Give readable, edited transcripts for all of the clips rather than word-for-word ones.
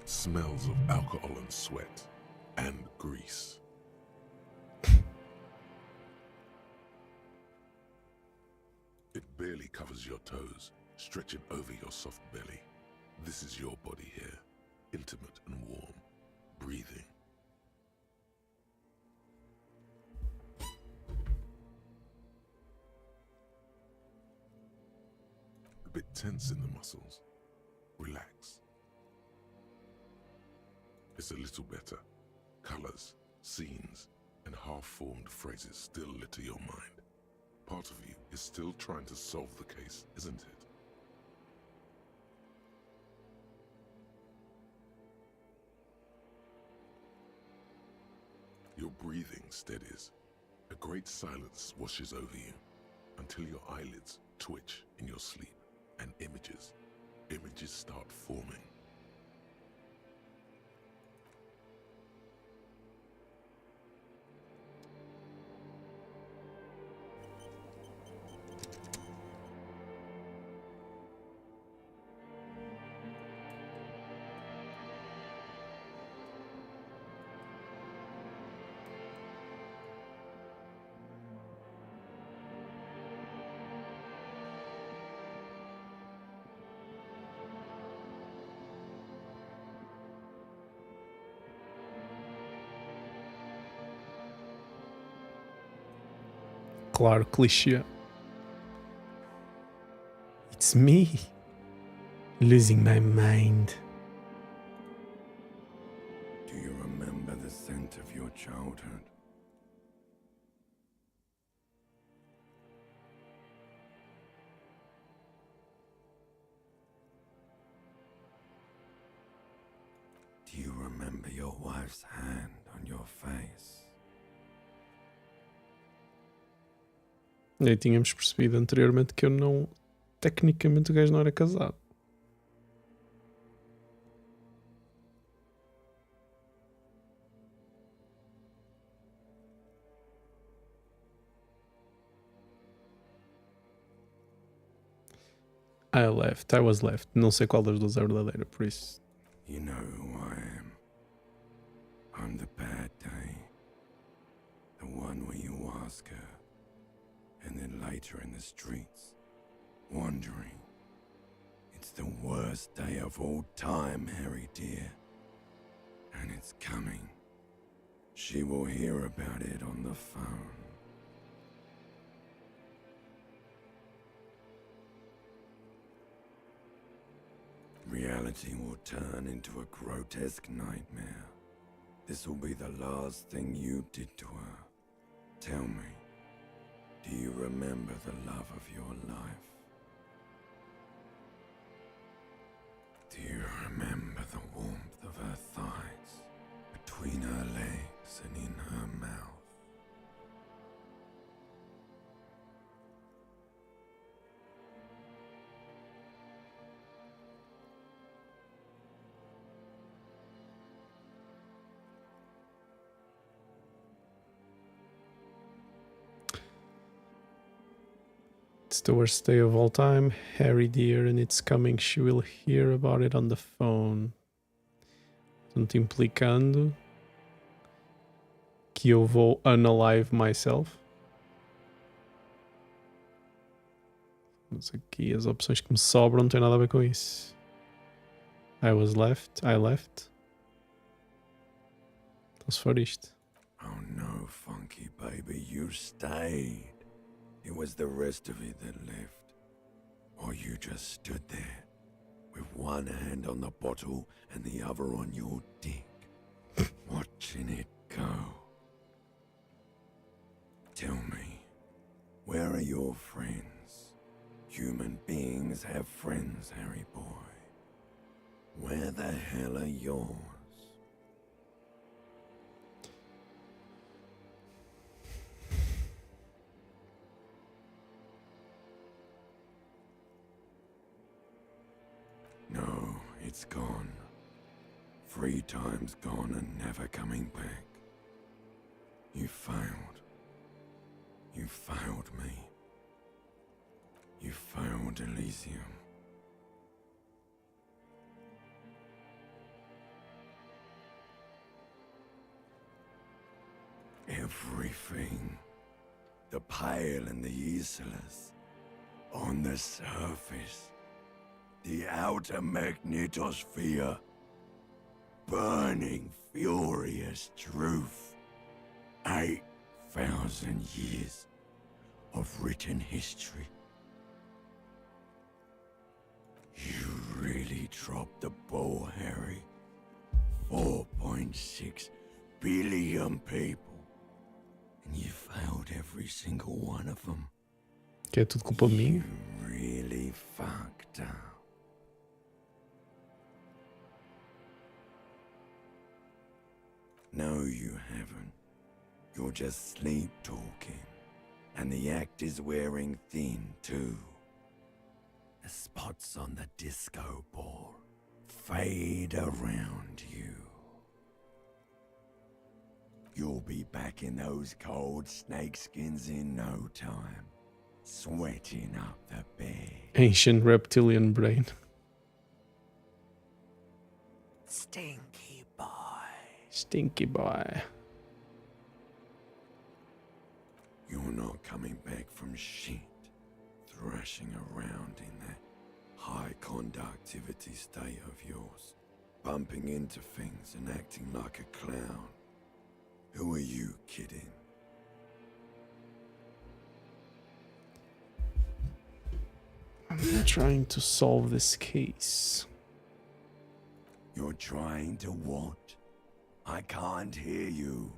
Smells of alcohol and sweat and grease. It barely covers your toes, stretching over your soft belly. This is your body here, intimate and warm, breathing. A bit tense in the muscles. Relax. It's a little better. Colors, scenes, and half-formed phrases still litter your mind. Part of you is still trying to solve the case, isn't it? Your breathing steadies. A great silence washes over you until your eyelids twitch in your sleep and images start forming. Claro, clichê. It's me, losing my mind. Do you remember the scent of your childhood? Do you remember your wife's hand on your face? E tínhamos percebido anteriormente que eu não. Tecnicamente o gajo não era casado. I was left. Não sei qual das duas é verdadeira, por isso. You know who I am. I'm the bad day. The one where you ask her, and then later in the streets, wandering. It's the worst day of all time, Harry dear. And it's coming. She will hear about it on the phone. Reality will turn into a grotesque nightmare. This will be the last thing you did to her. Tell me, do you remember the love of your life? Do you remember the warmth of her thighs, between her legs and in her mouth? It's the worst day of all time, Harry dear, and it's coming. She will hear about it on the phone. Portanto, implicando que eu vou unalive myself. Mas aqui as opções que me sobram não têm nada a ver com isso. I left. Então se for isto. Oh no, funky baby, you stayed. It was the rest of it that left. Or you just stood there, with one hand on the bottle and the other on your dick, watching it go. Tell me, where are your friends? Human beings have friends, Harry boy. Where the hell are yours? No, it's gone. 3 times gone and never coming back. You failed. You failed me. You failed Elysium. Everything, the Pale and the Islas, on the surface, the outer magnetosphere, burning furious truth. 8,000 years of written history. You really dropped the ball, Harry. 4.6 billion people. And you failed every single one of them. Que é tudo culpa minha. You really fucked up. No, you haven't. You're just sleep talking. And the act is wearing thin, too. The spots on the disco ball fade around you. You'll be back in those cold snakeskins in no time, sweating up the bed. Ancient reptilian brain. Stinky boy. Stinky boy. You're not coming back from shit, thrashing around in that high conductivity state of yours, bumping into things and acting like a clown. Who are you kidding? I'm trying to solve this case. You're trying to what? I can't hear you.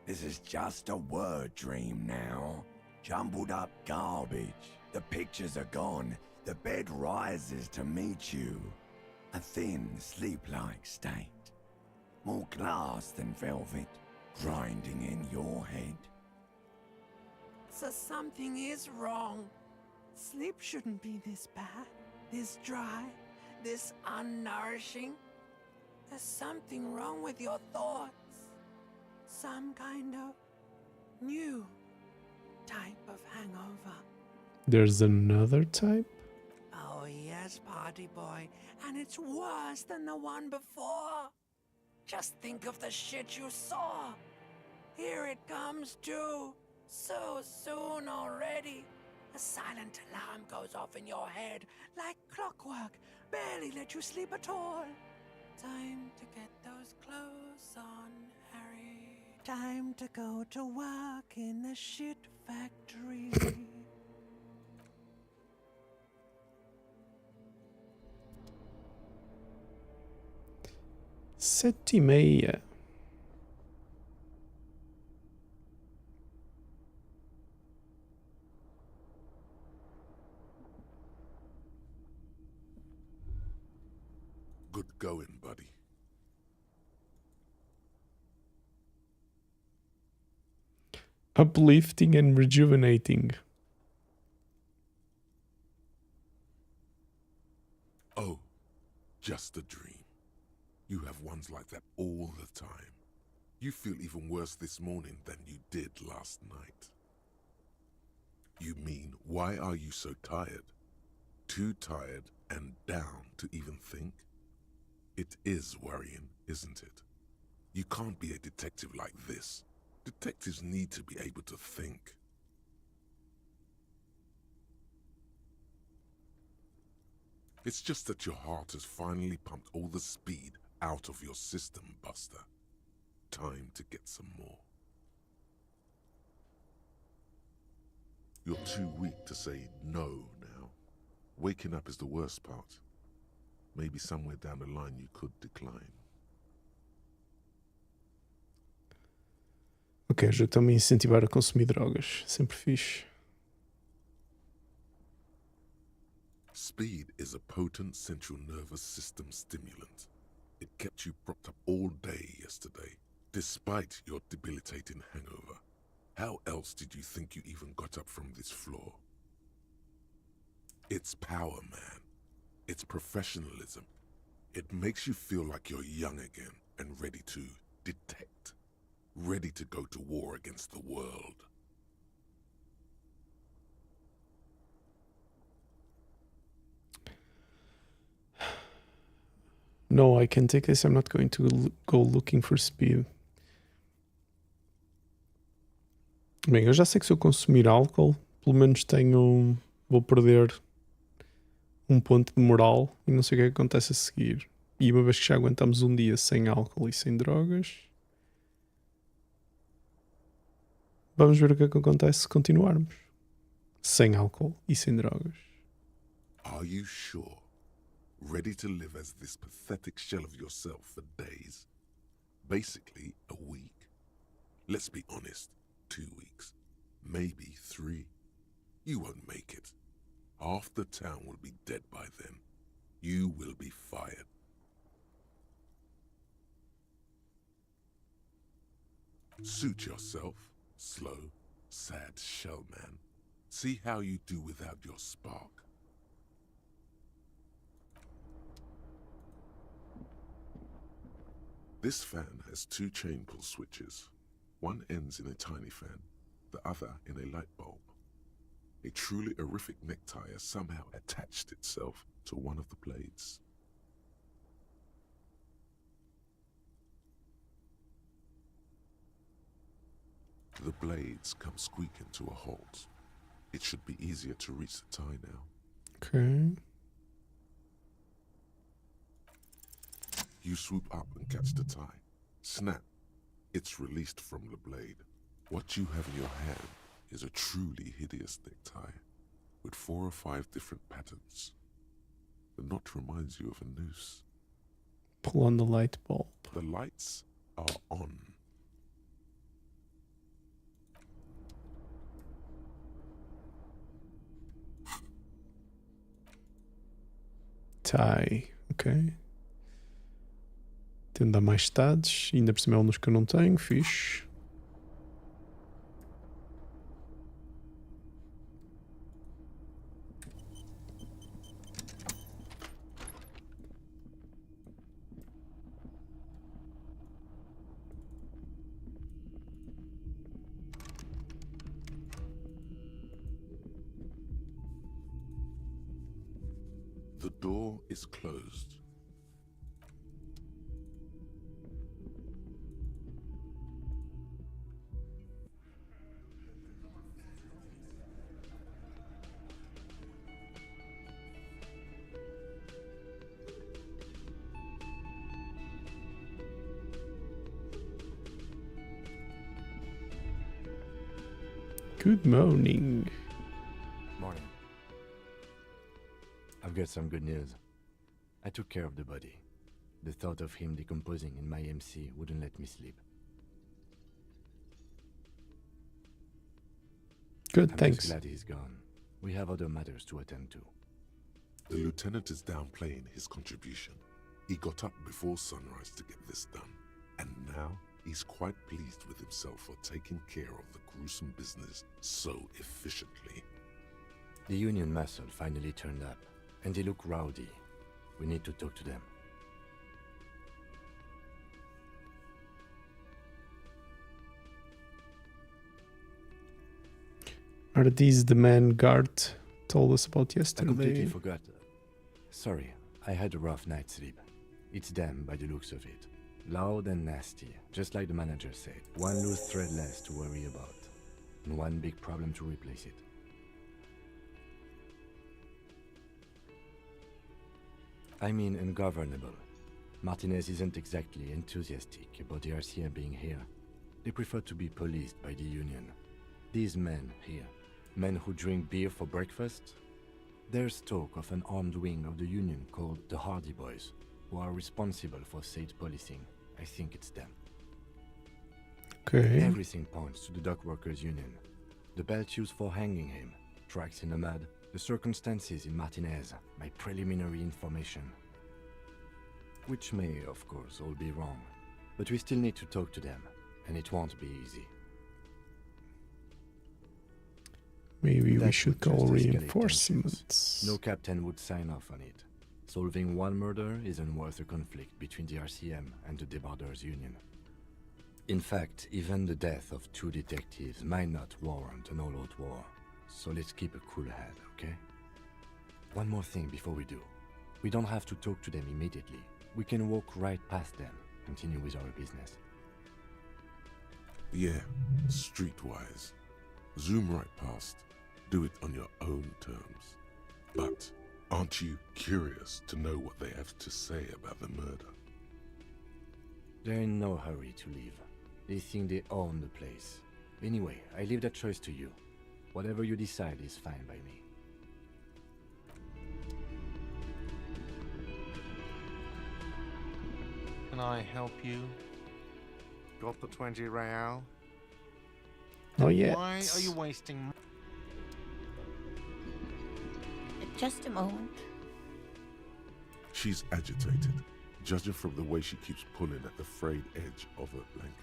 This is just a word dream now. Jumbled up garbage. The pictures are gone. The bed rises to meet you. A thin, sleep-like state. More glass than velvet, grinding in your head. So something is wrong. Sleep shouldn't be this bad, this dry, this unnourishing. There's something wrong with your thoughts. Some kind of new type of hangover. There's another type? Oh yes, party boy, and it's worse than the one before. Just think of the shit you saw. Here it comes too. So soon already. A silent alarm goes off in your head like clockwork. Barely let you sleep at all. Time to get those clothes on, Harry. Time to go to work in the shit factory. 7:30. Good going, buddy. Uplifting and rejuvenating. Oh, just a dream. You have ones like that all the time. You feel even worse this morning than you did last night. You mean, why are you so tired? Too tired and down to even think? It is worrying, isn't it? You can't be a detective like this. Detectives need to be able to think. It's just that your heart has finally pumped all the speed out of your system, Buster. Time to get some more. You're too weak to say no now. Waking up is the worst part. Maybe somewhere down the line you could decline. Ok, o jogo está-me a incentivar a consumir drogas. Sempre fixe. Speed is a potent central nervous system stimulant. It kept you propped up all day yesterday, despite your debilitating hangover. How else did you think you even got up from this floor? It's power, man. It's professionalism. It makes you feel like you're young again and ready to detect. Ready to go to war against the world. No, I can take this. I'm not going to go looking for speed. Bem, eu já sei que se eu consumir álcool, pelo menos tenho... Vou perder um ponto de moral e não sei o que é que acontece a seguir. E uma vez que já aguentamos um dia sem álcool e sem drogas, vamos ver o que é que acontece se continuarmos. Sem álcool e sem drogas. Are you sure? Ready to live as this pathetic shell of yourself for days? Basically, a week. Let's be honest, 2 weeks. Maybe 3. You won't make it. Half the town will be dead by then. You will be fired. Suit yourself, slow, sad shell man. See how you do without your spark. This fan has 2 chain pull switches. One ends in a tiny fan, the other in a light bulb. A truly horrific necktie has somehow attached itself to one of the blades. The blades come squeaking to a halt. It should be easier to reach the tie now. Okay. You swoop up and catch the tie. Snap. It's released from the blade. What you have in your hand is a truly hideous necktie with 4 or 5 different patterns. The knot reminds you of a noose. Pull on the light bulb. The lights are on. Tie. Ok. Tendo a mais estados. Ainda por cima é um dos que eu não tenho. Fixe. The door is closed. Good morning. Morning. I've got some good news. I took care of the body. The thought of him decomposing in my MC wouldn't let me sleep. Good, I'm thanks. just glad he's gone. We have other matters to attend to. The lieutenant is downplaying his contribution. He got up before sunrise to get this done, and now he's quite pleased with himself for taking care of the gruesome business so efficiently. The Union muscle finally turned up, and they look rowdy. We need to talk to them. Are these the men Guard told us about I completely yesterday? forgot. Sorry, I had a rough night's sleep. It's them by the looks of it. Loud and nasty, just like the manager said. One loose thread less to worry about, and one big problem to replace it. I mean ungovernable. Martinez isn't exactly enthusiastic about the RCM being here. They prefer to be policed by the Union. These men here, men who drink beer for breakfast, there's talk of an armed wing of the Union called the Hardy Boys, who are responsible for said policing. I think it's them. Okay. Everything points to the Dock Workers Union. The belt used for hanging him, tracks in the mud, the circumstances in Martinez, my preliminary information. Which may, of course, all be wrong. But we still need to talk to them, and it won't be easy. Maybe we That should would call just escalate reinforcements. No captain would sign off on it. Solving one murder isn't worth a conflict between the RCM and the Debarders Union. In fact, even the death of 2 detectives might not warrant an all-out war. So let's keep a cool head, okay? One more thing before we do. We don't have to talk to them immediately. We can walk right past them, continue with our business. Yeah, streetwise. Zoom right past. Do it on your own terms. But aren't you curious to know what they have to say about the murder? They're in no hurry to leave. They think they own the place. Anyway, I leave that choice to you. Whatever you decide is fine by me. Can I help you? Got the 20 real? Oh yeah. Why are you wasting Just a moment. She's agitated, judging from the way she keeps pulling at the frayed edge of her blanket.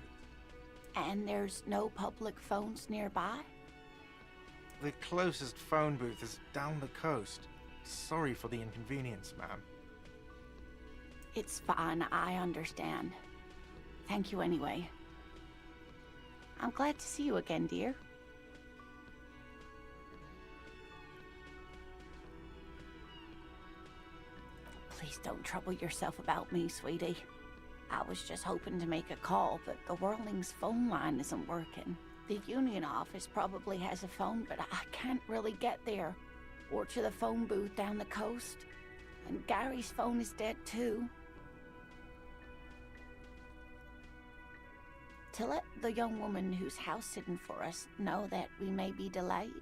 And there's no public phones nearby? The closest phone booth is down the coast. Sorry for the inconvenience, ma'am. It's fine, I understand. Thank you anyway. I'm glad to see you again, dear. Please don't trouble yourself about me, sweetie. I was just hoping to make a call, but the Whirling's phone line isn't working. The union office probably has a phone, but I can't really get there. Or to the phone booth down the coast. And Gary's phone is dead too. To let the young woman who's house-sitting for us know that we may be delayed.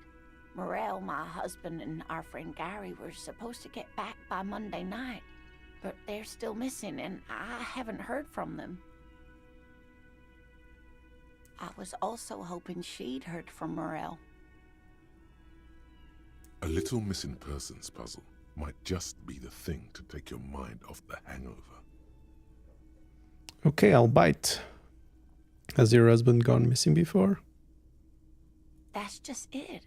Morel, my husband, and our friend Gary were supposed to get back by Monday night, but they're still missing, and I haven't heard from them. I was also hoping she'd heard from Morel. A little missing persons puzzle might just be the thing to take your mind off the hangover. Okay, I'll bite. Has your husband gone missing before? That's just it.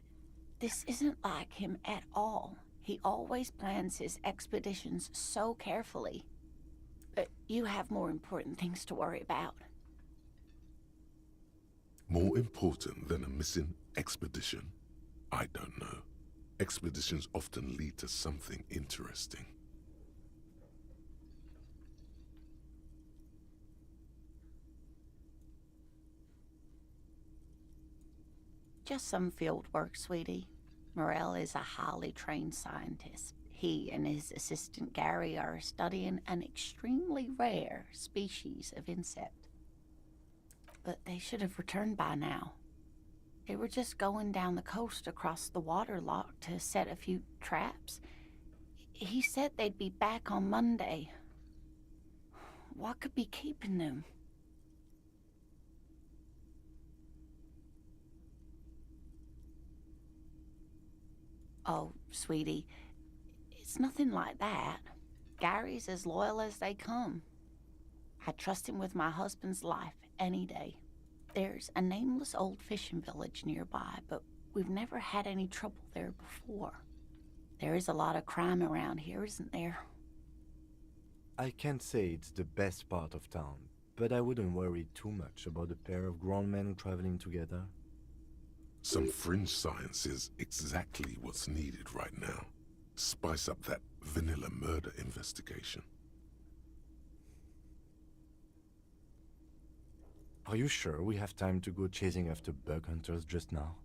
This isn't like him at all. He always plans his expeditions so carefully. But you have more important things to worry about. More important than a missing expedition? I don't know. Expeditions often lead to something interesting. Just some field work, sweetie. Morel is a highly trained scientist. He and his assistant Gary are studying an extremely rare species of insect. But they should have returned by now. They were just going down the coast across the water lock to set a few traps. He said they'd be back on Monday. What could be keeping them? Oh, sweetie, it's nothing like that. Gary's as loyal as they come. I trust him with my husband's life any day. There's a nameless old fishing village nearby, but we've never had any trouble there before. There is a lot of crime around here, isn't there? I can't say it's the best part of town, but I wouldn't worry too much about a pair of grown men traveling together. Some fringe science is exactly what's needed right now. Spice up that vanilla murder investigation. Are you sure we have time to go chasing after bug hunters just now?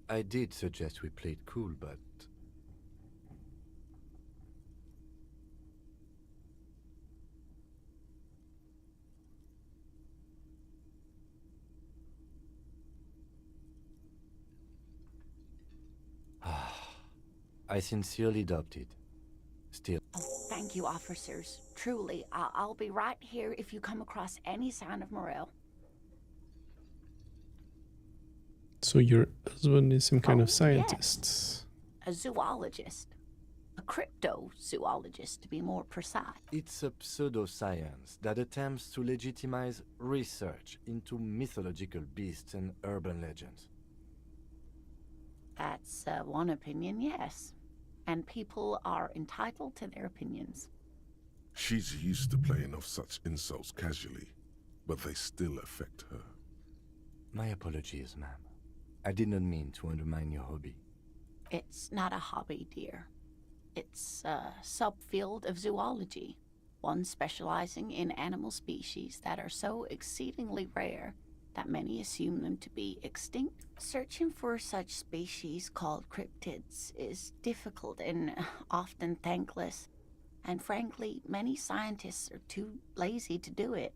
I did suggest we play it cool, but... I sincerely doubt it. Still, Oh, thank you, officers. Truly, I'll be right here if you come across any sign of Morel. So your husband is some kind Oh, of scientist. A zoologist. A cryptozoologist, to be more precise. it's a pseudoscience that attempts to legitimize research into mythological beasts and urban legends. That's one opinion, yes. And people are entitled to their opinions. She's used to playing off such insults casually, but they still affect her. My apologies, ma'am. I did not mean to undermine your hobby. It's not a hobby, dear. It's a subfield of zoology. one specializing in animal species that are so exceedingly rare that many assume them to be extinct. Searching for such species called cryptids is difficult and often thankless, and frankly, many scientists are too lazy to do it.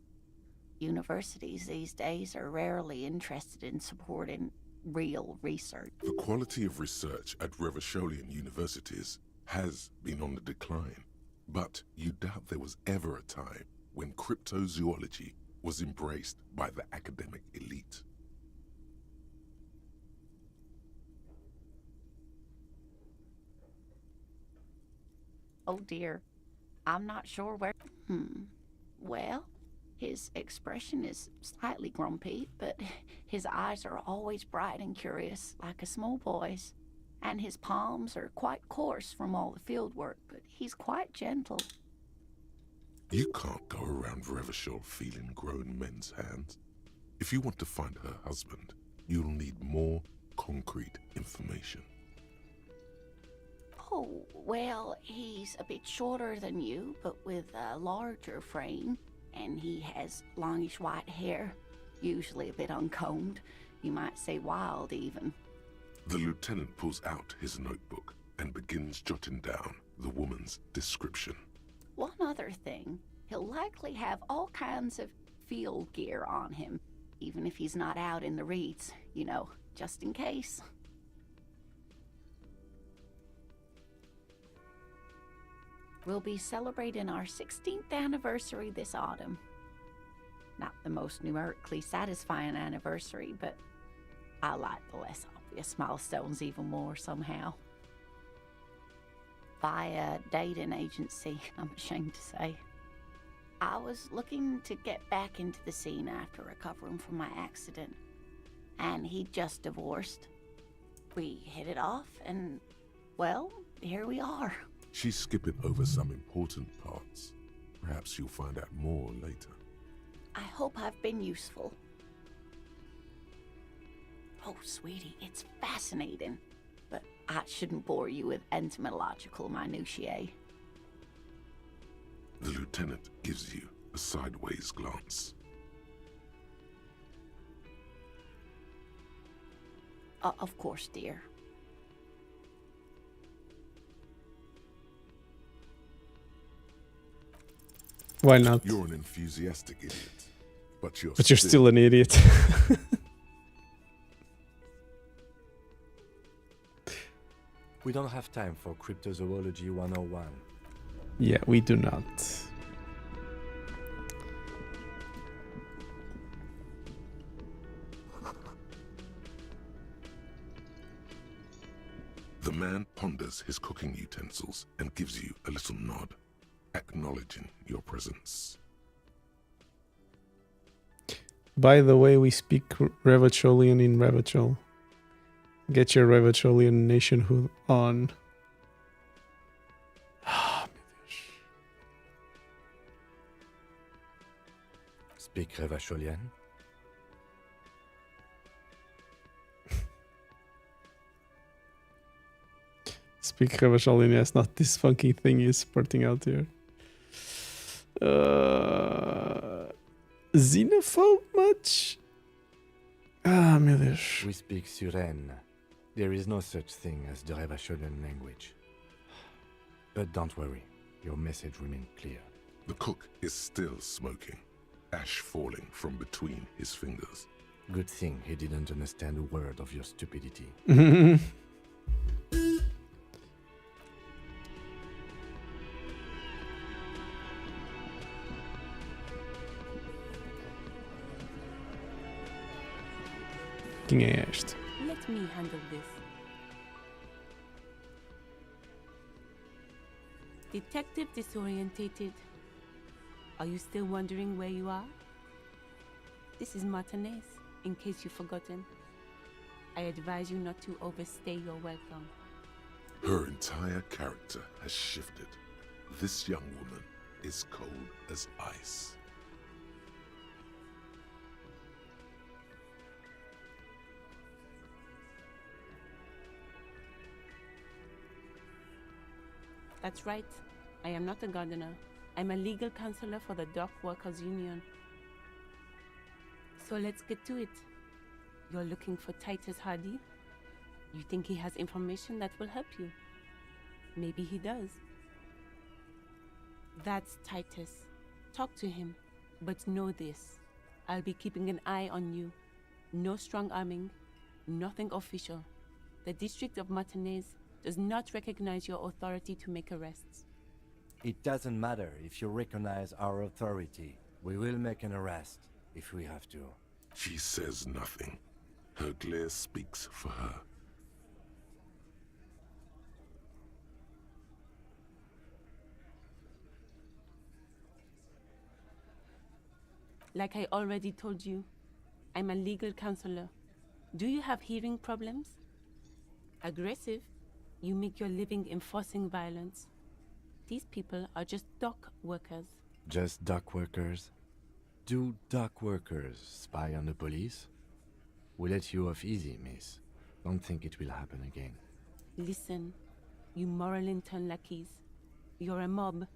Universities these days are rarely interested in supporting real research. The quality of research at Revacholian universities has been on the decline, but you doubt there was ever a time when cryptozoology was embraced by the academic elite. Oh dear, I'm not sure where. Well, his expression is slightly grumpy, but his eyes are always bright and curious, like a small boy's. And his palms are quite coarse from all the field work, but he's quite gentle. You can't go around Revachol feeling grown men's hands. If you want to find her husband, you'll need more concrete information. Oh, well, he's a bit shorter than you, but with a larger frame, and he has longish white hair, usually a bit uncombed. You might say wild, even. The lieutenant pulls out his notebook and begins jotting down the woman's description. One other thing, he'll likely have all kinds of field gear on him, even if he's not out in the reeds, you know, just in case. We'll be celebrating our 16th anniversary this autumn. Not the most numerically satisfying anniversary, but I like the less obvious milestones even more somehow. Via dating agency, I'm ashamed to say. I was looking to get back into the scene after recovering from my accident, and he'd just divorced. We hit it off, and, well, here we are. She's skipping over some important parts. Perhaps you'll find out more later. I hope I've been useful. Oh, sweetie, it's fascinating, but I shouldn't bore you with entomological minutiae. The lieutenant gives you a sideways glance. Of course, dear. Why not? You're an enthusiastic idiot, but you're Still an idiot. We don't have time for Cryptozoology 101. Yeah, we do not. The man ponders his cooking utensils and gives you a little nod, acknowledging your presence. By the way, we speak Revacholian in Revachol. Get your Revacholian nationhood on. Speak Revacholian? Speak Revacholian, yes, not this funky thing he's sporting out here. Xenophobe much? Ah, meu Deus. We speak Suren. There is no such thing as the Revacholian language. But don't worry, your message remains clear. The cook is still smoking, ash falling from between his fingers. Good thing he didn't understand a word of your stupidity. Quem é este? Let me handle this. Detective disorientated. Are you still wondering where you are? This is Martinez, in case you've forgotten. I advise you not to overstay your welcome. Her entire character has shifted. This young woman is cold as ice. That's right. I am not a gardener. I'm a legal counselor for the Dock Workers Union. So let's get to it. You're looking for Titus Hardy? You think he has information that will help you? Maybe he does. That's Titus. Talk to him. But know this. I'll be keeping an eye on you. No strong arming. Nothing official. The District of Martinez does not recognize your authority to make arrests. It doesn't matter if you recognize our authority. We will make an arrest if we have to. She says nothing. Her glare speaks for her. Like I already told you, I'm a legal counselor. Do you have hearing problems? Aggressive? You make your living enforcing violence. These people are just dock workers. Just dock workers? Do dock workers spy on the police? We let you off easy, miss. Don't think it will happen again. Listen, you moral intern lackeys. You're a mob,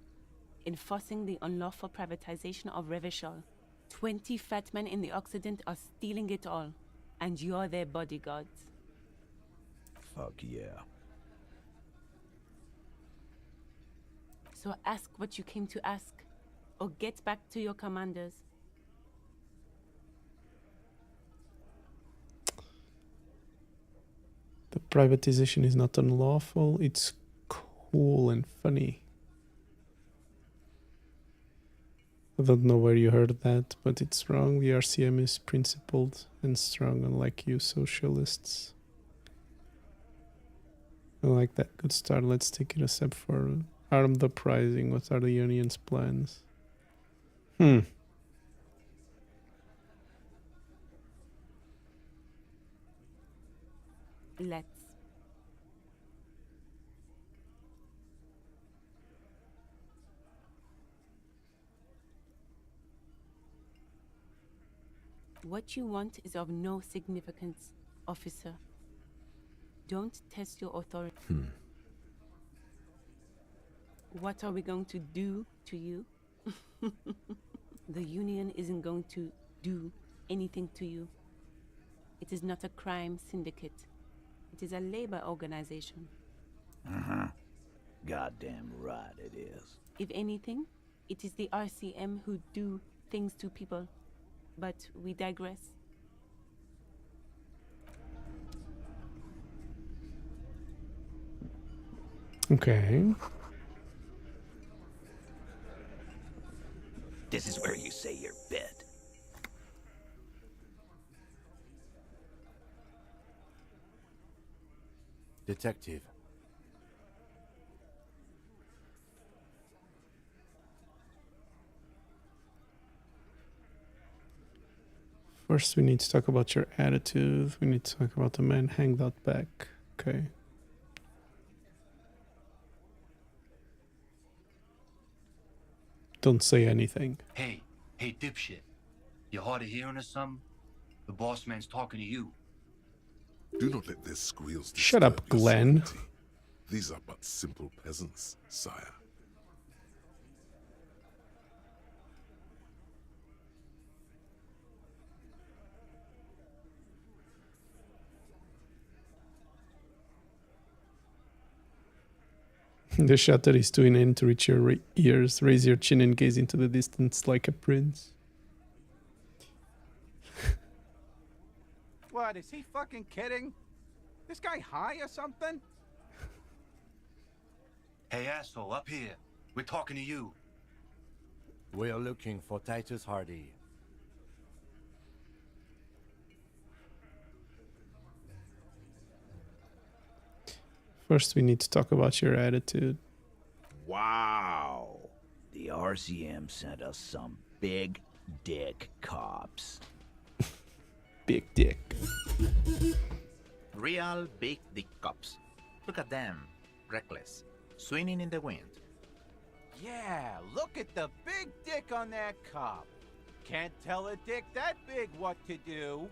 enforcing the unlawful privatization of Revachol. 20 fat men in the Occident are stealing it all, and you're their bodyguards. Fuck yeah. So ask what you came to ask, or get back to your commanders. The privatization is not unlawful, it's cool and funny. I don't know where you heard that, but it's wrong. The RCM is principled and strong, unlike you socialists. I like that. Good start. Let's take it a step forward. Armed uprising. What are the union's plans? Let's. What you want is of no significance, officer. Don't test your authority. What are we going to do to you? The union isn't going to do anything to you. It is not a crime syndicate. It is a labor organization. Goddamn right it is. If anything, it is the RCM who do things to people. But we digress. Okay. This is where you say your bit. Detective. First, we need to talk about your attitude. We need to talk about the man hanged out back. Okay. Don't say anything. Hey, dipshit. You hard of hearing or something? The boss man's talking to you. Do not let their squeals Shut up, disturb your Glenn. serenity. These are but simple peasants, sire. The shutter is too inane to reach your ears. Raise your chin and gaze into the distance like a prince. What, is he fucking kidding? This guy high or something? Hey, asshole, up here. We're talking to you. We are looking for Titus Hardy. First, we need to talk about your attitude. Wow. The RCM sent us some big dick cops. Big dick. Real big dick cops. Look at them. Reckless. Swinging in the wind. Yeah, look at the big dick on that cop. Can't tell a dick that big what to do.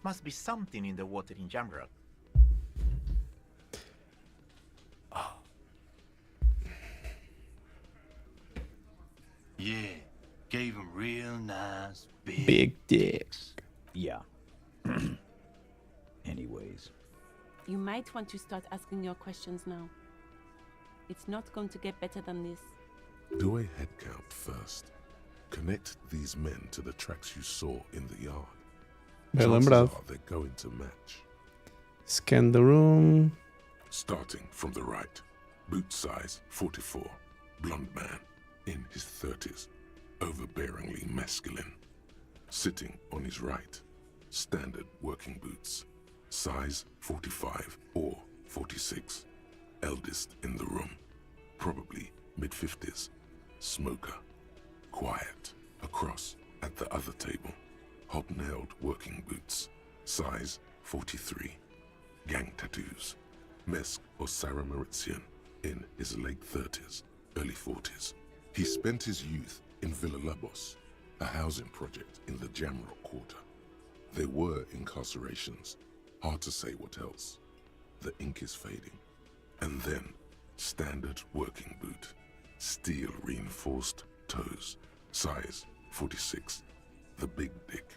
Must be something in the water in Jamrock. yeah. Gave him real nice, Big dick. Yeah. Anyways, You might want to start asking your questions now. It's not going to get better than this. Do a head count first. Connect these men to the tracks you saw in the yard. Bem Chances lembrado. are they're going to match. Scan the room. Starting from the right. Boot size 44. Blonde man in his 30s. Overbearingly masculine. Sitting on his right. Standard working boots. Size 45 or 46. Eldest in the room. Probably mid-50s. Smoker. Quiet. Across at the other table. Hobnailed working boots. Size 43. Gang tattoos. Mesk or Sarah Mauritian in his late 30s, early 40s. He spent his youth in Villa Labos, a housing project in the Jamrock Quarter. There were incarcerations. Hard to say what else. The ink is fading. And then, standard working boot. Steel reinforced toes. Size 46. The big dick.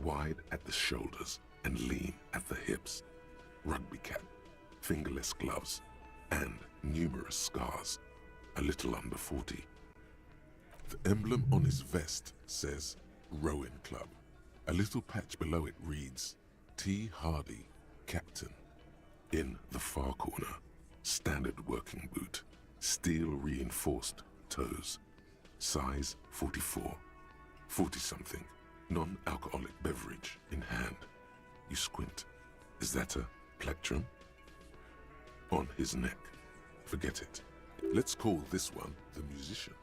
Wide at the shoulders and lean at the hips. Rugby cap. Fingerless gloves. And numerous scars. A little under 40. The emblem on his vest says Rowing Club. A little patch below it reads T. Hardy, Captain. In the far corner, standard working boot, steel reinforced toes, size 44, 40-something, non-alcoholic beverage in hand. You squint. Is that a plectrum? On his neck. Forget it. Let's call this one the musician.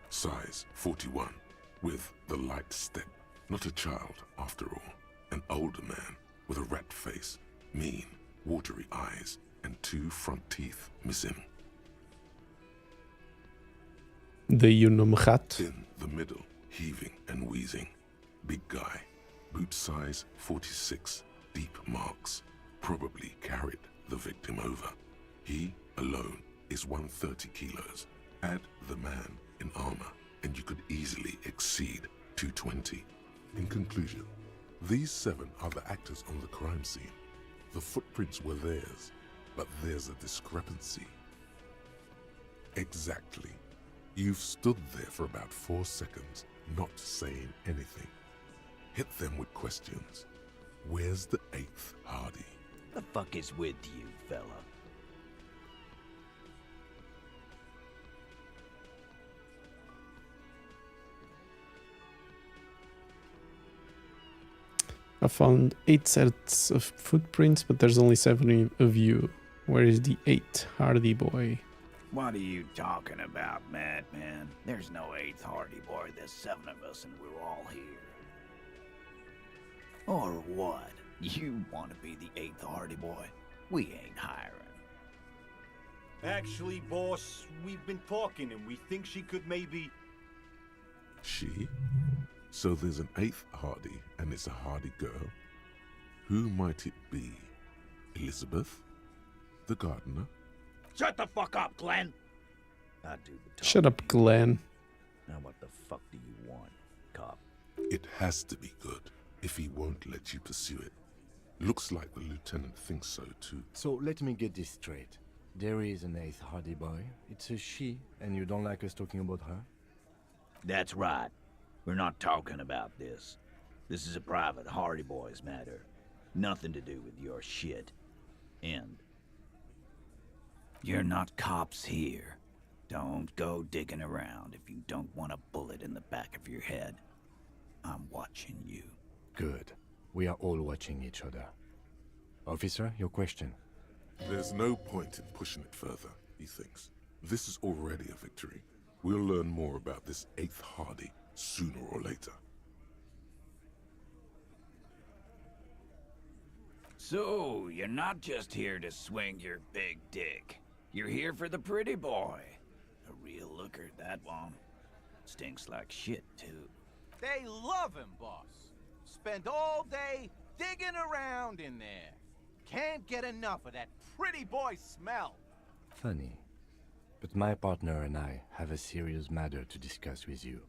Size 41, with the light step. Not a child, after all. An older man with a rat face, mean, watery eyes, and 2 front teeth missing. The Unumhat. In the middle, heaving and wheezing. Big guy. Boot size 46. Deep marks. Probably carried the victim over. He, alone, is 130 kilos. Add the man in armor, and you could easily exceed 220. In conclusion, these 7 are the actors on the crime scene. The footprints were theirs, but there's a discrepancy. Exactly. You've stood there for about 4 seconds, not saying anything. Hit them with questions. Where's the 8th Hardy? the fuck is with you, fella? I found 8 sets of footprints, but there's only 7 of you. Where is the 8th Hardy boy? What are you talking about, madman? There's no 8th Hardy boy. There's 7 of us and we're all here. Or what? You want to be the 8th Hardy boy? We ain't hiring. Actually, boss, we've been talking and we think she could maybe... She? So there's an 8th Hardy, and it's a Hardy girl? Who might it be? Elizabeth? The gardener? Shut the fuck up, Glenn! I do the talking. Shut up, Glenn. Now what the fuck do you want, cop? It has to be good, if he won't let you pursue it. Looks like the lieutenant thinks so too. So let me get this straight. There is an 8th Hardy boy. It's a she, and you don't like us talking about her? That's right. We're not talking about this. This is a private Hardy Boys matter. Nothing to do with your shit. End. You're not cops here. Don't go digging around if you don't want a bullet in the back of your head. I'm watching you. Good. We are all watching each other. Officer, your question. There's no point in pushing it further, he thinks. This is already a victory. We'll learn more about this 8th Hardy sooner or later. So, you're not just here to swing your big dick. You're here for the pretty boy. A real looker, that one. Stinks like shit, too. They love him, boss. Spend all day digging around in there. Can't get enough of that pretty boy smell. Funny. But my partner and I have a serious matter to discuss with you.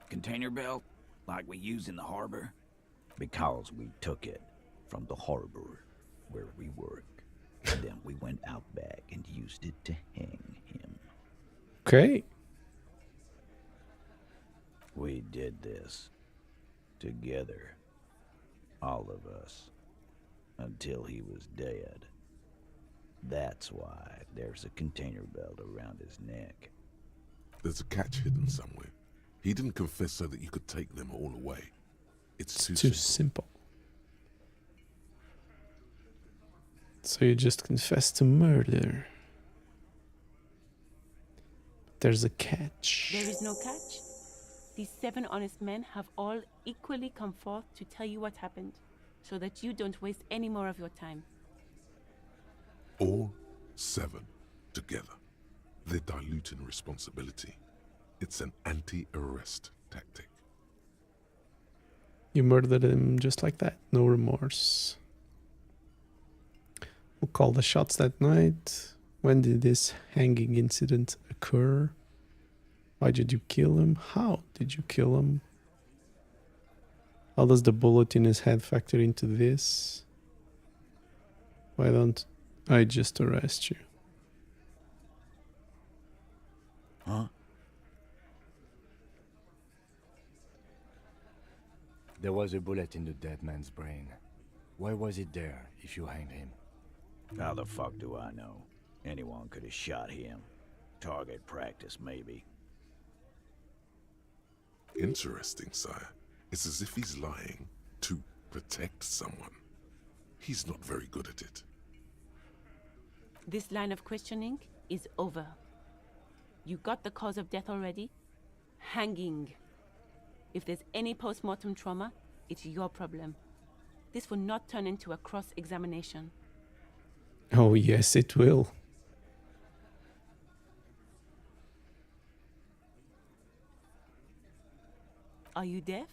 Container belt? Like we use in the harbor? Because we took it from the harbor where we work. And then we went out back and used it to hang him. Okay. We did this together. All of us. Until he was dead. That's why there's a container belt around his neck. There's a catch hidden somewhere. He didn't confess so that you could take them all away. It's too simple. So you just confessed to murder. There's a catch. There is no catch. These 7 honest men have all equally come forth to tell you what happened, so that you don't waste any more of your time. All 7 together. They're diluting responsibility. It's an anti-arrest tactic. You murdered him just like that. No remorse. Who called the shots that night? When did this hanging incident occur? Why did you kill him? How did you kill him? How does the bullet in his head factor into this? Why don't I just arrest you? Huh? There was a bullet in the dead man's brain. Why was it there if you hanged him? How the fuck do I know? Anyone could have shot him. Target practice, maybe. Interesting, sire. It's as if he's lying to protect someone. He's not very good at it. This line of questioning is over. You got the cause of death already? Hanging. If there's any post-mortem trauma, it's your problem. This will not turn into a cross-examination. Oh yes, it will. Are you deaf?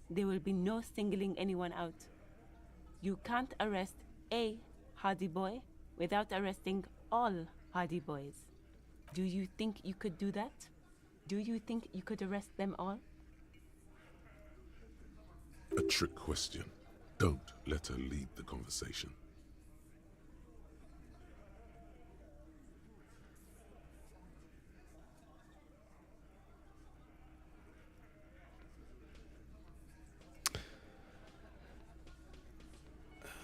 There will be no singling anyone out. You can't arrest a Hardy Boy without arresting all Hardy Boys. Do you think you could do that? Do you think you could arrest them all? A trick question. Don't let her lead the conversation.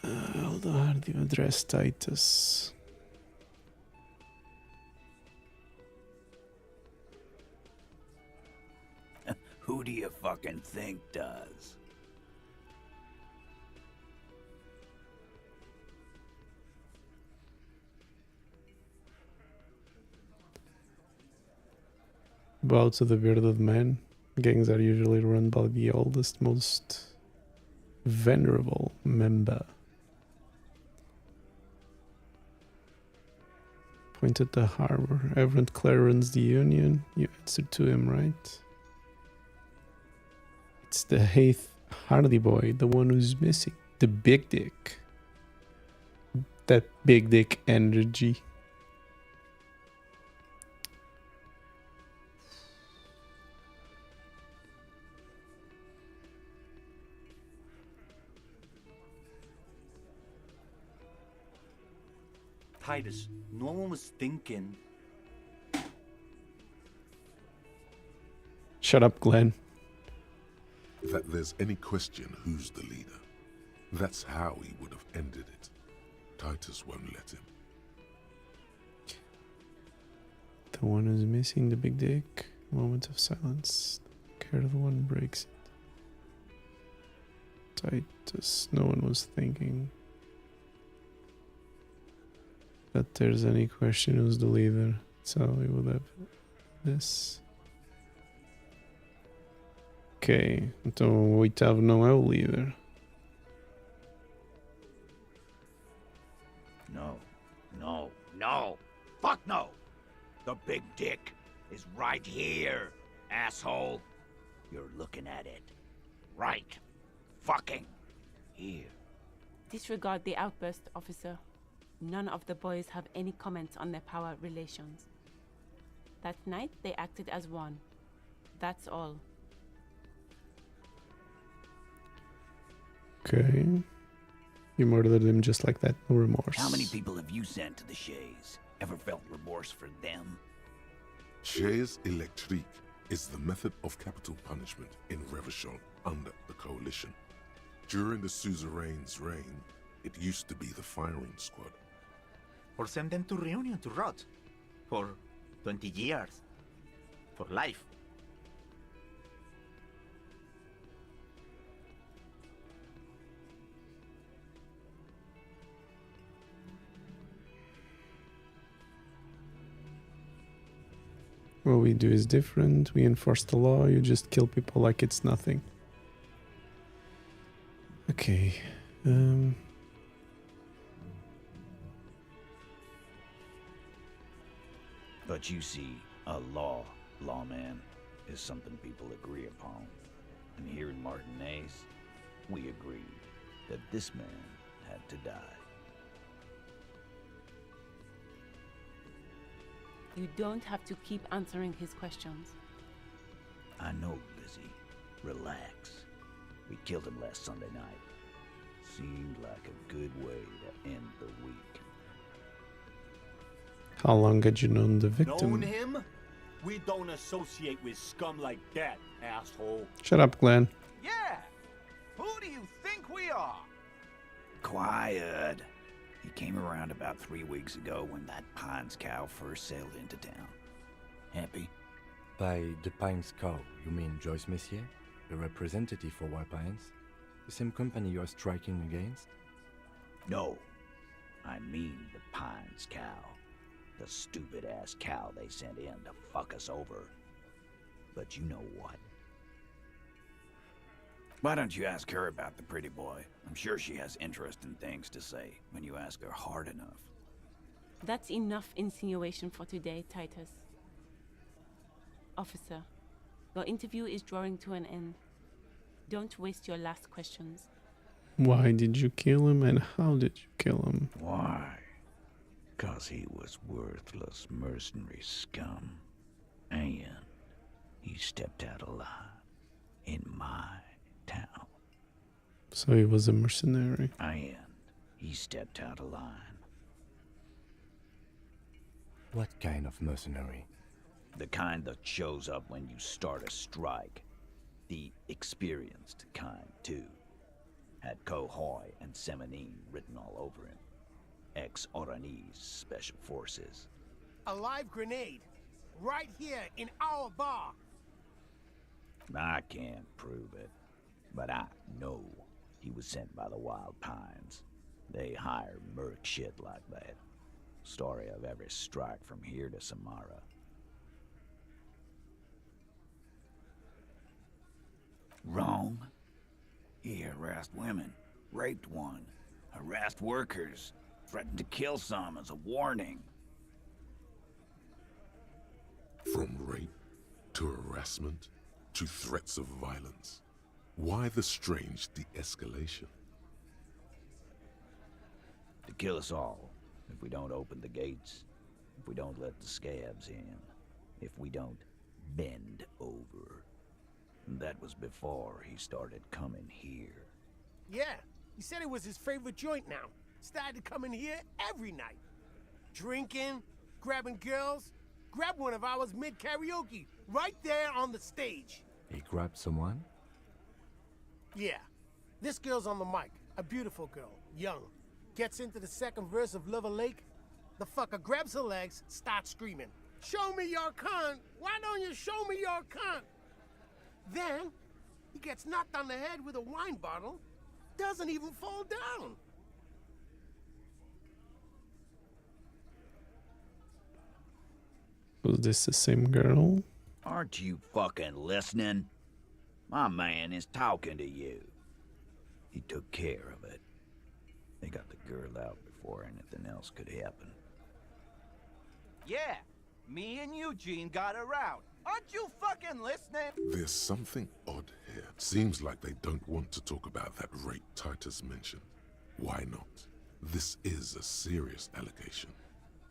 Eldar, do you address Titus? Who do you fucking think does? Bouts of the Bearded Man. Gangs are usually run by the oldest, most venerable member. Point at the harbor. Everett Clare runs the union. You answered to him, right? It's the 8th Hardy Boy, the one who's missing. The big dick. That big dick energy. Titus, no one was thinking. Shut up, Glenn. That there's any question who's the leader. That's how he would have ended it. Titus won't let him. The one who's missing, the big dick. Moment of silence. Care the one breaks it. Titus, no one was thinking that there's any question who's the leader. So we would have this. Ok, então o 8º não é o líder. No, no, no. Fuck no. The big dick is right here, asshole. You're looking at it. Right fucking here. Disregard the outburst, officer. None of the boys have any comments on their power relations. That night, they acted as one. That's all. Okay. You murdered him just like that, no remorse. How many people have you sent to the Shays? Ever felt remorse for them? Chaise électrique is the method of capital punishment in Revachol under the Coalition. During the suzerain's reign, it used to be the firing squad. Or send them to Reunion to rot. For 20 years. For life. What we do is different. We enforce the law. You just kill people like it's nothing. Okay. But you see, a lawman, is something people agree upon. And here in Martinez, we agreed that this man had to die. You don't have to keep answering his questions. I know, Lizzie. Relax. We killed him last Sunday night. Seemed like a good way to end the week. How long had you known the victim? Known him? We don't associate with scum like that, asshole. Shut up, Glenn. Yeah! Who do you think we are? Quiet. He came around about 3 weeks ago when that Pines cow first sailed into town. Happy? By the Pines cow, you mean Joyce Messier? The representative for White Pines? The same company you are striking against? No. I mean the Pines cow. The stupid-ass cow they sent in to fuck us over. But you know what? Why don't you ask her about the pretty boy? I'm sure she has interesting things to say when you ask her hard enough. That's enough insinuation for today, Titus. Officer, your interview is drawing to an end. Don't waste your last questions. Why did you kill him and how did you kill him? Why? 'Cause he was worthless mercenary scum. And he stepped out alive in my town. So he was a mercenary. And he stepped out of line. What kind of mercenary? The kind that shows up when you start a strike. The experienced kind, too. Had Cohoy and Semenine written all over him. Ex-Oranese Special Forces. A live grenade. Right here in our bar. I can't prove it, but I know he was sent by the Wild Pines. They hire merc shit like that. Story of every strike from here to Samara. Wrong. He harassed women, raped one, harassed workers, threatened to kill some as a warning. From rape to harassment to threats of violence. Why the strange de-escalation? To kill us all, if we don't open the gates, if we don't let the scabs in, if we don't bend over. That was before he started coming here. Yeah, he said it was his favorite joint now. Started coming here every night. Drinking, grabbing girls. Grab one of ours mid-karaoke, right there on the stage. He grabbed someone? Yeah. This girl's on the mic. A beautiful girl, young. Gets into the second verse of Lover Lake. The fucker grabs her legs, starts screaming. Show me your cunt! Why don't you show me your cunt? Then, he gets knocked on the head with a wine bottle. Doesn't even fall down. Was this the same girl? Aren't you fucking listening? My man is talking to you. He took care of it. They got the girl out before anything else could happen. Yeah, me and Eugene got her out. Aren't you fucking listening? There's something odd here. here. Seems like they don't want to talk about that rape Titus mentioned. Why not? This is a serious allegation.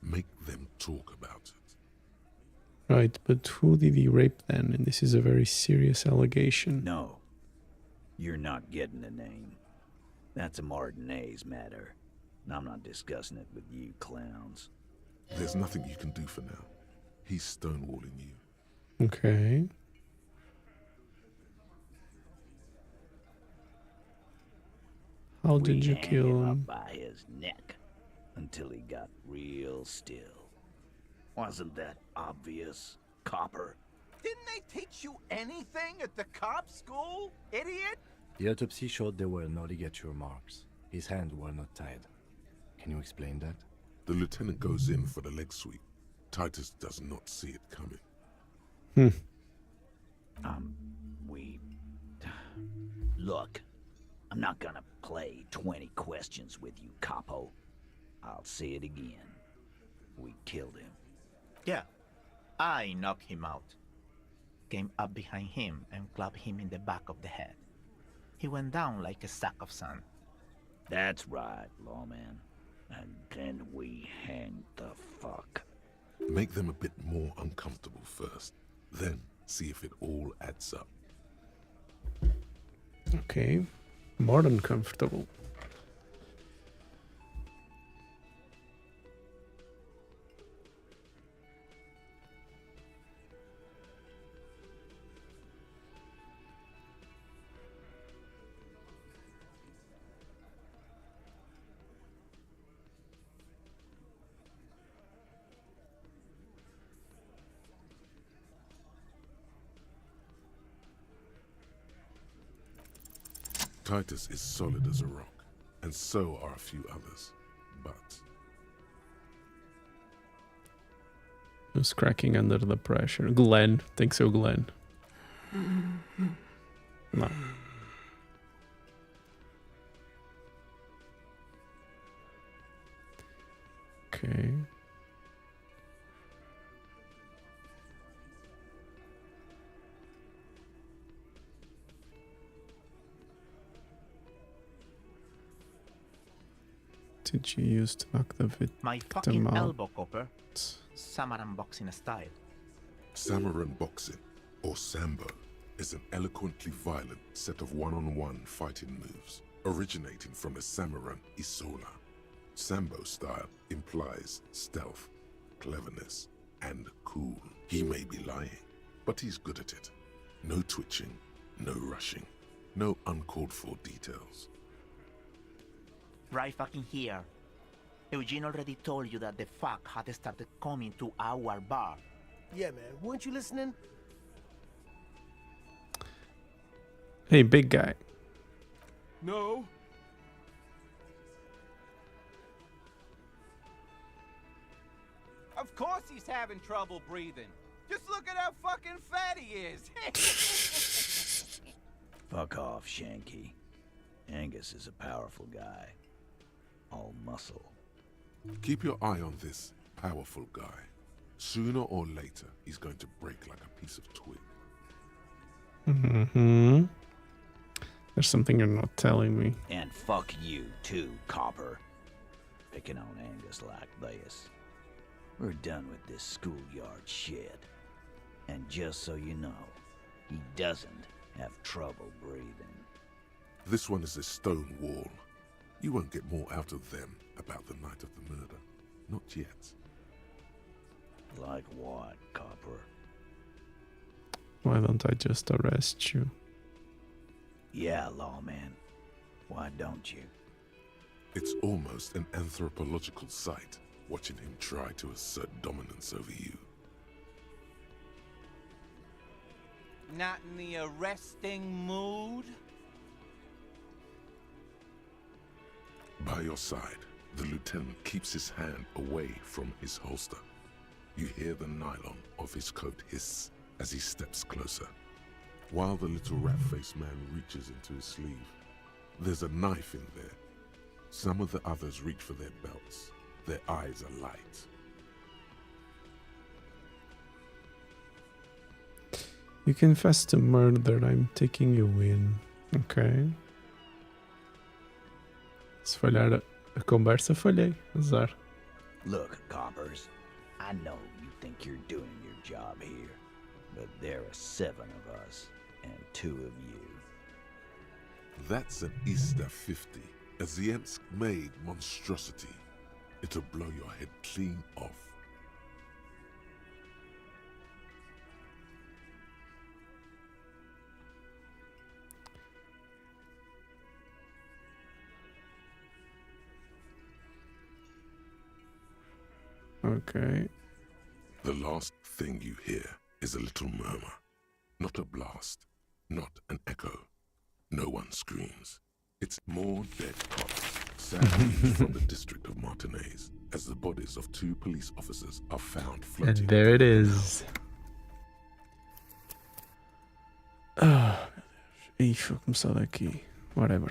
Make them talk about it. Right, but who did he rape then? And this is a very serious allegation. No. You're not getting a name. That's a Martinez matter. And I'm not discussing it with you clowns. There's nothing you can do for now. He's stonewalling you. Okay. How did you hang kill him him? up by his neck until he got real still. Wasn't that obvious, Copper? Didn't they teach you anything at the cop school, idiot? The autopsy showed there were no ligature marks. His hands were not tied. Can you explain that? The lieutenant goes in for the leg sweep. Titus does not see it coming. Look, I'm not gonna play 20 questions with you, Capo. I'll say it again. We killed him. Yeah, I knocked him out. Came up behind him and clapped him in the back of the head. He went down like a sack of sand. That's right, lawman. And then we hanged the fuck. Make them a bit more uncomfortable first. Then see if it all adds up. Okay. More than comfortable. Titus is solid as a rock, and so are a few others. But Who's cracking under the pressure? Glenn. Think so, Glenn. No. Okay. Did you use to knock the My victim fucking out? elbow, Copper. Samaran boxing style. Samaran boxing, or Sambo, is an eloquently violent set of one-on-one fighting moves, originating from the Samaran Isola. Sambo style implies stealth, cleverness, and cool. He may be lying, but he's good at it. No twitching, no rushing, no uncalled for details. Right fucking here. Eugene already told you that the fuck had started coming to our bar. Yeah, man. Weren't you listening? Hey, big guy. No. Of course he's having trouble breathing. Just look at how fucking fat he is. Fuck off, Shanky. Angus is a powerful guy. All muscle. Keep your eye on this powerful guy. Sooner or later, he's going to break like a piece of twig. Mm-hmm. There's something you're not telling me. And fuck you too, Copper. Picking on Angus like this. We're done with this schoolyard shit. And just so you know, he doesn't have trouble breathing. This one is a stone wall. You won't get more out of them about the night of the murder. Not yet. Like what, Copper? Why don't I just arrest you? Yeah, lawman. Why don't you? It's almost an anthropological sight, watching him try to assert dominance over you. Not in the arresting mood? By your side, the lieutenant keeps his hand away from his holster. You hear the nylon of his coat hiss as he steps closer. While the little rat-faced man reaches into his sleeve, there's a knife in there. Some of the others reach for their belts. Their eyes are light. You confess to murder, I'm taking you in. Ok. Se falhar a conversa, falhei. Azar. Look, coppers, I know you think you're doing your job here, but there are 7 of us and 2 of you. That's an Easter 50, a Ziensk-made monstrosity. It'll blow your head clean off. Ok. The last thing you hear is a little murmur. Not a blast, not an echo. No one screams. It's more dead cops, sadly from the district of Martinez, as the bodies of 2 police officers are found floating. And there it is. Ah, meu Deus. Ih, vou começar daqui. Whatever.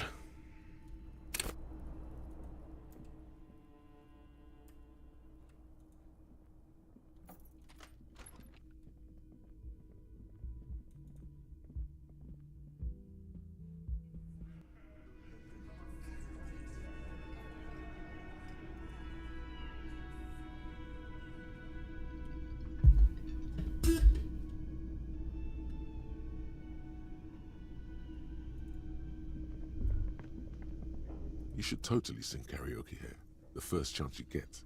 You should totally sing karaoke here, the first chance you get.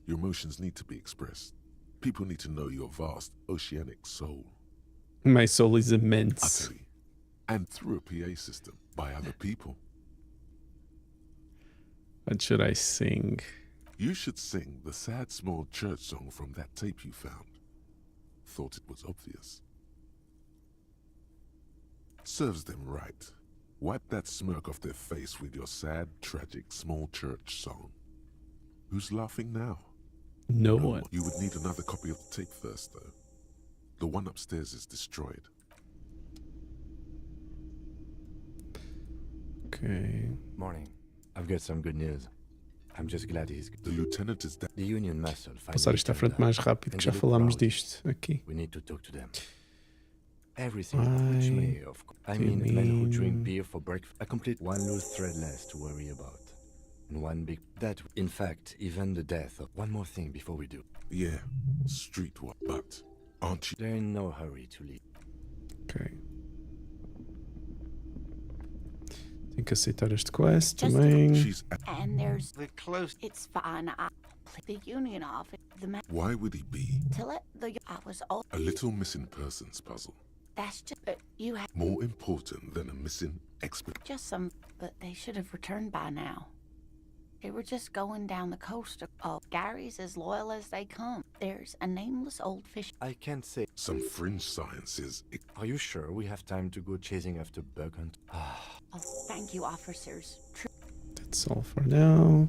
Your emotions need to be expressed. People need to know your vast oceanic soul. My soul is immense. Utterly. And through a PA system by other people. What should I sing? You should sing the sad small church song from that tape you found. Thought it was obvious. Serves them right. Wipe that smirk off their face with your sad, tragic, small church song. Who's laughing now? No one. You would need another copy of the tape first, though. The one upstairs is destroyed. Okay. Morning. I've got some good news. I'm just glad he's... The lieutenant is dead. The Union muscle Passar isto à frente mais rápido, que já falámos disto aqui. We need to talk to them. Everything which may, of course. I mean, men who drink beer for breakfast. A complete one loose thread less to worry about. And one big... That, in fact, even the death of... One more thing before we do. Yeah, streetwalk. But aren't you... They're in no hurry to leave. Ok. Tenho que aceitar este quest também. And there's We're close. It's fine. The union office. The man Why would he be? to let the I was all. A little missing persons puzzle. That's just you have More important than a missing expert. just some. But they should have returned by now. They were just going down the coast. Gary's as loyal as they come. There's a nameless old fish. I can't say... Some fringe sciences. Are you sure we have time to go chasing after bug hunt? Oh, thank you, officers. That's all for now.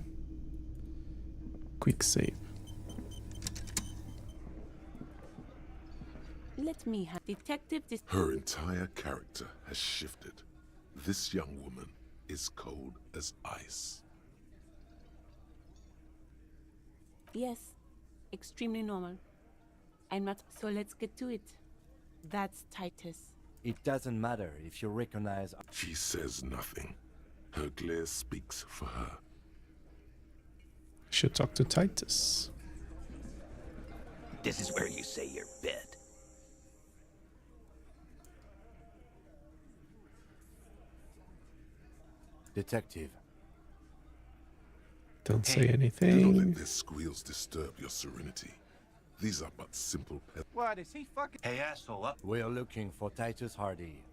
Quick save. Let me have detective this. Her entire character has shifted. This young woman is cold as ice. Yes, extremely normal. I'm not. So let's get to it. That's Titus. It doesn't matter if you recognize... She says nothing. Her glare speaks for her. Should talk to Titus. This is where you say your bit. Detective. Don't say Do not anything. let their squeals disturb your serenity. These are but simple What is he fucking? Hey, asshole, up. We're looking for Titus Hardy.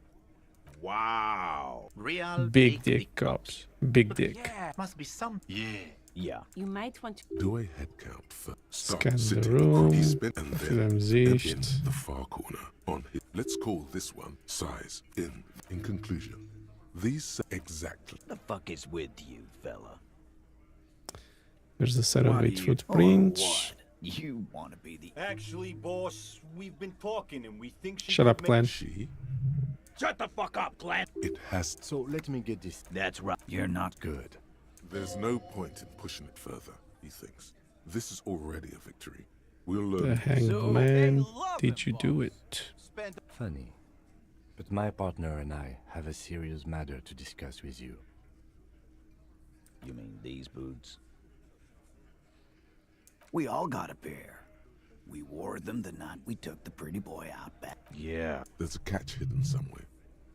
Wow. Real Big dick cops. Big dick. Yeah, must be some. Yeah. You might want to. Do a head count first. Start Scan the sitting room. across his bed and then Fizemos in isto. the far corner on his. Let's call this one size. In conclusion, these exactly. The fuck is with you, fella? There's the set of What 8 are you- footprints. or what? You want to be the... Actually, boss, we've been talking and we think she Shut could up, make- Glenn. She. Shut the fuck up, Glenn. It has. So let me get this. That's right. You're not There's no point in pushing it further, he thinks. This is already a victory. We'll The learn. hanged man. Did you do it? Funny. But my partner and I have a serious matter to discuss with you. You mean these boots? We all got a pair. We wore them the night we took the pretty boy out back. Yeah. There's a catch hidden somewhere.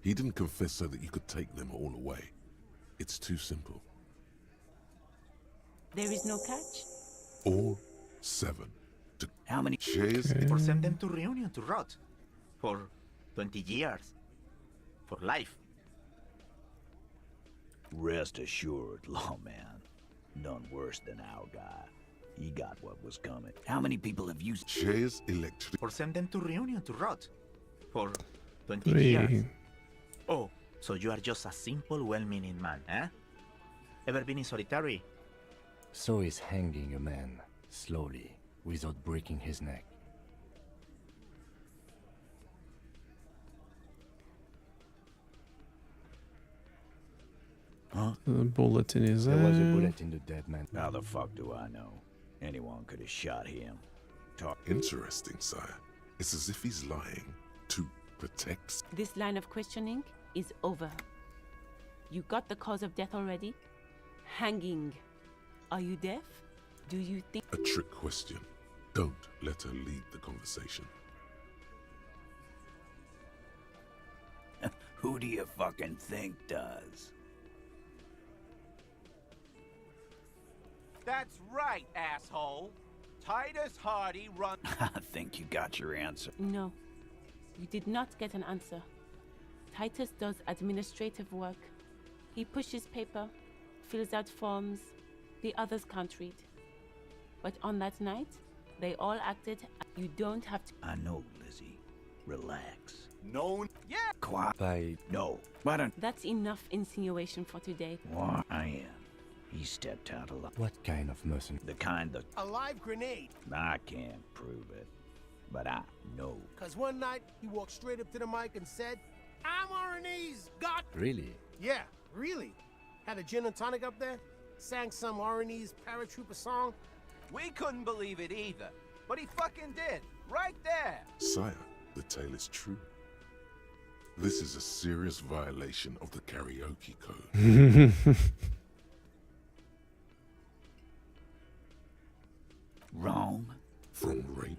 He didn't confess so that you could take them all away. It's too simple. There is no catch? All 7. How many shares? Or send them to Reunion to rot. For 20 years. For life. Rest assured, lawman. None worse than our guy. He got what was coming. How many people have you... Shares electric. Or send them to Reunion to rot. For 20 3. years. Oh, so you are just a simple, well-meaning man, eh? Ever been in solitary? So is hanging a man, slowly, without breaking his neck. Huh? The bullet in his There was a eye. bullet in the dead man. How the fuck do I know? Anyone could have shot him. Interesting, sire. It's as if he's lying to protect. This line of questioning is over. You got the cause of death already? Hanging. Are you deaf? Do you think... A trick question. Don't let her lead the conversation. Who do you fucking think does? That's right, asshole. Titus Hardy runs. I think you got your answer. No. You did not get an answer. Titus does administrative work. He pushes paper, fills out forms. The others can't read. But on that night, they all acted. You don't have to... I know, Lizzie. Relax. No. Yeah. Quiet. No. Why don't... That's enough insinuation for today. Why I am. He stepped out alive. What kind of mercenary? The kind that... A live grenade. I can't prove it. But I know. Cause one night, he walked straight up to the mic and said, I'm R&E's got... Really? Yeah, really. Had a gin and tonic up there. Sang some R&E's paratrooper song. We couldn't believe it either. But he fucking did. Right there. Sire, the tale is true. This is a serious violation of the karaoke code. Wrong. From rape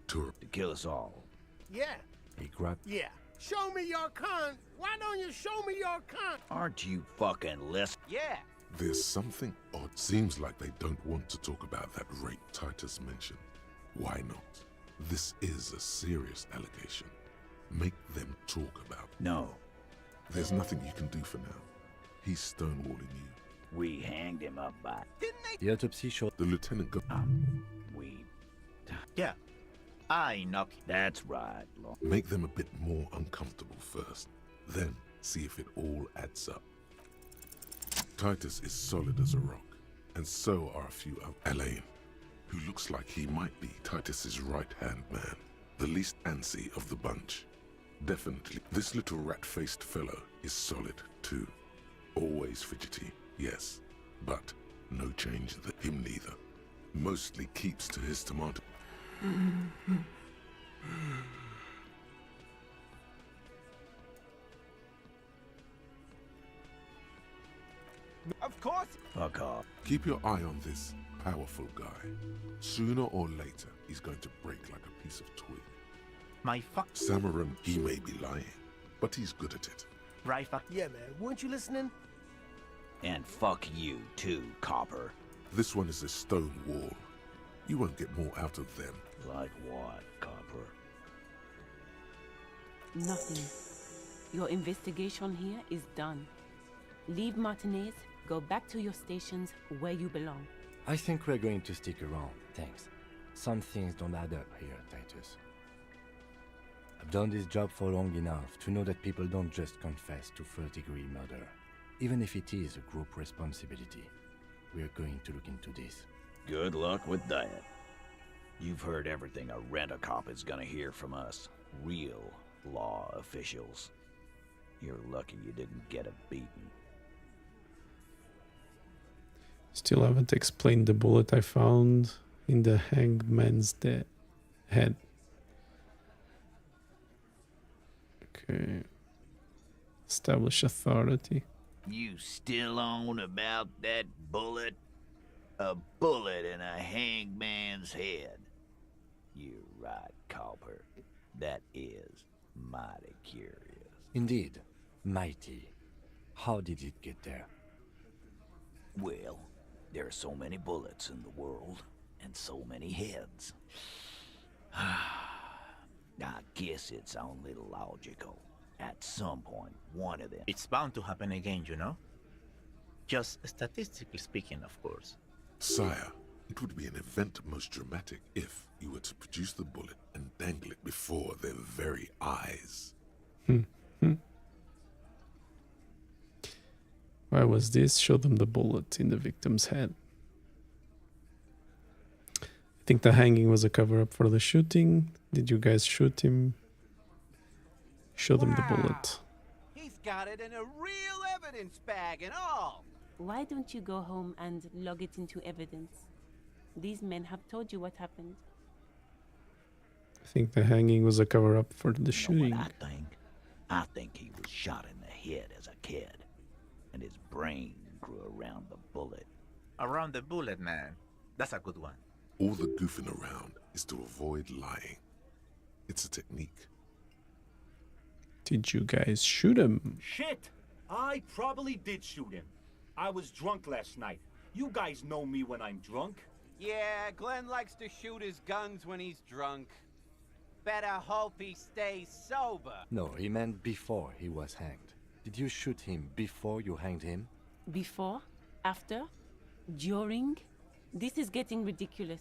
to kill us all. Yeah, He grabbed... yeah. Show me your cunt. Why don't you show me your cunt? Aren't you fucking listening? Yeah. There's something odd. Seems like they don't want to talk about that rape Titus mentioned. Why not? This is a serious allegation. Make them talk about it. No. There's nothing you can do for now. He's stonewalling you. We hanged him up by... Didn't they? The autopsy showed... The lieutenant got... we... Yeah. I knock. That's right, Make them a bit more uncomfortable first. Then see if it all adds up. Titus is solid as a rock. And so are a few others. Elaine, who looks like he might be Titus's right-hand man. The least antsy of the bunch. Definitely. This little rat-faced fellow is solid, too. Always fidgety, yes. But no change in him neither. Mostly keeps to his tomato. Of course. Fuck off. Keep your eye on this powerful guy. Sooner or later, he's going to break like a piece of twig. My fuck. Samarin, he may be lying, but he's good at it. Right fuck. Yeah, man. Weren't you listening? And fuck you, too, copper. This one is a stone wall. You won't get more out of them. Like what, copper? Nothing. Your investigation here is done. Leave Martinez, go back to your stations where you belong. I think we're going to stick around, thanks. Some things don't add up here, Titus. I've done this job for long enough to know that people don't just confess to third-degree murder. Even if it is a group responsibility, we're going to look into this. Good luck with that. You've heard everything a rent-a-cop is gonna hear from us. Real law officials. You're lucky you didn't get a beating. Still haven't explained the bullet I found in the hanged man's head. Okay. Establish authority. You still on about that bullet? A bullet in a hangman's head. You're right, Copper. That is mighty curious. Indeed, mighty. How did it get there? Well, there are so many bullets in the world, and so many heads. I guess it's only logical. At some point, one of them... It's bound to happen again, you know? Just statistically speaking, of course. Sire, it would be an event most dramatic if you were to produce the bullet and dangle it before their very eyes. Why was this? Show them the bullet in the victim's head. I think the hanging was a cover-up for the shooting. Did you guys shoot him? Show them the bullet. He's got it in a real evidence bag and all. Why don't you go home and log it into evidence? These men have told you what happened. I think the hanging was a cover-up for the You know shooting. what I think? I think he was shot in the head as a kid, and his brain grew around the bullet. Around the bullet, man. That's a good one. All the goofing around is to avoid lying. It's a technique. Did you guys shoot him? Shit! I probably did shoot him. I was drunk last night. You guys know me when I'm drunk. Yeah, Glenn likes to shoot his guns when he's drunk. Better hope he stays sober. No, he meant before he was hanged. Did you shoot him before you hanged him? Before? After? During? This is getting ridiculous.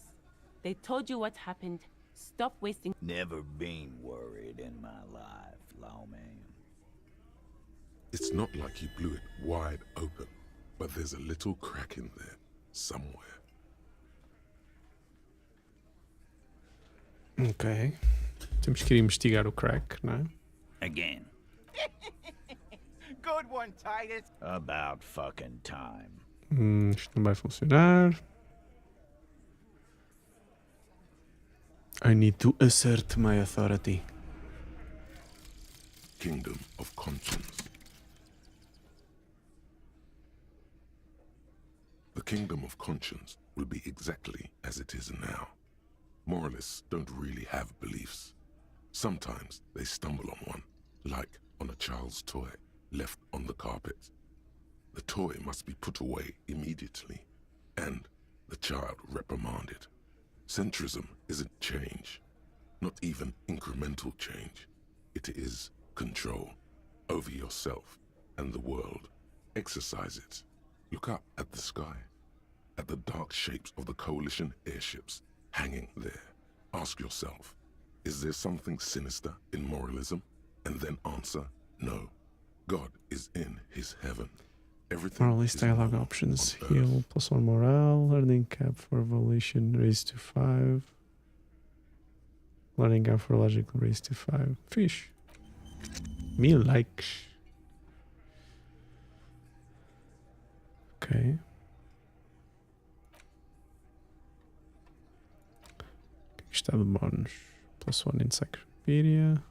They told you what happened. Stop wasting... Never been worried in my life, lawman. It's not like he blew it wide open, but there's a little crack in there, somewhere. Ok. Temos que ir investigar o crack, não é? Again. Good one, Titus. About fucking time. Isto não vai funcionar. I need to assert my authority. Kingdom of Conscience. The Kingdom of Conscience will be exactly as it is now. Moralists don't really have beliefs. Sometimes they stumble on one, like on a child's toy left on the carpet. The toy must be put away immediately, and the child reprimanded. Centrism isn't change, not even incremental change. It is control over yourself and the world. Exercise it. Look up at the sky, at the dark shapes of the coalition airships hanging there. Ask yourself, is there something sinister in moralism? And then answer, no. God is in his heaven. Everything Moralist is dialogue normal options. on Heal earth. +1 morale. Learning cap for evolution raised to 5. Learning cap for logical raised to 5. Fish. Me likes. Ok. O que está de bónus? +1 encyclopedia.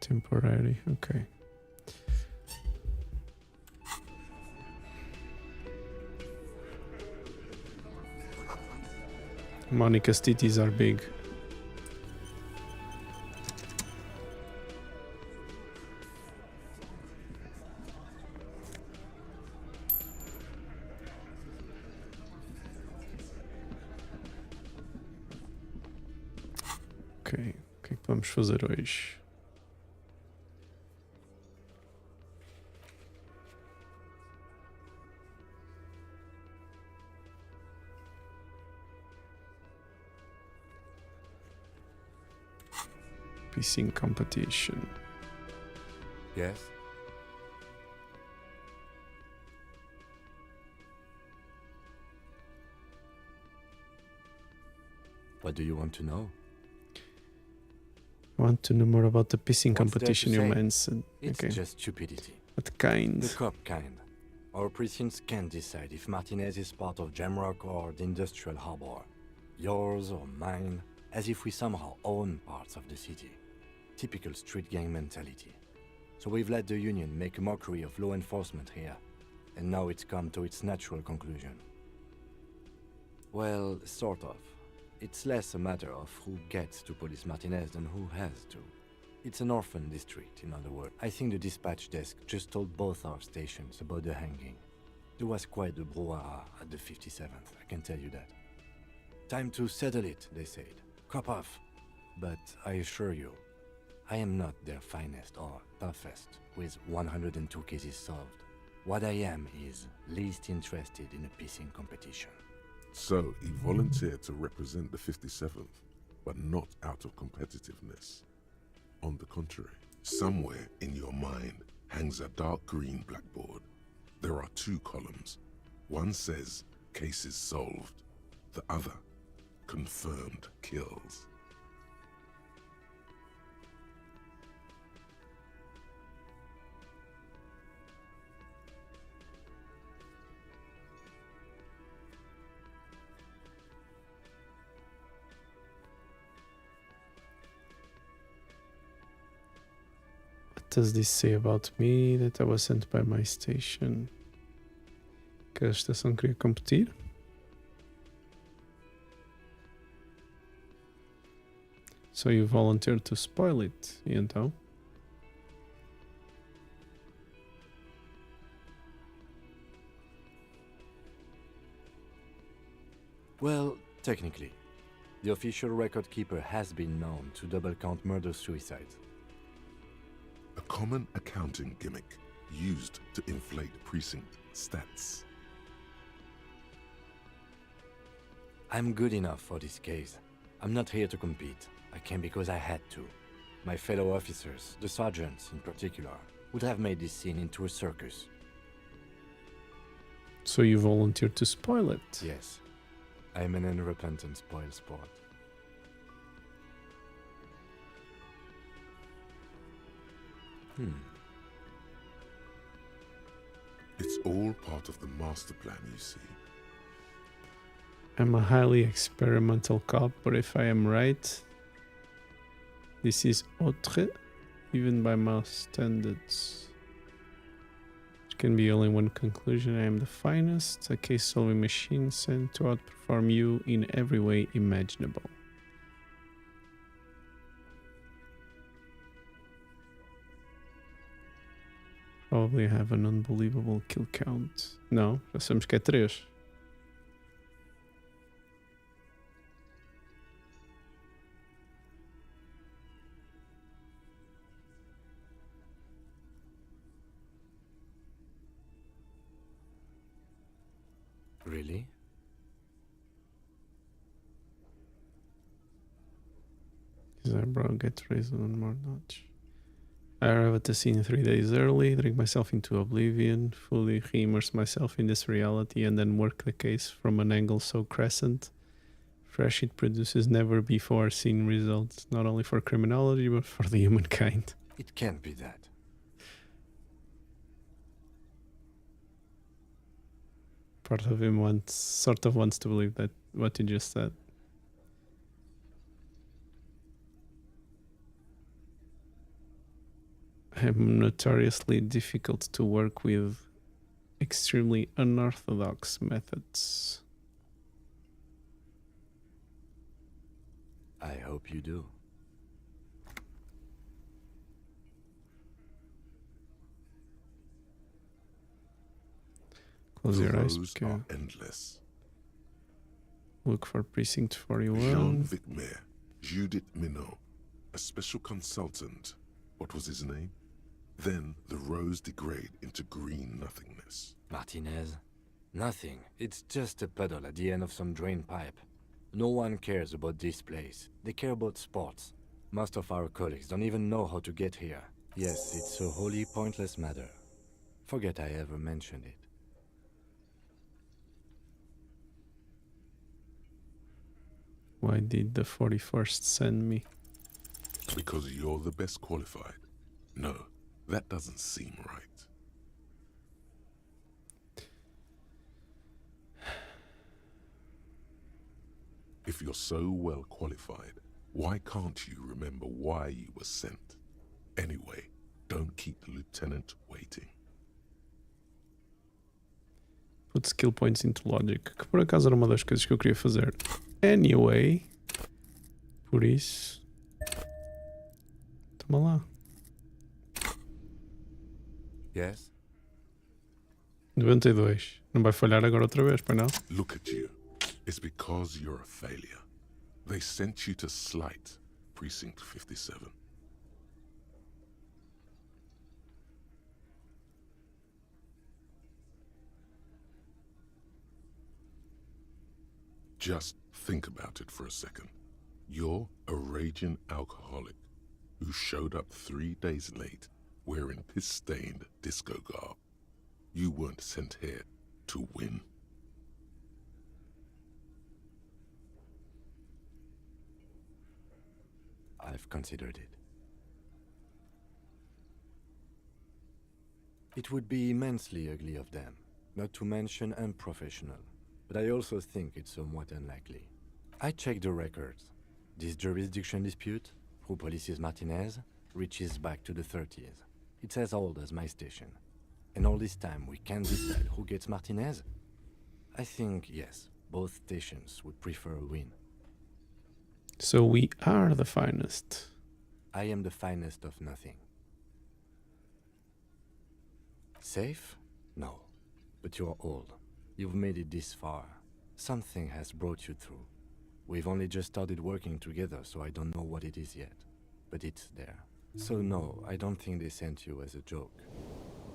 Temporary, okay. Monica's titties are big. Ok, o que é que vamos fazer hoje? Pissing competition. Yes? What do you want to know? I want to know more about the pissing What's there to competition you say? mentioned. It's Okay. just stupidity. What kind? The cop kind. Our precincts can't decide if Martinez is part of Jamrock or the Industrial Harbor. Yours or mine, as if we somehow own parts of the city. Typical street gang mentality. So we've let the Union make a mockery of law enforcement here. And now it's come to its natural conclusion. Well, sort of. It's less a matter of who gets to police Martinez than who has to. It's an orphan district, in other words. I think the dispatch desk just told both our stations about the hanging. There was quite the brouhaha at the 57th, I can tell you that. Time to settle it, they said. Cop off. But I assure you, I am not their finest or toughest, with 102 cases solved. What I am is least interested in a pissing competition. So he volunteered to represent the 57th, but not out of competitiveness. On the contrary, somewhere in your mind hangs a dark green blackboard. There are 2 columns. One says, cases solved. The other, confirmed kills. What does this say about me that I was sent by my station? Que a estação queria competir? So you volunteered to spoil it, e então? Well, technically, the official record keeper has been known to double count murder-suicides. A common accounting gimmick used to inflate precinct stats. I'm good enough for this case. I'm not here to compete. I came because I had to. My fellow officers, the sergeants in particular, would have made this scene into a circus. So you volunteered to spoil it? Yes. I'm an unrepentant spoil sport. It's all part of the master plan, you see. I'm a highly experimental cop, but if I am right, this is autre, even by mouse standards. There can be only one conclusion: I am the finest, a case-solving machine sent to outperform you in every way imaginable. Probably have an unbelievable kill count. Não, já sabemos que é 3. Really? His eyebrow gets raised one more notch. I arrive at the scene 3 days early, drink myself into oblivion, fully re-immerse myself in this reality, and then work the case from an angle so crescent, fresh it produces never before seen results, not only for criminology, but for the humankind. It can't be that. Part of him sort of wants to believe that what you just said. I'm notoriously difficult to work with extremely unorthodox methods. I hope you do. Close The your eyes. rows are endless. Look for precinct 41. Jean-Vic Mayer, Judith Minot, a special consultant. What was his name? Then the rows degrade into green nothingness. Martinez? Nothing. It's just a puddle at the end of some drain pipe. No one cares about this place. They care about sports. Most of our colleagues don't even know how to get here. Yes, it's a wholly pointless matter. Forget I ever mentioned it. Why did the 41st send me? Because you're the best qualified. No, that doesn't seem right. If you're so well qualified, why can't you remember why you were sent? Anyway, don't keep the lieutenant waiting. Put skill points into logic, que por acaso era uma das coisas que eu queria fazer. Anyway, por isso, toma lá. Yes? 92. Não vai falhar agora outra vez, pois não? Look at you. It's because you're a failure. They sent you to Slight, Precinct 57. Just think about it for a second. You're a raging alcoholic who showed up 3 days late wearing piss-stained disco garb. You weren't sent here to win. I've considered it. It would be immensely ugly of them, not to mention unprofessional, but I also think it's somewhat unlikely. I checked the records. This jurisdiction dispute, who polices Martinez, reaches back to the 30s. It's as old as my station. And all this time we can't decide who gets Martinez? I think, yes, both stations would prefer a win. So we are the finest. I am the finest of nothing. Safe? No. But you're old. You've made it this far. Something has brought you through. We've only just started working together, so I don't know what it is yet. But it's there. So no, I don't think they sent you as a joke.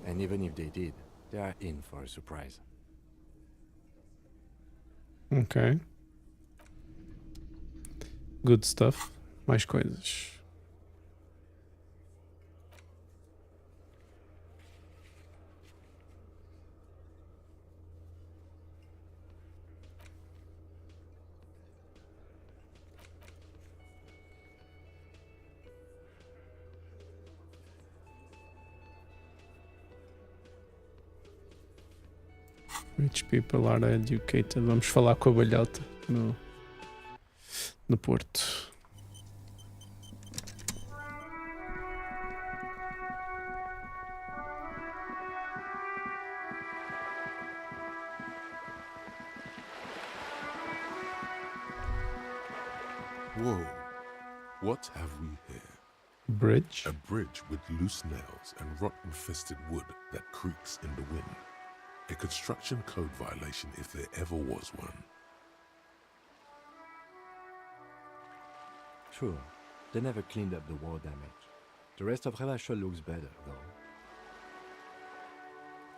And even if they did, they are in for a surprise. Ok. Good stuff. Mais coisas. Rich people are educated. Vamos falar com a balhota no Porto. Whoa. What have we here? Bridge? A bridge with loose nails and rot-infested wood that creaks in the wind. A construction code violation if there ever was one. Sure, they never cleaned up the war damage. The rest of Revachol looks better, though.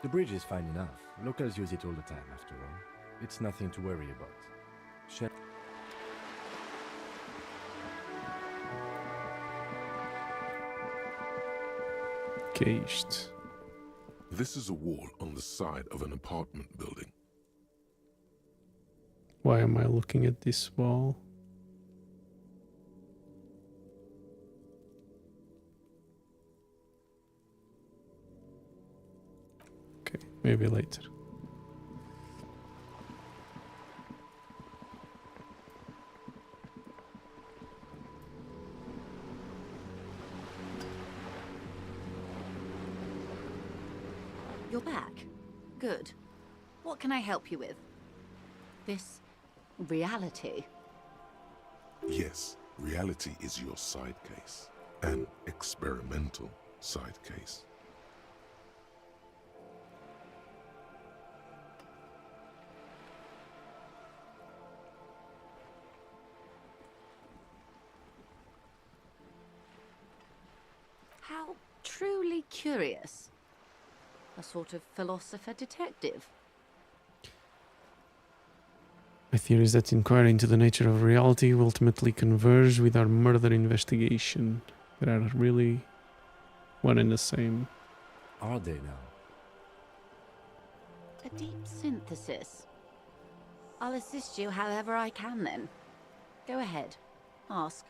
The bridge is fine enough. Locals use it all the time, after all. It's nothing to worry about. Que é isto? This is a wall on the side of an apartment building. Why am I looking at this wall? Okay, maybe later. You're back. Good. What can I help you with? This reality. Yes, reality is your side case. An experimental side case. How truly curious. A sort of philosopher detective. My theory is that inquiry into the nature of reality will ultimately converge with our murder investigation. They are really one and the same. Are they now? A deep synthesis. I'll assist you however I can then. Go ahead. Ask.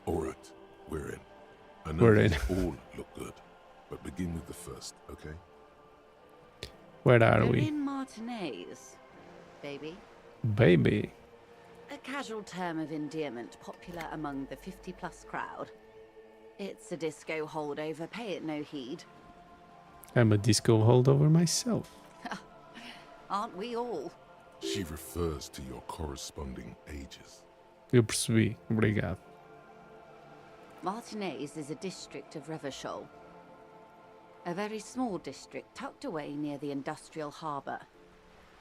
All right, we're in. I know We're in. these all look good, but begin with the first, okay? Where are We're we? in Martinez, baby. Baby. A casual term of endearment popular among the 50-plus crowd. It's a disco holdover, pay it no heed. I'm a disco holdover myself. Aren't we all? She refers to your corresponding ages. Eu percebi. Obrigado. Martinez is a district of Revachol. A very small district tucked away near the industrial harbour.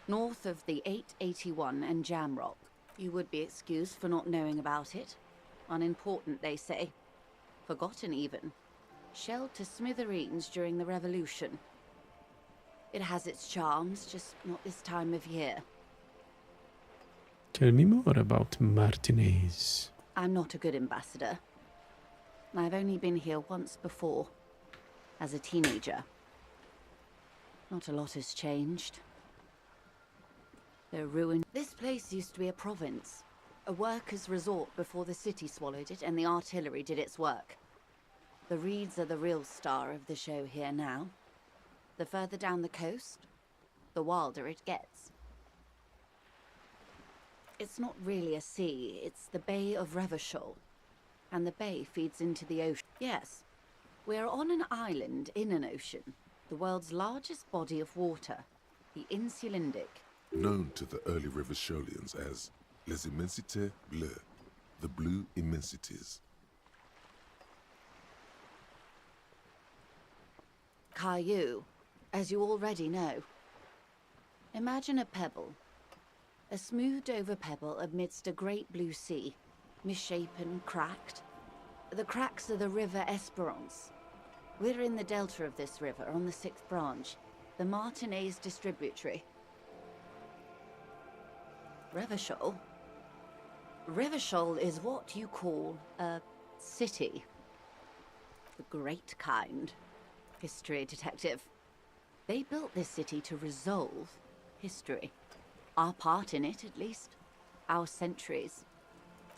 North of the 881 and Jamrock. You would be excused for not knowing about it. Unimportant, they say. Forgotten, even. Shelled to smithereens during the Revolution. It has its charms, just not this time of year. Tell me more about Martinez. I'm not a good ambassador. I've only been here once before, as a teenager. Not a lot has changed. They're ruined. This place used to be a province, a workers' resort before the city swallowed it and the artillery did its work. The reeds are the real star of the show here now. The further down the coast, the wilder it gets. It's not really a sea, it's the Bay of Revachol. And the bay feeds into the ocean. Yes, we're on an island in an ocean, the world's largest body of water, the Insulindic. Known to the early Revacholians as Les Immensités Bleues, the Blue Immensities. Caillou, as you already know. Imagine a pebble. A smoothed-over pebble amidst a great blue sea, misshapen, cracked. The cracks are the River Esperance. We're in the delta of this river, on the 6th branch, the Martinez distributary. Revachol? Revachol is what you call a city. The great kind. History detective. They built this city to resolve history. Our part in it, at least. Our centuries.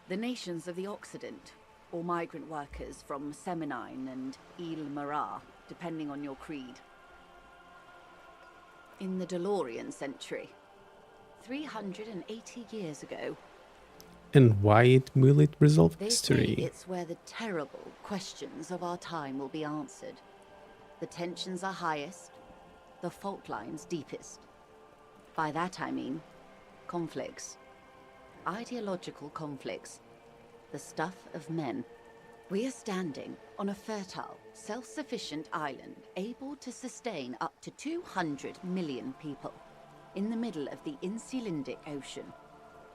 The nations of the Occident, or migrant workers from Seminine and Ile Marat, depending on your creed. In the DeLorean century, 380 years ago. And why will it resolve They history? say it's where the terrible questions of our time will be answered. The tensions are highest, the fault lines deepest. By that I mean conflicts. Ideological conflicts. The stuff of men. We are standing on a fertile, self-sufficient island able to sustain up to 200 million people in the middle of the Insulindic Ocean,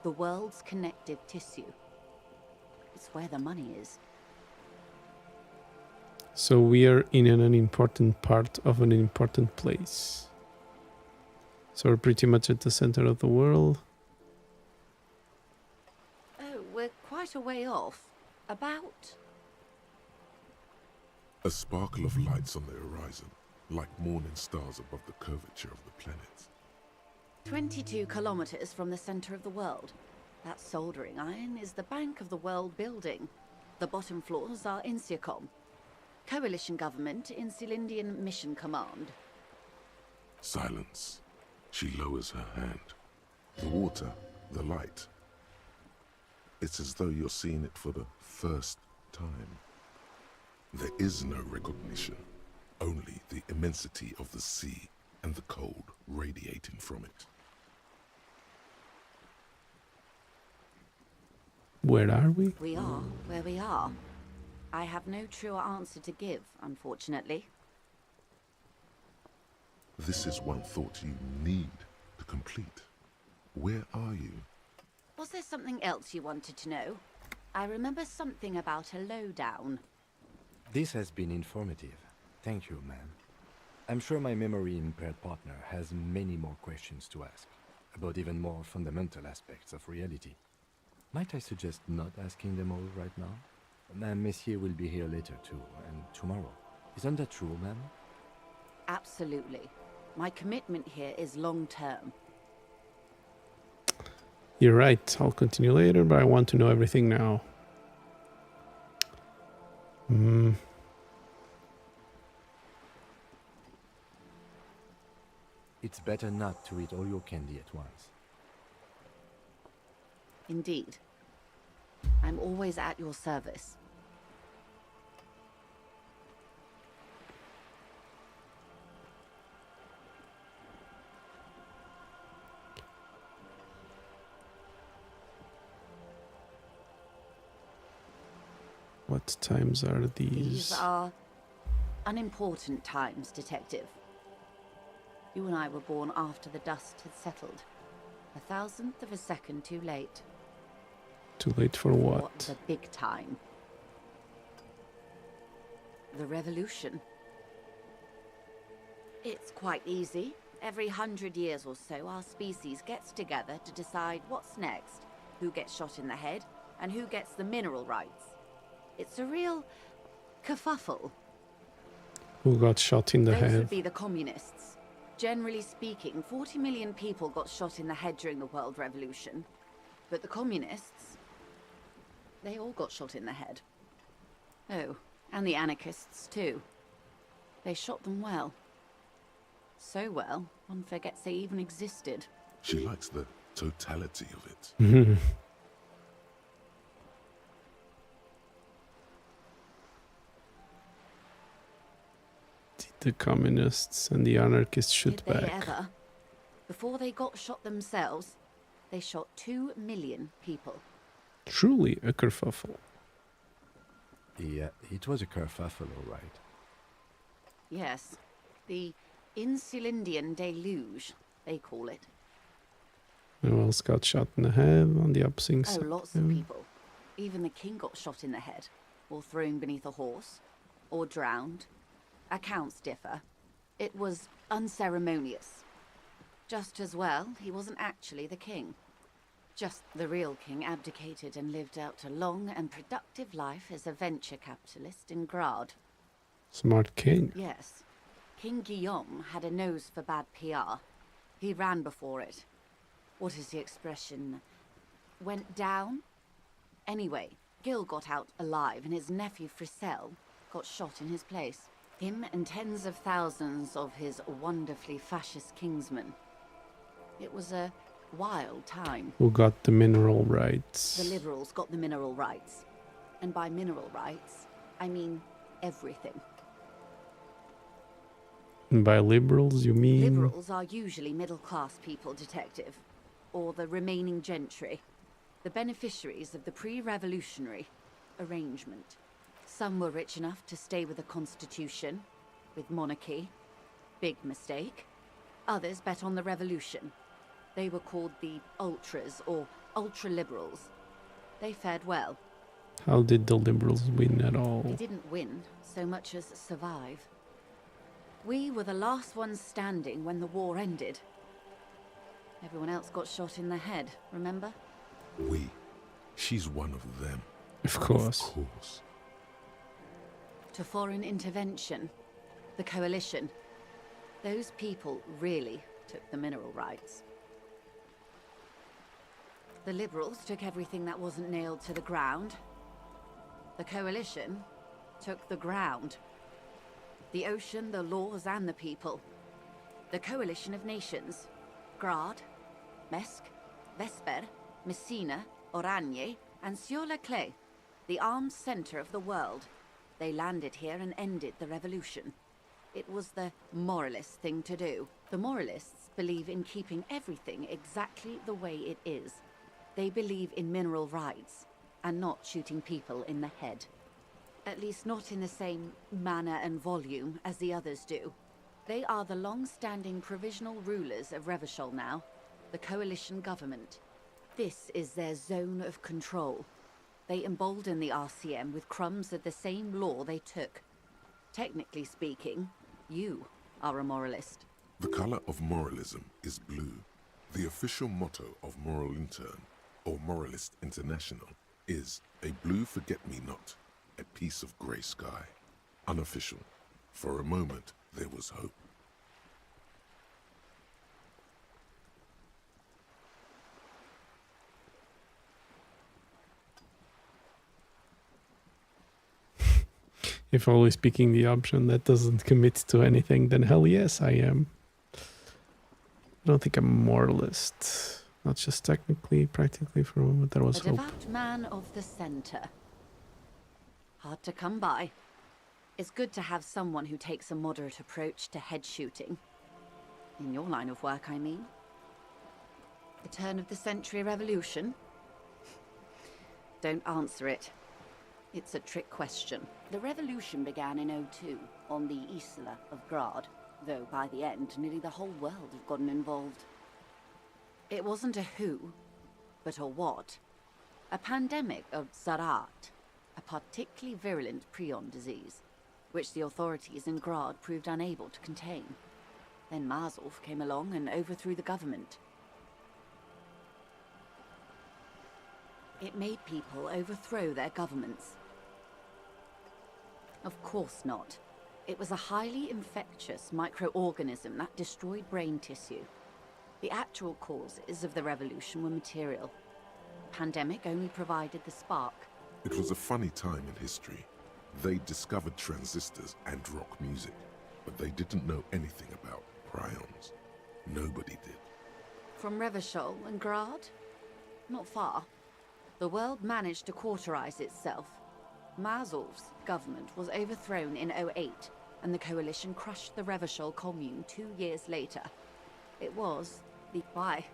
the world's connective tissue. It's where the money is. So we are in an important part of an important place. So we're pretty much at the center of the world. Oh, we're quite a way off. About... A sparkle of lights on the horizon, like morning stars above the curvature of the planet. 22 kilometers from the center of the world. That soldering iron is the bank of the world building. The bottom floors are Insiacom. Coalition government, Insulindian Mission Command. Silence. She lowers her hand. The water, the light. It's as though you're seeing it for the first time. There is no recognition, only the immensity of the sea and the cold radiating from it. Where are we? We are where we are. I have no truer answer to give, unfortunately. This is one thought you need to complete. Where are you? Was there something else you wanted to know? I remember something about a lowdown. This has been informative. Thank you, ma'am. I'm sure my memory-impaired partner has many more questions to ask, about even more fundamental aspects of reality. Might I suggest not asking them all right now? Messier will be here later too, and tomorrow. Isn't that true, ma'am? Absolutely. My commitment here is long-term. You're right, I'll continue later, but I want to know everything now. It's better not to eat all your candy at once. Indeed. I'm always at your service. What times are these? These are unimportant times, Detective. You and I were born after the dust had settled. 1,000th of a second too late. Too late for what? The big time. The revolution. It's quite easy. Every 100 years or so, our species gets together to decide what's next, who gets shot in the head, and who gets the mineral rights. It's a real kerfuffle. Who got shot in the Those head? would be the communists. Generally speaking, 40 million people got shot in the head during the World Revolution. But the communists, they all got shot in the head. Oh, and the anarchists too. They shot them well. So well, one forgets they even existed. She likes the totality of it. The communists and the anarchists shoot Did they back. ever? Before they got shot themselves, they shot 2 million people. Truly a kerfuffle. Yeah, it was a kerfuffle, all right. Yes, the Insulindian deluge, they call it. Who else got shot in the head on the opposite Oh, side? lots of people. Even the king got shot in the head, or thrown beneath a horse, or drowned. Accounts differ. It was unceremonious. Just as well, he wasn't actually the king. Just the real king abdicated and lived out a long and productive life as a venture capitalist in Grad. Smart king. Yes. King Guillaume had a nose for bad PR. He ran before it. What is the expression? Went down? Anyway, Gil got out alive and his nephew Frisell got shot in his place. Him and tens of thousands of his wonderfully fascist kingsmen. It was a wild time. Who got the mineral rights? The liberals got the mineral rights. And by mineral rights, I mean everything. And by liberals, you mean? Liberals are usually middle-class people, Detective. Or the remaining gentry. The beneficiaries of the pre-revolutionary arrangement. Some were rich enough to stay with the Constitution, with monarchy. Big mistake. Others bet on the revolution. They were called the ultras, or ultra-liberals. They fared well. How did the liberals win at all? They didn't win so much as survive. We were the last ones standing when the war ended. Everyone else got shot in the head, remember? We. She's one of them. Of course. Of course. To foreign intervention, the coalition. Those people really took the mineral rights. The liberals took everything that wasn't nailed to the ground. The coalition took the ground. The ocean, the laws, and the people. The coalition of nations. Grad, Mesk, Vesper, Messina, Oranje, and Sur-le-Clay, the armed center of the world. They landed here and ended the revolution. It was the moralist thing to do. The moralists believe in keeping everything exactly the way it is. They believe in mineral rights, and not shooting people in the head. At least not in the same manner and volume as the others do. They are the long-standing provisional rulers of Revachol now, the coalition government. This is their zone of control. They embolden the RCM with crumbs of the same law they took. Technically speaking, you are a moralist. The color of moralism is blue. The official motto of Moral Intern, or Moralist International, is a blue forget-me-not, a piece of grey sky. Unofficial. For a moment, there was hope. If always picking the option that doesn't commit to anything, then hell yes, I am. I don't think I'm a moralist. Not just technically, practically, for a moment there was A hope. devout man of the center. Hard to come by. It's good to have someone who takes a moderate approach to head shooting. In your line of work, I mean. The turn of the century revolution? Don't answer it. It's a trick question. The revolution began in '02 on the Isla of Grad, though by the end, nearly the whole world had gotten involved. It wasn't a who, but a what. A pandemic of Zarat, a particularly virulent prion disease, which the authorities in Grad proved unable to contain. Then Mazov came along and overthrew the government. It made people overthrow their governments. Of course not. It was a highly infectious microorganism that destroyed brain tissue. The actual causes of the revolution were material. Pandemic only provided the spark. It was a funny time in history. They discovered transistors and rock music, but they didn't know anything about prions. Nobody did. From Revachol and Grad? Not far. The world managed to cauterize itself. Mazov's government was overthrown in '08, and the coalition crushed the Revachol commune 2 years later. It was the why.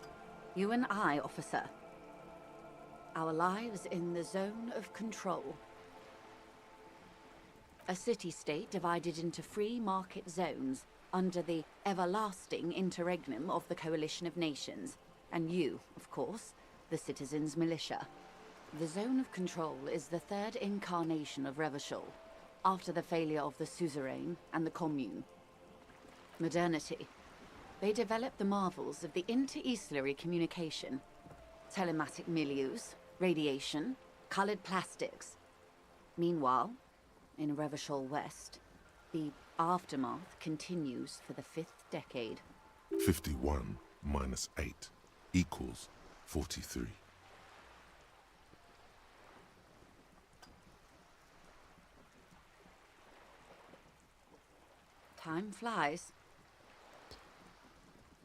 You and I, officer. Our lives in the zone of control. A city-state divided into free market zones under the everlasting interregnum of the Coalition of Nations. And you, of course, the citizens' militia. The zone of control is the third incarnation of Revachol, after the failure of the suzerain and the commune. Modernity. They developed the marvels of the inter-eastlery communication, telematic milieus, radiation, colored plastics. Meanwhile, in Revachol West, the aftermath continues for the 5th decade. 51 minus 8 equals 43. Time flies.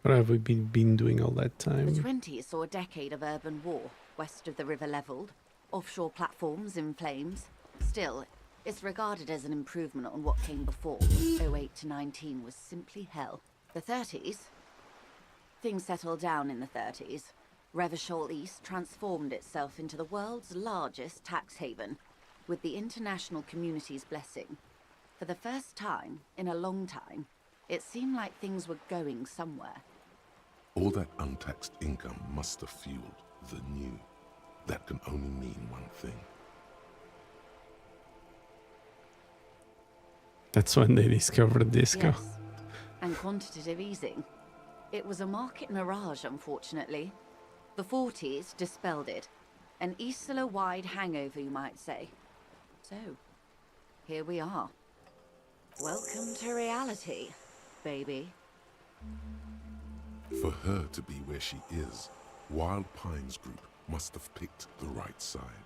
What have we been doing all that The time? 20s saw a decade of urban war, west of the river leveled, offshore platforms in flames. Still, it's regarded as an improvement on what came before. '08 to '19 was simply hell. The 30s? Things settled down in the 30s. Revachol East transformed itself into the world's largest tax haven, with the international community's blessing. For the first time in a long time, it seemed like things were going somewhere. All that untaxed income must have fueled the new. That can only mean one thing. That's when they discovered disco. Yes, and quantitative easing. It was a market mirage, unfortunately. The 40s dispelled it. An Isla-wide hangover, you might say. So, here we are. Welcome to reality, baby. For her to be where she is, Wild Pines Group must have picked the right side.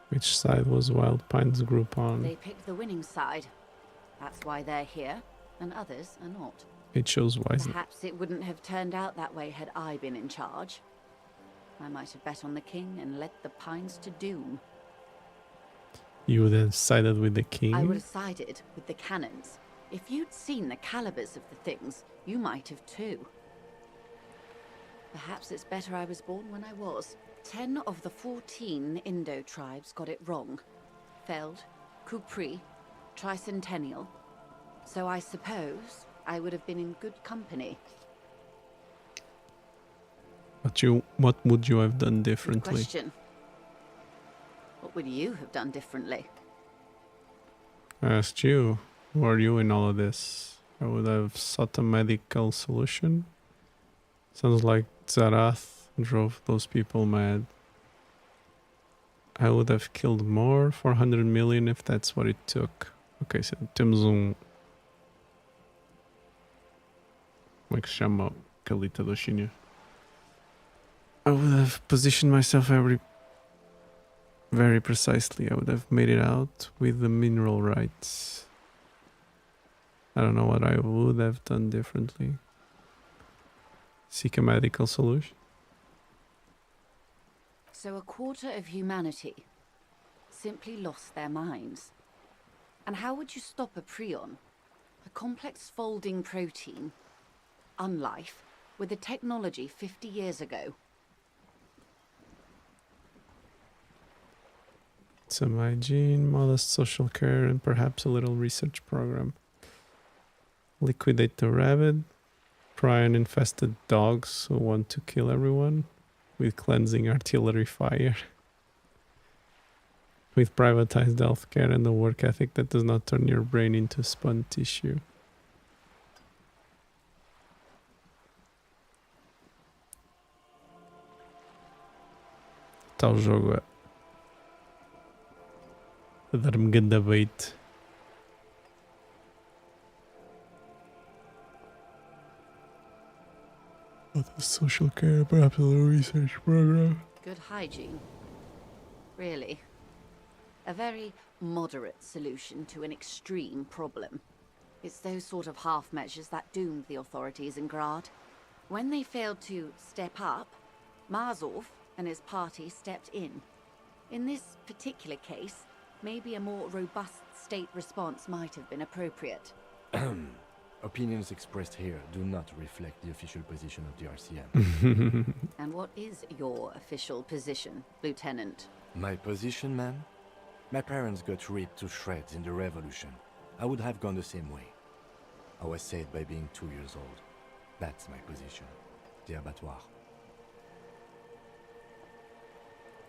Which side was Wild Pines Group on? They picked the winning side. That's why they're here, and others are not. It shows wisely. Perhaps it wouldn't have turned out that way had I been in charge. I might have bet on the king and led the Pines to doom. You would have sided with the king? I would have sided with the cannons. If you'd seen the calibers of the things, you might have too. Perhaps it's better I was born when I was. 10 of the 14 Indo tribes got it wrong. Feld, Kupri, Tricentennial. So I suppose I would have been in good company. What would you have done Good differently? question. What would you have done differently? I asked you, who are you in all of this? I would have sought a medical solution. Sounds like Zarath drove those people mad. I would have killed more, 400 million if that's what it took. Ok, so temos como é que se chama aquele ditador chinês? I would have positioned myself Very precisely, I would have made it out with the mineral rights. I don't know what I would have done differently. Seek a medical solution. So a quarter of humanity simply lost their minds. And how would you stop a prion, a complex folding protein, unlife, with a technology 50 years ago? Some hygiene, modest social care, and perhaps a little research program. Liquidate the rabbit, prion-infested dogs who want to kill everyone, with cleansing artillery fire. With privatized healthcare and a work ethic that does not turn your brain into spun tissue. Está o jogo a dar-me ganda bait. Social care, perhaps a little research program. Good hygiene. Really. A very moderate solution to an extreme problem. It's those sort of half measures that doomed the authorities in Grad. When they failed to step up, Marzov and his party stepped in. In this particular case, maybe a more robust state response might have been appropriate. Opinions expressed here do not reflect the official position of the RCM. And what is your official position, Lieutenant? My position, ma'am? My parents got ripped to shreds in the revolution. I would have gone the same way. I was saved by being 2 years old. That's my position. The abattoir.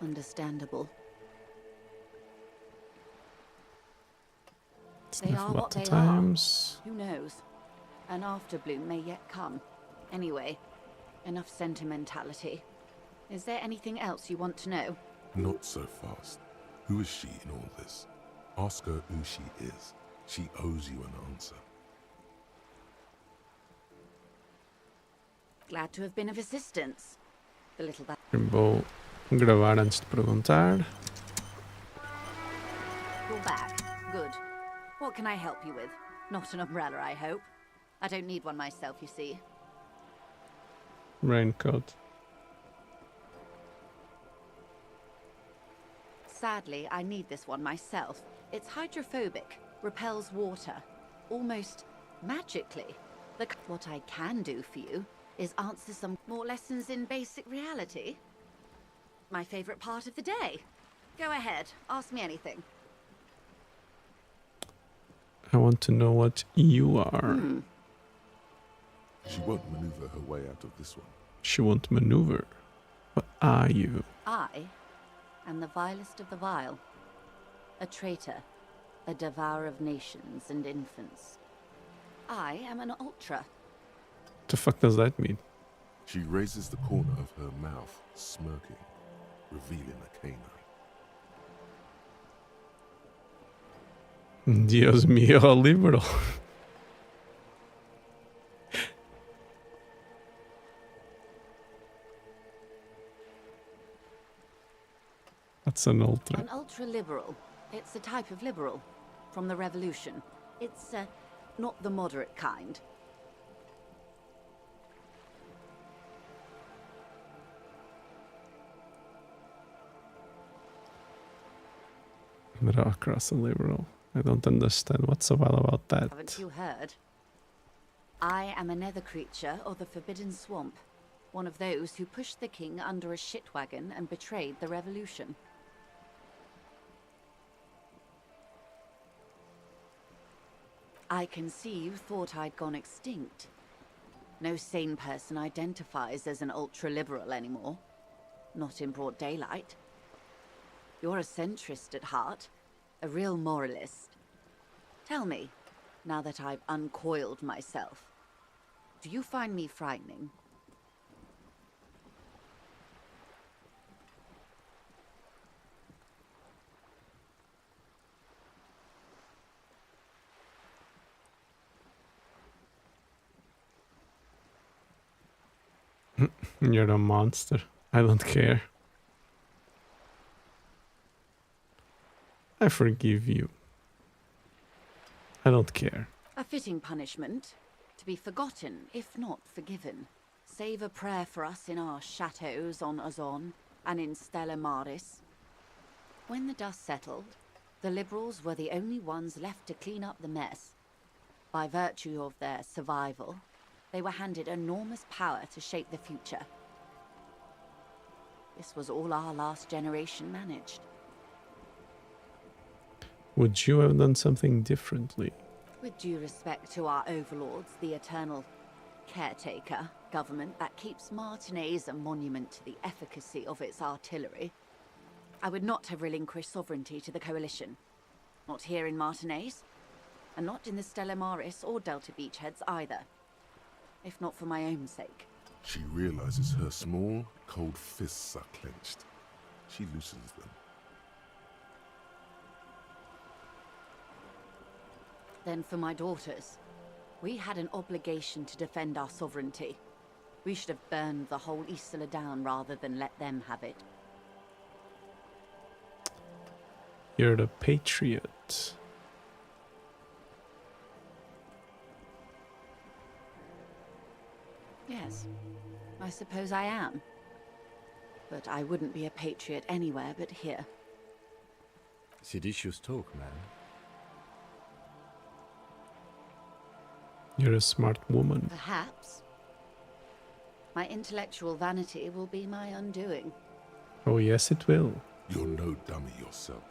Understandable. Sniff They are what they times. are. Who knows? An afterbloom may yet come. Anyway, enough sentimentality. Is there anything else you want to know? Not so fast. Who is she in all this? Ask her who she is. She owes you an answer. Glad to have been of assistance. The little that. Vou gravar antes de perguntar. You're back. Good. What can I help you with? Not an umbrella, I hope. I don't need one myself, you see. Raincoat. Sadly, I need this one myself. It's hydrophobic, repels water, almost magically. What I can do for you is answer some more lessons in basic reality. My favorite part of the day. Go ahead, ask me anything. I want to know what you are. She won't maneuver her way out of this one. She won't maneuver. What are you? I am the vilest of the vile. A traitor, a devourer of nations and infants. I am an ultra. The fuck does that mean? She raises the corner of her mouth, smirking, revealing a canine. Dios mío, liberal. That's an ultra. An ultra-liberal. It's a type of liberal. From the revolution. It's, not the moderate kind. Across a liberal. I don't understand what's so bad about that. Haven't you heard? I am a nether creature of the Forbidden Swamp. One of those who pushed the king under a shit wagon and betrayed the revolution. I can see you thought I'd gone extinct. No sane person identifies as an ultra-liberal anymore. Not in broad daylight. You're a centrist at heart. A real moralist. Tell me, now that I've uncoiled myself, do you find me frightening? You're a monster. I don't care. I forgive you. I don't care. A fitting punishment, to be forgotten, if not forgiven. Save a prayer for us in our chateaus on Ozon and in Stella Maris. When the dust settled, the Liberals were the only ones left to clean up the mess. By virtue of their survival, they were handed enormous power to shape the future. This was all our last generation managed. Would you have done something differently? With due respect to our overlords, the eternal caretaker government that keeps Martinez a monument to the efficacy of its artillery, I would not have relinquished sovereignty to the Coalition. Not here in Martinez, and not in the Stella Maris or Delta Beachheads either. If not for my own sake. She realizes her small, cold fists are clenched. She loosens them. Then for my daughters. We had an obligation to defend our sovereignty. We should have burned the whole Isla down rather than let them have it. You're the patriot. Yes, I suppose I am. But I wouldn't be a patriot anywhere but here. Seditious talk, man. You're a smart woman. Perhaps. My intellectual vanity will be my undoing. Oh, yes, it will. You're no dummy yourself.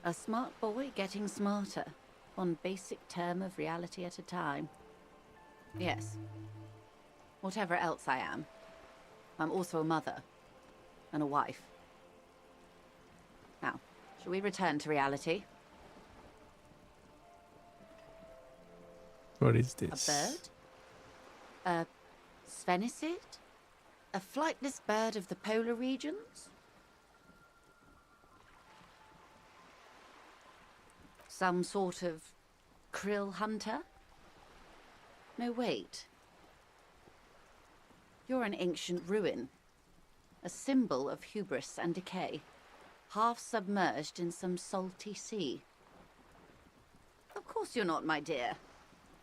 A smart boy getting smarter, one basic term of reality at a time. Yes. Whatever else I am, I'm also a mother and a wife. Now, shall we return to reality? What is this? A bird? A sphenicid? A flightless bird of the polar regions? Some sort of krill hunter? No, wait. You're an ancient ruin. A symbol of hubris and decay. Half submerged in some salty sea. Of course you're not, my dear.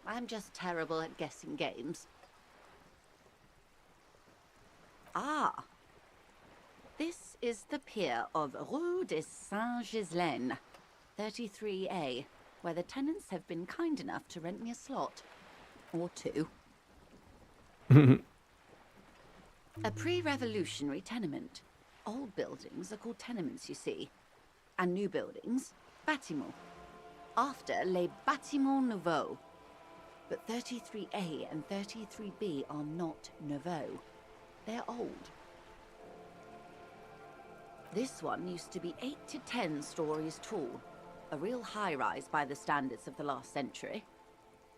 I'm just terrible at guessing games. Ah. This is the pier of Rue de Saint-Ghislaine. 33A, where the tenants have been kind enough to rent me a slot. Or two. A pre-revolutionary tenement. Old buildings are called tenements, you see. And new buildings, bâtiments. After les bâtiments nouveaux. But 33A and 33B are not nouveaux. They're old. This one used to be 8 to 10 stories tall. A real high-rise by the standards of the last century.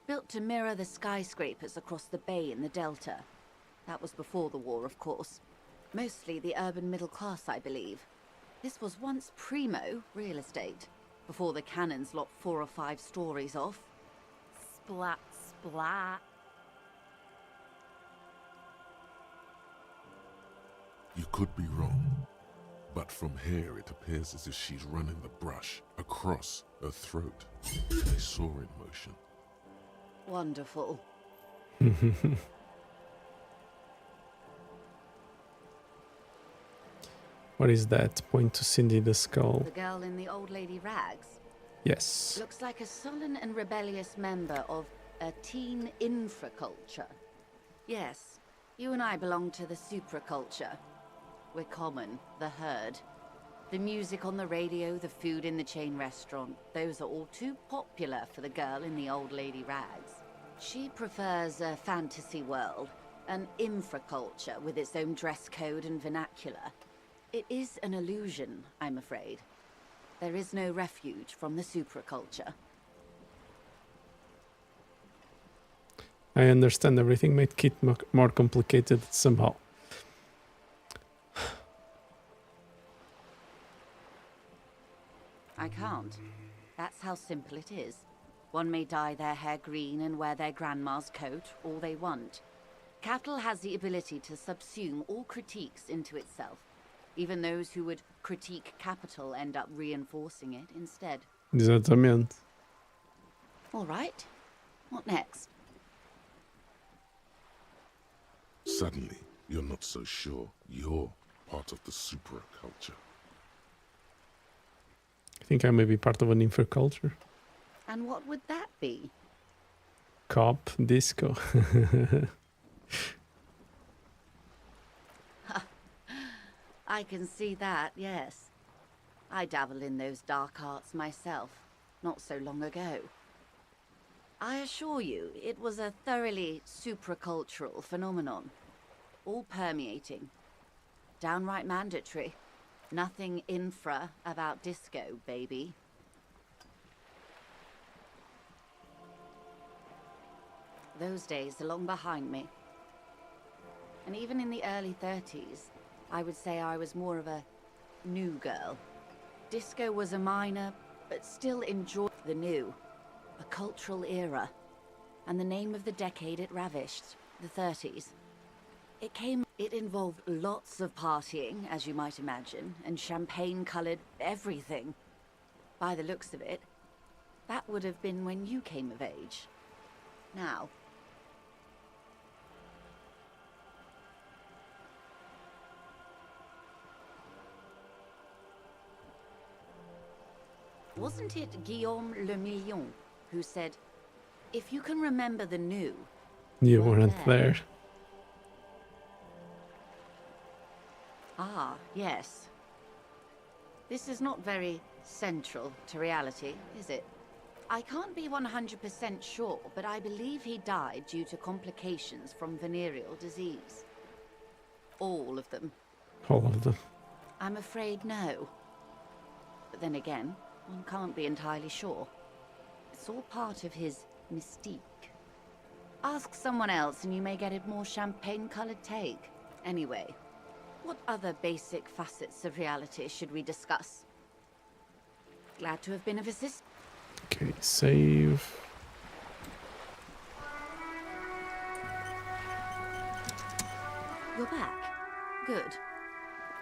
Built to mirror the skyscrapers across the bay in the Delta. That was before the war, of course. Mostly the urban middle class, I believe. This was once primo real estate, before the cannons lopped 4 or 5 stories off. Splat, splat. You could be wrong. But from here it appears as if she's running the brush across her throat. I saw in motion. Wonderful. What is that? Point to Cindy the skull. The girl in the old lady rags? Yes. Looks like a sullen and rebellious member of a teen infraculture. Yes, you and I belong to the supraculture. We're common, the herd. The music on the radio, the food in the chain restaurant, those are all too popular for the girl in the old lady rags. She prefers a fantasy world, an infraculture with its own dress code and vernacular. It is an illusion, I'm afraid. There is no refuge from the supraculture. I understand everything made Kit more complicated somehow. I can't. That's how simple it is. One may dye their hair green and wear their grandma's coat, all they want. Capital has the ability to subsume all critiques into itself. Even those who would critique capital end up reinforcing it instead. Exatamente. All right. What next? Suddenly, you're not so sure you're part of the supraculture. I think I may be part of an infraculture. And what would that be? Cop, disco. I can see that, yes. I dabbled in those dark arts myself, not so long ago. I assure you, it was a thoroughly supracultural phenomenon. All permeating. Downright mandatory. Nothing infra about disco, baby. Those days are long behind me. And even in the early 30s, I would say I was more of a new girl. Disco was a minor, but still enjoyed the new. A cultural era. And the name of the decade it ravished, the 30s. It involved lots of partying, as you might imagine, and champagne-colored everything. By the looks of it, that would have been when you came of age. Now, wasn't it Guillaume Le Million who said, if you can remember the new, You weren't there. Ah, yes. This is not very central to reality, is it? I can't be 100% sure, but I believe he died due to complications from venereal disease. All of them. All of them. I'm afraid no. But then again, one can't be entirely sure. It's all part of his mystique. Ask someone else and you may get a more champagne-colored take. Anyway, what other basic facets of reality should we discuss? Glad to have been of assistance. Okay, save. You're back. Good.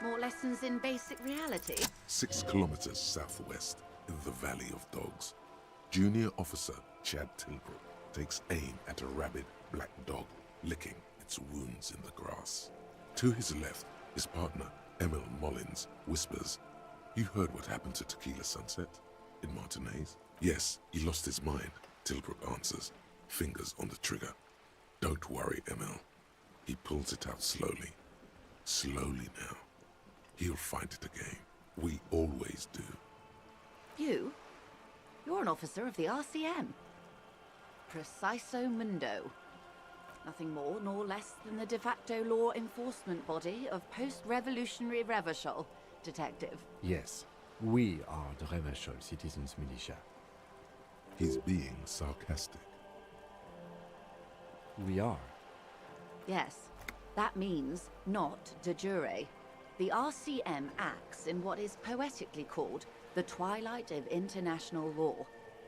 More lessons in basic reality? 6 kilometers southwest, in the Valley of Dogs, Junior Officer Chad Tilbrook takes aim at a rabid black dog licking its wounds in the grass. To his left, his partner, Emil Mullins, whispers, "You heard what happened to Tequila Sunset in Martinez?" "Yes, he lost his mind," Tilbrook answers, fingers on the trigger. "Don't worry, Emil." He pulls it out slowly. Slowly now. He'll find it again. We always do. You? You're an officer of the RCM. Preciso Mundo. Nothing more nor less than the de facto law enforcement body of post-revolutionary Revachol, detective. Yes, we are the Revachol Citizens Militia. He's being sarcastic. We are. Yes, that means not de jure. The RCM acts in what is poetically called the twilight of international law,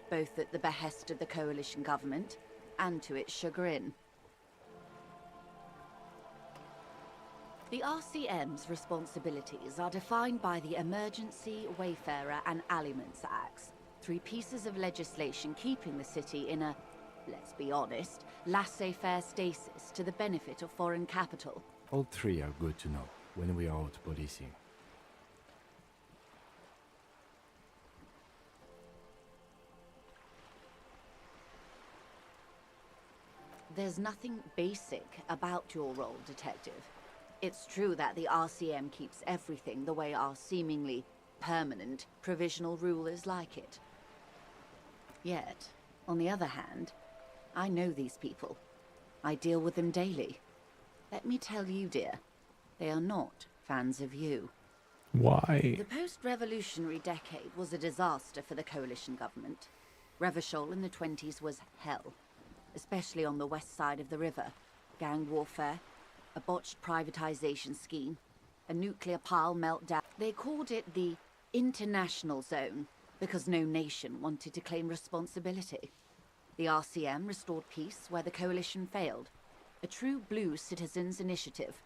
both at the behest of the coalition government and to its chagrin. The RCM's responsibilities are defined by the Emergency, Wayfarer and Aliments Acts, 3 pieces of legislation keeping the city in a, let's be honest, laissez-faire stasis to the benefit of foreign capital. All 3 are good to know when we are out policing. There's nothing basic about your role, detective. It's true that the RCM keeps everything the way our seemingly permanent provisional rulers like it. Yet, on the other hand, I know these people. I deal with them daily. Let me tell you, dear, they are not fans of you. Why? The post-revolutionary decade was a disaster for the coalition government. Revachol in the 20s was hell, especially on the west side of the river. Gang warfare, a botched privatization scheme, a nuclear pile meltdown. They called it the international zone because no nation wanted to claim responsibility. The RCM restored peace where the Coalition failed. A true blue citizens' initiative.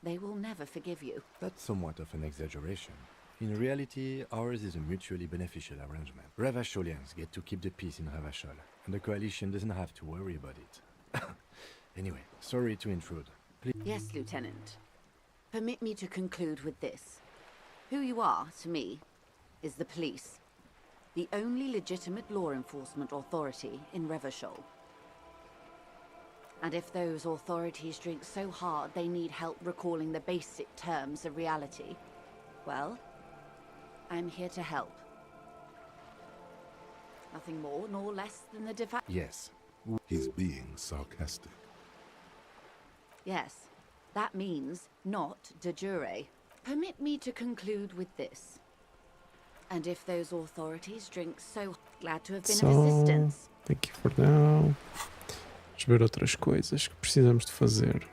They will never forgive you. That's somewhat of an exaggeration. In reality, ours is a mutually beneficial arrangement. Ravacholians get to keep the peace in Ravachol, and the Coalition doesn't have to worry about it. Anyway, sorry to intrude. Please. Yes, Lieutenant. Permit me to conclude with this. Who you are, to me, is the police. The only legitimate law enforcement authority in Revachol. And if those authorities drink so hard they need help recalling the basic terms of reality, well, I'm here to help. Nothing more nor less than the Yes. He's being sarcastic. Yes, that means not de jure. Permit me to conclude with this. And if those authorities drink so glad to have been of assistance. Thank you for now. Vamos ver outras coisas que precisamos de fazer.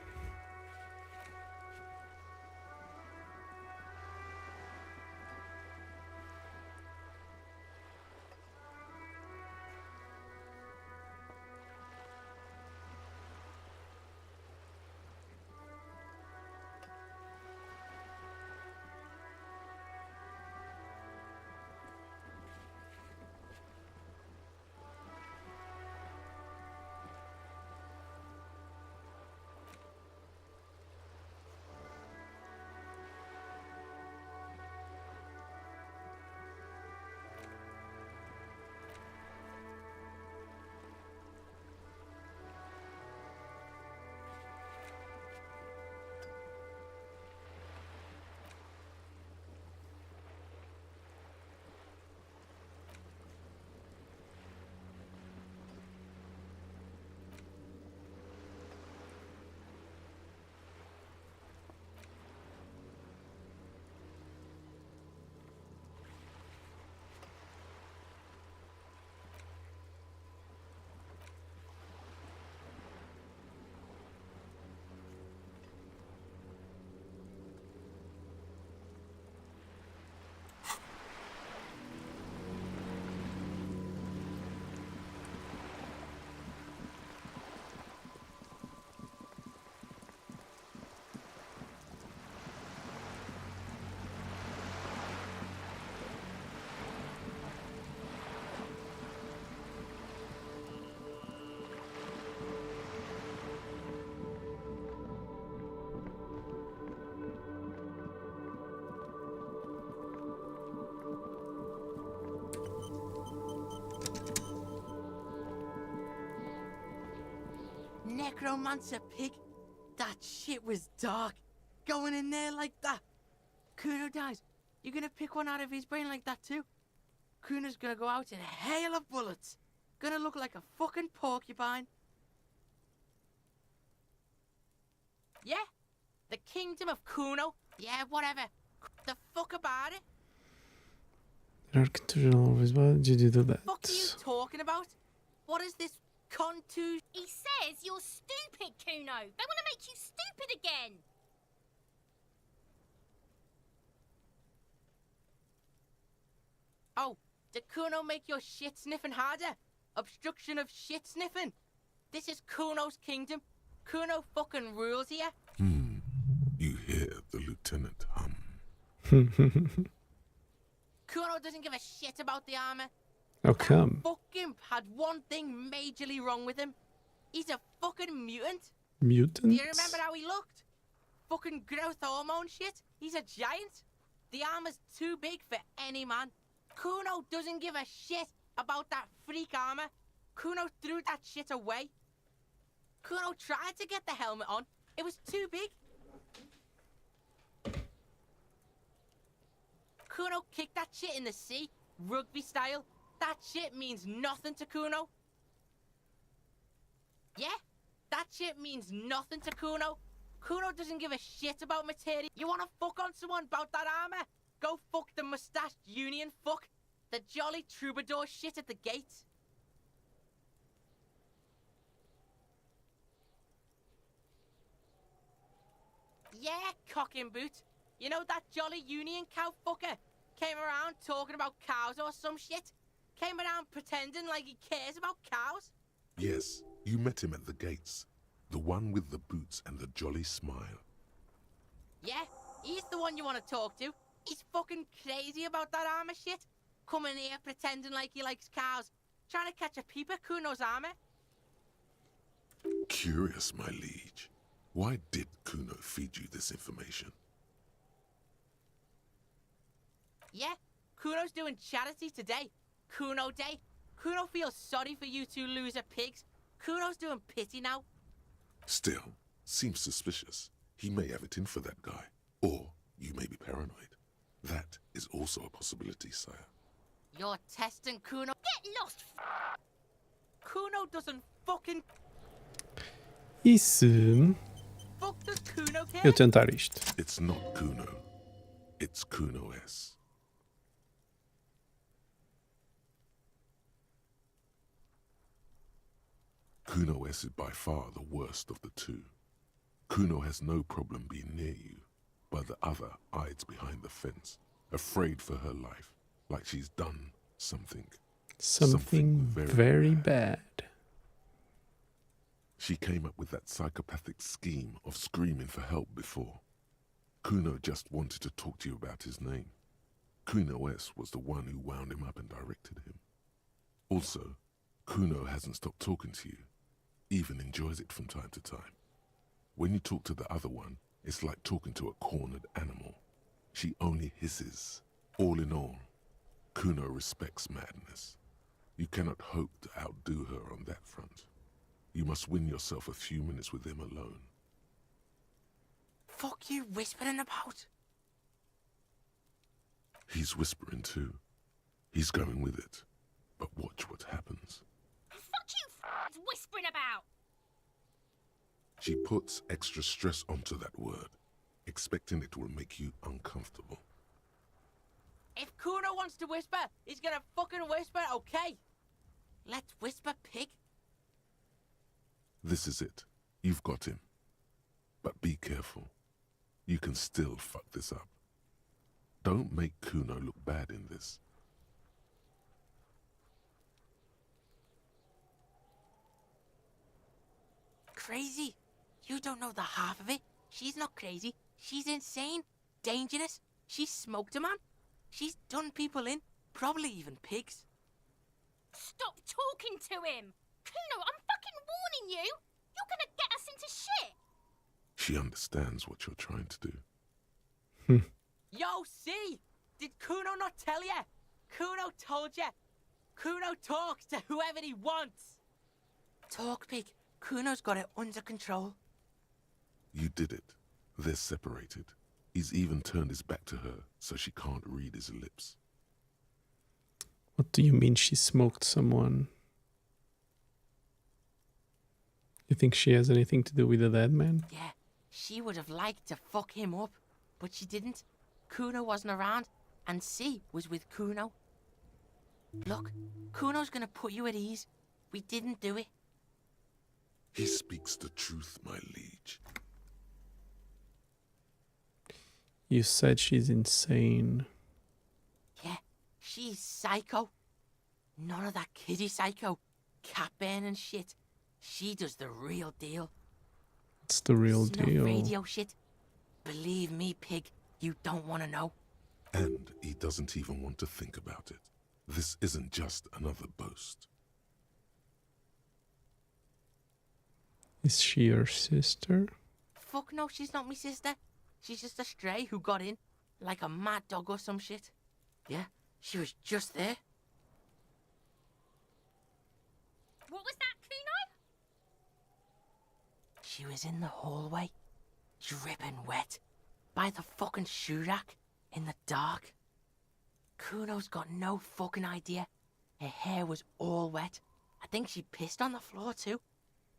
Necromancer pig. That shit was dark. Going in there like that. Kuno dies. You're gonna pick one out of his brain like that too? Kuno's gonna go out in a hail of bullets. Gonna look like a fucking porcupine. Yeah? The kingdom of Kuno? Yeah, whatever. The fuck about it? Did you do that? What are you talking about? What is this contu? He says you're stupid, Kuno. They want to make you stupid again. Oh, did Kuno make your shit sniffing harder? Obstruction of shit sniffing? This is Kuno's kingdom. Kuno fucking rules here. You hear the lieutenant hum. Kuno doesn't give a shit about the armor. How come? Fuck imp had one thing majorly wrong with him. He's a fucking mutant. Mutant? Do you remember how he looked? Fucking growth hormone shit. He's a giant. The armor's too big for any man. Kuno doesn't give a shit about that freak armor. Kuno threw that shit away. Kuno tried to get the helmet on. It was too big. Kuno kicked that shit in the sea, rugby style. That shit means nothing to Kuno. Yeah, that shit means nothing to Kuno. Kuno doesn't give a shit about material. You wanna fuck on someone about that armor? Go fuck the mustached union fuck. The jolly troubadour shit at the gate. Yeah, cock and boot. You know that jolly union cow fucker? Came around talking about cows or some shit? Came around pretending like he cares about cows. Yes, you met him at the gates. The one with the boots and the jolly smile. Yeah, he's the one you want to talk to. He's fucking crazy about that armor shit. Coming here pretending like he likes cows. Trying to catch a peep at Kuno's armor. Curious, my liege. Why did Kuno feed you this information? Yeah, Kuno's doing charity today. Kuno Day. Kuno feels sorry for you two loser pigs. Kuno's doing pity now. Still, seems suspicious. He may have it in for that guy. Or you may be paranoid. That is also a possibility, sire. You're testing Kuno. Get lost, Kuno doesn't fucking... E se Fuck does Kuno care? eu tentar isto? It's not Kuno. It's Kuno S. Kuno S is by far the worst of the two. Kuno has no problem being near you, but the other hides behind the fence, afraid for her life, like she's done something. Something very bad. She came up with that psychopathic scheme of screaming for help before. Kuno just wanted to talk to you about his name. Kuno S was the one who wound him up and directed him. Also, Kuno hasn't stopped talking to you, even enjoys it from time to time. When you talk to the other one, it's like talking to a cornered animal. She only hisses. All in all, Kuno respects madness. You cannot hope to outdo her on that front. You must win yourself a few minutes with him alone. Fuck you whispering about? He's whispering too. He's going with it. But watch what happens. Fuck you whispering about. She puts extra stress onto that word, expecting it will make you uncomfortable. If Kuno wants to whisper, he's gonna fucking whisper, okay? Let's whisper, pig. This is it. You've got him. But be careful. You can still fuck this up. Don't make Kuno look bad in this. Crazy? You don't know the half of it. She's not crazy. She's insane. Dangerous. She's smoked a man. She's done people in. Probably even pigs. Stop talking to him. Kuno, I'm fucking warning you. You're gonna get us into shit. She understands what you're trying to do. Yo, see? Did Kuno not tell ya? Kuno told ya. Kuno talks to whoever he wants. Talk, pig. Kuno's got it under control. You did it. They're separated. He's even turned his back to her, so she can't read his lips. What do you mean she smoked someone? You think she has anything to do with the dead man? Yeah, she would have liked to fuck him up, but she didn't. Kuno wasn't around, and C was with Kuno. Look, Kuno's gonna put you at ease. We didn't do it. He speaks the truth, my liege. You said she's insane. Yeah, she's psycho. None of that kiddie psycho, cat burning shit. She does the real deal. It's the real Snuff deal. radio shit. Believe me, pig, you don't want to know. And he doesn't even want to think about it. This isn't just another boast. Is she your sister? Fuck no, she's not my sister. She's just a stray who got in, like a mad dog or some shit. Yeah, she was just there. What was that, Kuno? She was in the hallway, dripping wet, by the fucking shoe rack, in the dark. Kuno's got no fucking idea. Her hair was all wet. I think she pissed on the floor too.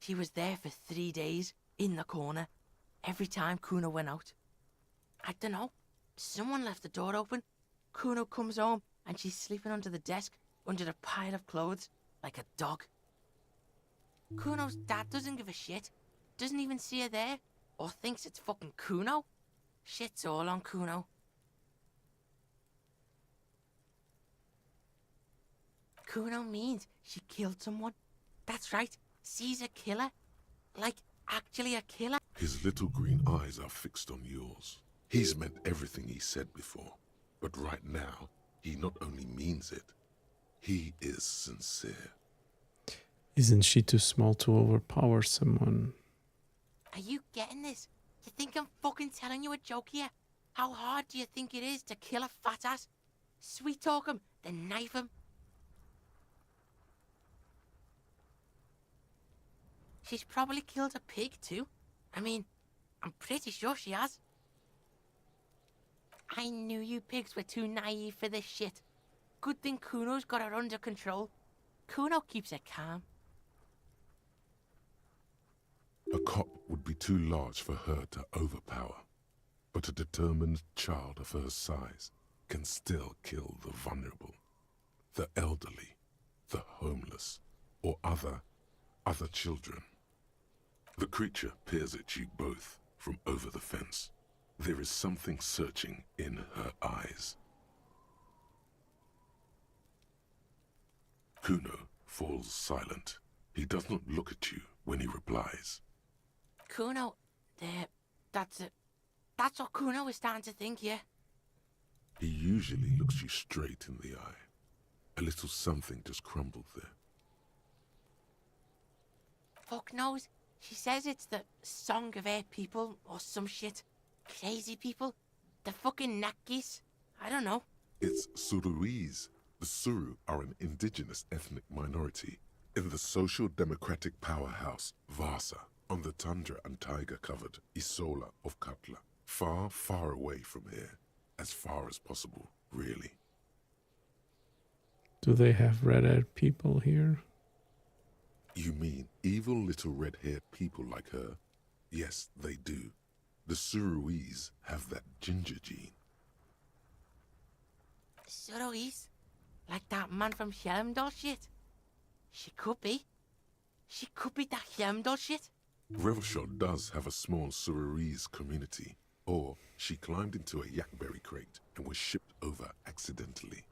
She was there for 3 days, in the corner, every time Kuno went out. I dunno, someone left the door open. Kuno comes home and she's sleeping under the desk, under the pile of clothes, like a dog. Kuno's dad doesn't give a shit, doesn't even see her there, or thinks it's fucking Kuno. Shit's all on Kuno. Kuno means she killed someone. That's right. She's a killer. Like, actually a killer. His little green eyes are fixed on yours. He's meant everything he said before, but right now, he not only means it, he is sincere. Isn't she too small to overpower someone? Are you getting this? You think I'm fucking telling you a joke here? How hard do you think it is to kill a fat ass? Sweet talk him, then knife him. She's probably killed a pig too. I mean, I'm pretty sure she has. I knew you pigs were too naive for this shit. Good thing Kuno's got her under control. Kuno keeps her calm. A cop would be too large for her to overpower, but a determined child of her size can still kill the vulnerable, the elderly, the homeless, or other children. The creature peers at you both from over the fence. There is something searching in her eyes. Kuno falls silent. He does not look at you when he replies. Kuno, that's it. That's what Kuno is starting to think, yeah. He usually looks you straight in the eye. A little something just crumbled there. Fuck knows. She says it's the Song of Air people or some shit. Crazy people. The fucking Nakis. I don't know. It's Suruese. The Suru are an indigenous ethnic minority in the social democratic powerhouse Vasa on the tundra and tiger-covered Isola of Katla. Far, far away from here. As far as possible, really. Do they have red-haired people here? You mean evil little red-haired people like her? Yes, they do. The Suruese have that ginger gene. Suruese? Like that man from Helmdall shit? She could be. She could be that Helmdall shit. Revelshot does have a small Suruese community. Or she climbed into a yakberry crate and was shipped over accidentally.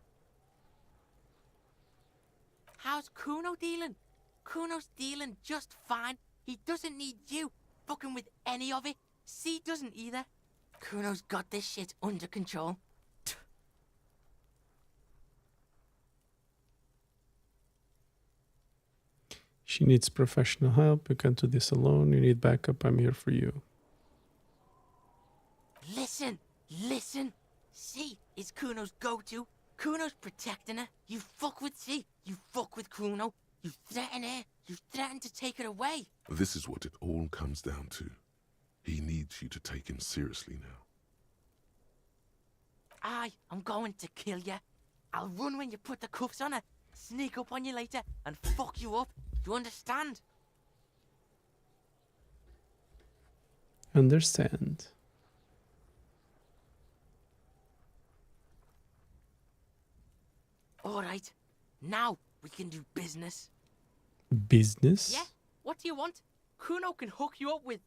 How's Kuno dealing? Kuno's dealing just fine. He doesn't need you fucking with any of it. C doesn't either. Kuno's got this shit under control. She needs professional help. You can't do this alone. You need backup. I'm here for you. Listen, listen. C is Kuno's go-to. Kuno's protecting her. You fuck with C. You fuck with Kuno. You threaten her. You threaten to take her away. This is what it all comes down to. He needs you to take him seriously now. I'm going to kill you. I'll run when you put the cuffs on her. Sneak up on you later and fuck you up. Do you understand? Understand. All right. Now we can do business. Business? Yeah? What do you want? Kuno can hook you up with...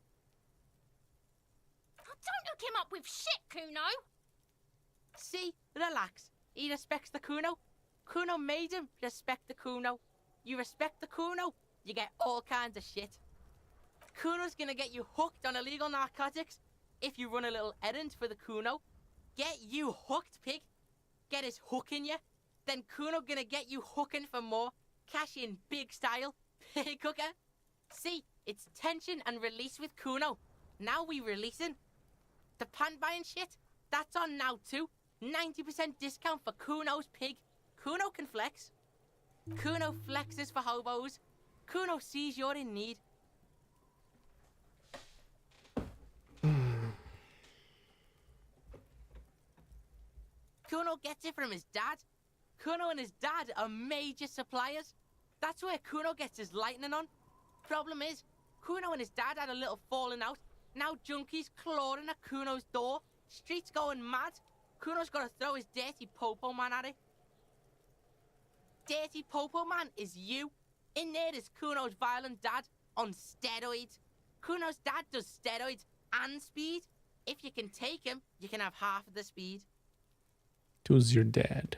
Oh, don't hook him up with shit, Kuno. See? Relax. He respects the Kuno. Kuno made him respect the Kuno. You respect the Kuno, you get all kinds of shit. Kuno's gonna get you hooked on illegal narcotics if you run a little errand for the Kuno. Get you hooked, pig. Get his hook in you. Then Kuno gonna get you hooking for more. Cash in big style. Pig hooker. See, it's tension and release with Kuno. Now we releasing. The pan buying shit, that's on now too. 90% discount for Kuno's pig. Kuno can flex. Kuno flexes for hobos. Kuno sees you're in need. Kuno gets it from his dad. Kuno and his dad are major suppliers. That's where Kuno gets his lightning on. Problem is, Kuno and his dad had a little falling out. Now junkies clawing at Kuno's door. Streets going mad. Kuno's got to throw his dirty popo man at it. Dirty popo man is you. In there is Kuno's violent dad on steroids. Kuno's dad does steroids and speed. If you can take him, you can have half of the speed. Who's your dad?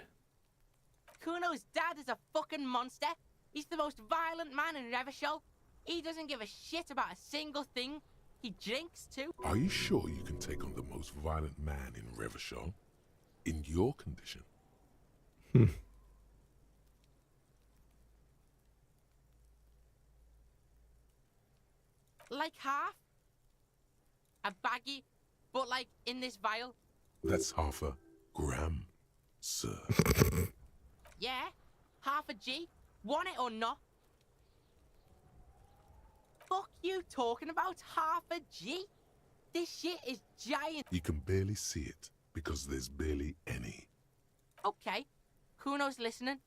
Kuno's dad is a fucking monster. He's the most violent man in Revachol. He doesn't give a shit about a single thing. He drinks too. Are you sure you can take on the most violent man in Revachol? In your condition? Like half. A baggie, but like in this vial. That's half a gram, sir. Yeah, half a G. Want it or not? Fuck you talking about half a G? This shit is giant. You can barely see it because there's barely any. Okay, Kuno's listening.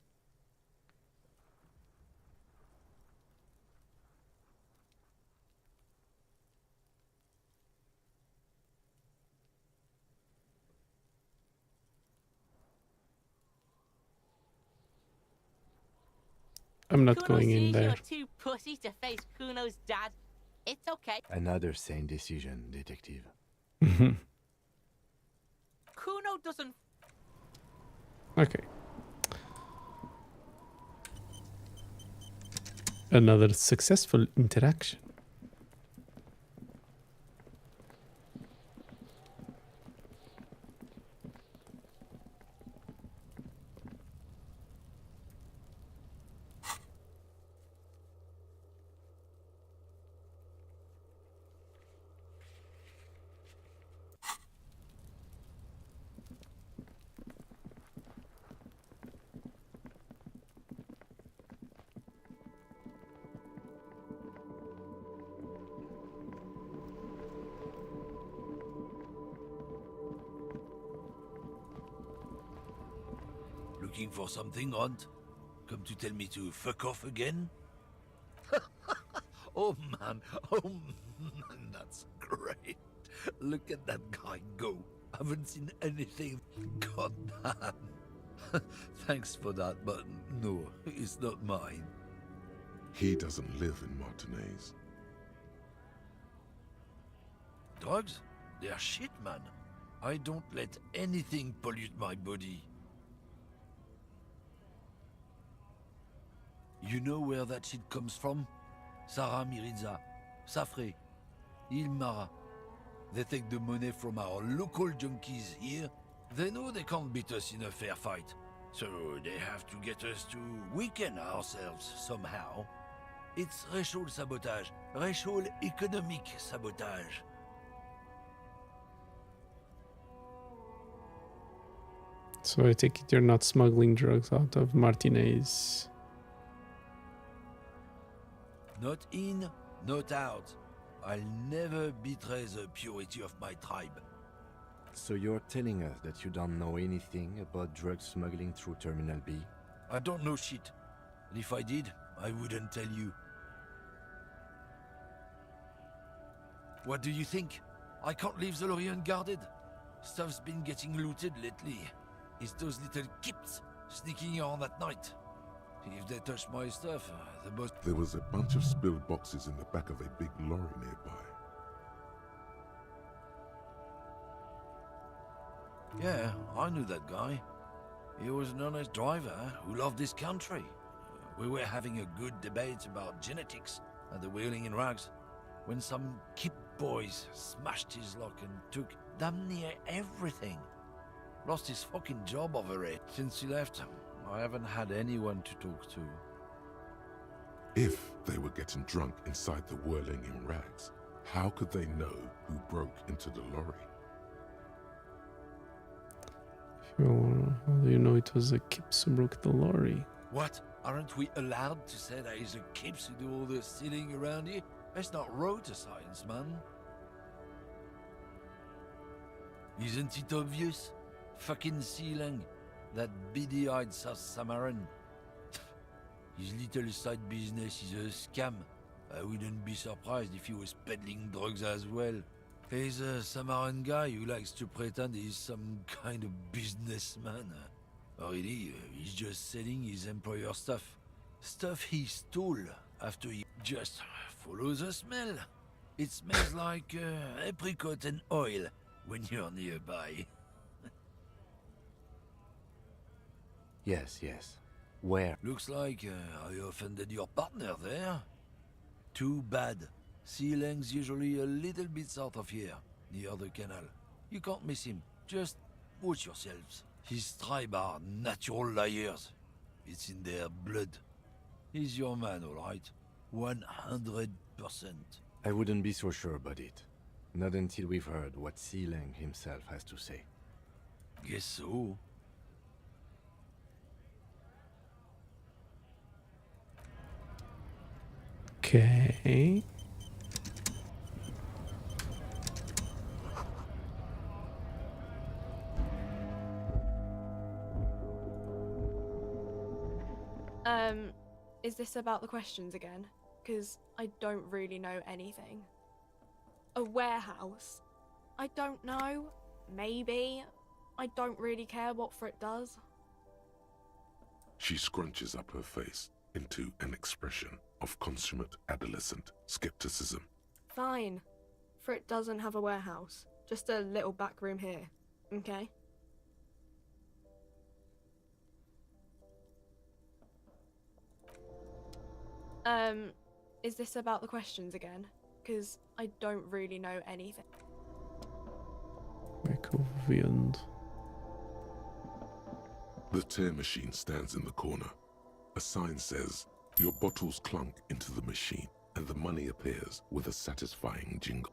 I'm not Kuno going in sees there. you're too pussy to face Kuno's dad. It's okay. Another sane decision, detective. Kuno doesn't. Okay. Another successful interaction. Looking for something, Hunt? Come to tell me to fuck off again? Oh man, that's great. Look at that guy go. Haven't seen anything. God damn. Thanks for that, but no, it's not mine. He doesn't live in Martinez. Drugs? They're shit, man. I don't let anything pollute my body. You know where that shit comes from? Sarah Miriza, Safre, Ilmara. They take the money from our local junkies here. They know they can't beat us in a fair fight. So they have to get us to weaken ourselves somehow. It's racial sabotage. Racial economic sabotage. So I take it you're not smuggling drugs out of Martinez. Not in, not out. I'll never betray the purity of my tribe. So you're telling us that you don't know anything about drug smuggling through Terminal B? I don't know shit. And if I did, I wouldn't tell you. What do you think? I can't leave the lorry unguarded. Stuff's been getting looted lately. It's those little kips sneaking around at night. If they touch my stuff, the boss... There was a bunch of spilled boxes in the back of a big lorry nearby. Yeah, I knew that guy. He was an honest driver who loved this country. We were having a good debate about genetics at the Wheeling in Rags when some kip boys smashed his lock and took damn near everything. Lost his fucking job over it. Since he left, I haven't had anyone to talk to. If they were getting drunk inside the Whirling in Rags, how could they know who broke into the lorry? How do you know it was a Kips who broke the lorry? What? Aren't we allowed to say that it's a kips who do all the stealing around here? That's not road to science, man. Isn't it obvious? Fucking Sealang, that beady-eyed South Samaran. His little side business is a scam. I wouldn't be surprised if he was peddling drugs as well. He's a Samaran guy who likes to pretend he's some kind of businessman. Or really, he's just selling his employer stuff. Stuff he stole after he just follows the smell. It smells like apricot and oil when you're nearby. Yes, yes. Where? Looks like I offended your partner there. Too bad. Sealing's usually a little bit south of here, near the canal. You can't miss him. Just watch yourselves. His tribe are natural liars. It's in their blood. He's your man, all right? 100%. I wouldn't be so sure about it. Not until we've heard what Sealing himself has to say. Guess so. Okay. Is this about the questions again? Because I don't really know anything. A warehouse? I don't know. Maybe. I don't really care what Frit does. She scrunches up her face into an expression of consummate adolescent skepticism. Fine. Frit doesn't have a warehouse. Just a little back room here. Okay? Is this about the questions again? Because I don't really know anything. Recoviand. The tear machine stands in the corner. A sign says, "Your bottles clunk into the machine," and the money appears with a satisfying jingle.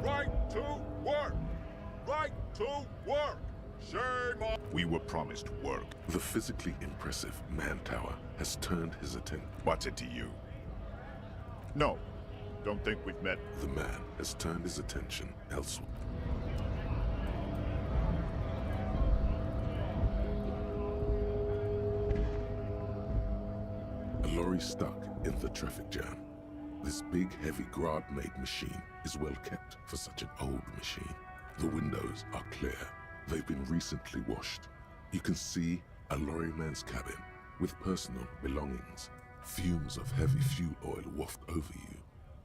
Right to work! Right to work! Shame on... We were promised work. The physically impressive man tower has turned his attention. What's it to you? No. Don't think we've met. The man has turned his attention elsewhere. A lorry stuck in the traffic jam. This big, heavy Grad-made machine is well kept for such an old machine. The windows are clear. They've been recently washed. You can see a lorryman's cabin with personal belongings. Fumes of heavy fuel oil waft over you,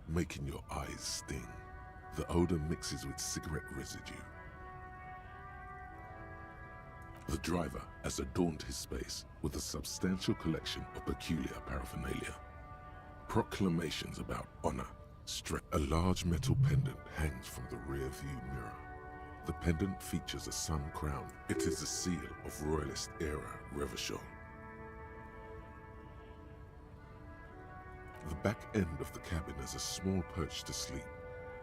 making your eyes sting. The odor mixes with cigarette residue. The driver has adorned his space with a substantial collection of peculiar paraphernalia. Proclamations about honor, strength. A large metal pendant hangs from the rear view mirror. The pendant features a sun crown. It is a seal of Royalist era Revachol. The back end of the cabin has a small perch to sleep,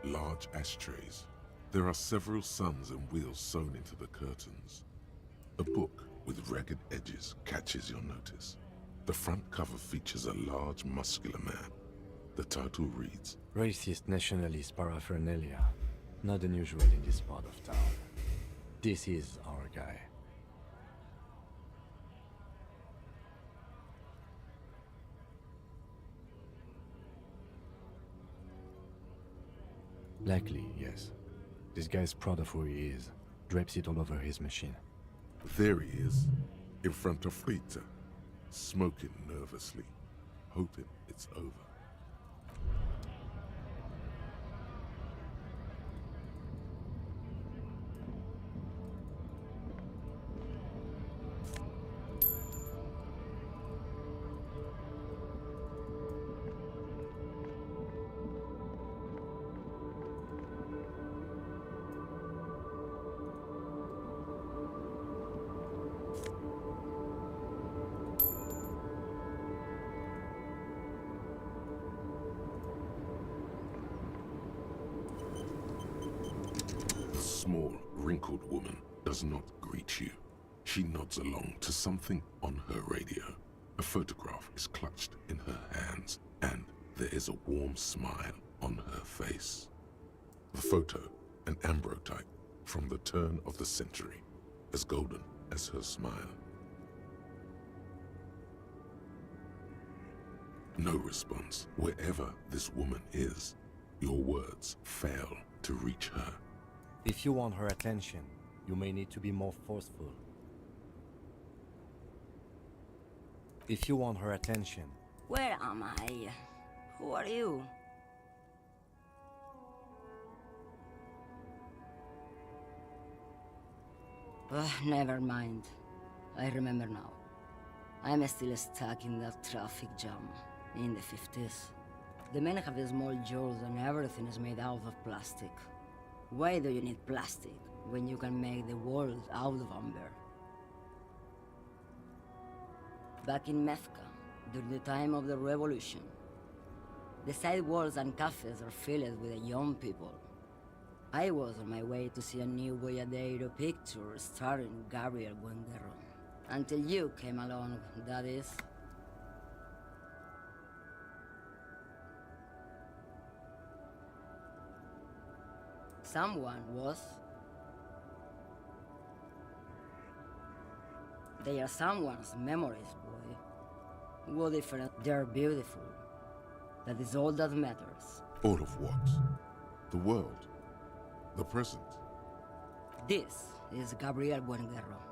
large ashtrays. There are several suns and wheels sewn into the curtains. A book with ragged edges catches your notice. The front cover features a large, muscular man. The title reads, Racist nationalist paraphernalia. Not unusual in this part of town. This is our guy. Likely, yes. This guy's proud of who he is. Drapes it all over his machine. There he is, in front of Rita, smoking nervously, hoping it's over. Small, wrinkled woman does not greet you. She nods along to something on her radio. A photograph is clutched in her hands, and there is a warm smile on her face. The photo, an ambrotype from the turn of the century, as golden as her smile. No response. Wherever this woman is, your words fail to reach her. If you want her attention, you may need to be more forceful. If you want her attention... Where am I? Who are you? Never mind. I remember now. I'm still stuck in that traffic jam in the 50s. The men have small jaws and everything is made out of plastic. Why do you need plastic when you can make the world out of amber? Back in Methka, during the time of the revolution, the side walls and cafes are filled with young people. I was on my way to see a new Boyadero picture starring Gabriel Guendero. Until you came along, that is. Someone was. They are someone's memories, boy. What different? They're beautiful. That is all that matters. All of what? The world? The present? This is Gabriel Buenguerro.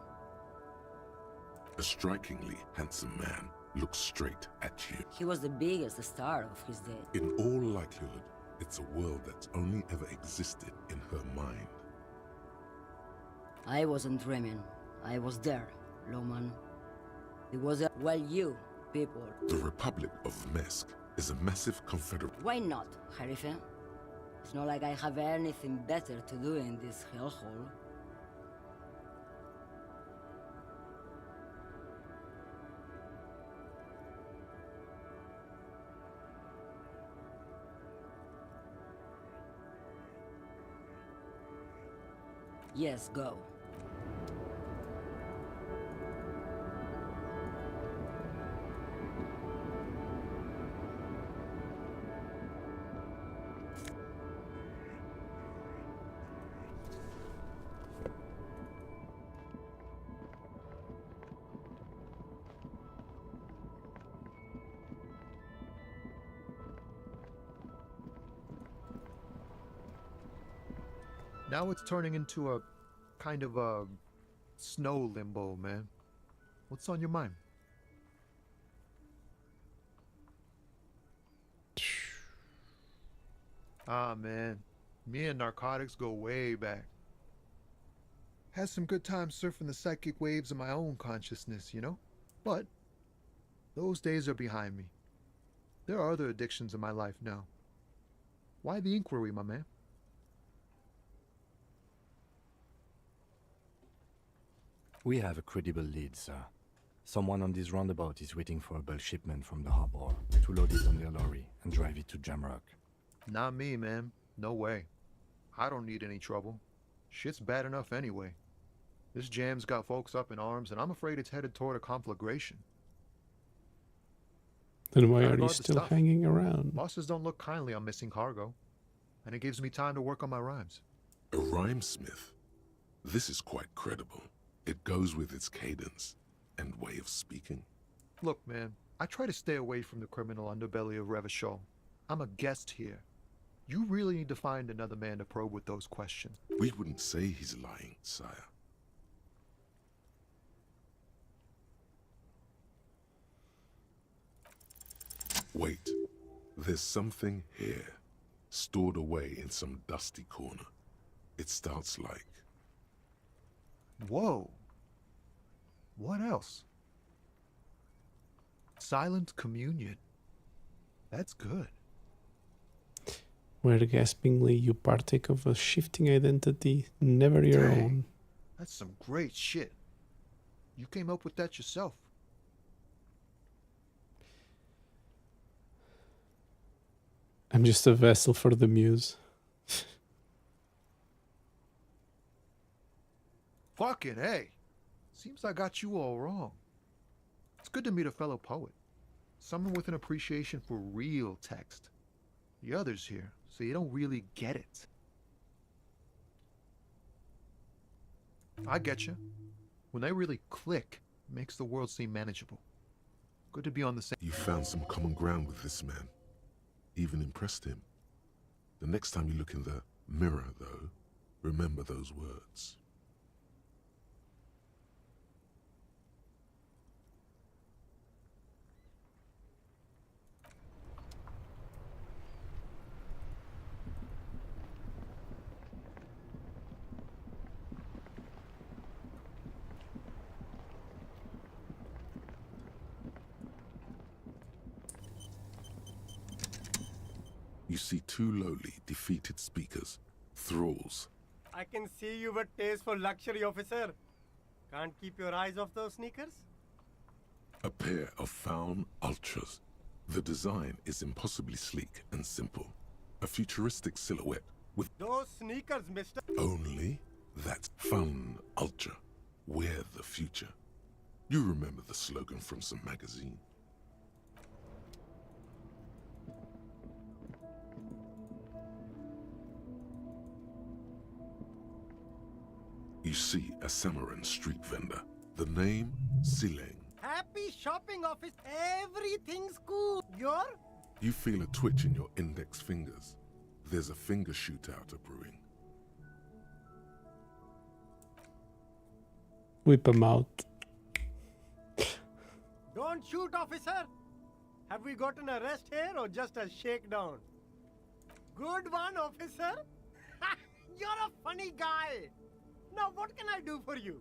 A strikingly handsome man looks straight at you. He was the biggest star of his day. In all likelihood, it's a world that's only ever existed in her mind. I wasn't dreaming. I was there, Loman. It was a... well, you, people. The Republic of Mesk is a massive confederate. Why not, Harife? It's not like I have anything better to do in this hellhole. Yes, go. Now it's turning into a kind of a snow limbo, man. What's on your mind? Ah, man. Me and narcotics go way back. Had some good times surfing the psychic waves of my own consciousness, you know? But those days are behind me. There are other addictions in my life now. Why the inquiry, my man? We have a credible lead, sir. Someone on this roundabout is waiting for a bulk shipment from the harbor to load it on their lorry and drive it to Jamrock. Not me, man. No way. I don't need any trouble. Shit's bad enough anyway. This jam's got folks up in arms, and I'm afraid it's headed toward a conflagration. Then why I are you guard the still stuff. hanging around? Bosses don't look kindly on missing cargo, and it gives me time to work on my rhymes. A rhymesmith? This is quite credible. It goes with its cadence and way of speaking. Look, man, I try to stay away from the criminal underbelly of Revachol. I'm a guest here. You really need to find another man to probe with those questions. We wouldn't say he's lying, sire. Wait, there's something here, stored away in some dusty corner. It starts like... Whoa. What else? Silent communion. That's good. Where gaspingly you partake of a shifting identity, never your Dang. own. That's some great shit. You came up with that yourself. I'm just a vessel for the muse. Fucking A. Seems I got you all wrong. It's good to meet a fellow poet. Someone with an appreciation for real text. The others here, so you don't really get it. I get you. When they really click, it makes the world seem manageable. Good to be on the same... You found some common ground with this man. Even impressed him. The next time you look in the mirror, though, Remember those words. You see two lowly, defeated speakers, thralls. I can see you've a taste for luxury, officer. Can't keep your eyes off those sneakers? A pair of Faun Ultras. The design is impossibly sleek and simple. A futuristic silhouette with Those sneakers, mister. only that Faun Ultra. We're the future. You remember the slogan from some magazine. You see a Samaran street vendor. The name, Sileng. Happy shopping, office. Everything's cool. You're? You feel a twitch in your index fingers. There's a finger shootout brewing. Whip him out. Don't shoot, officer. Have we got an arrest here or just a shakedown? Good one, officer. You're a funny guy. Now what can I do for you?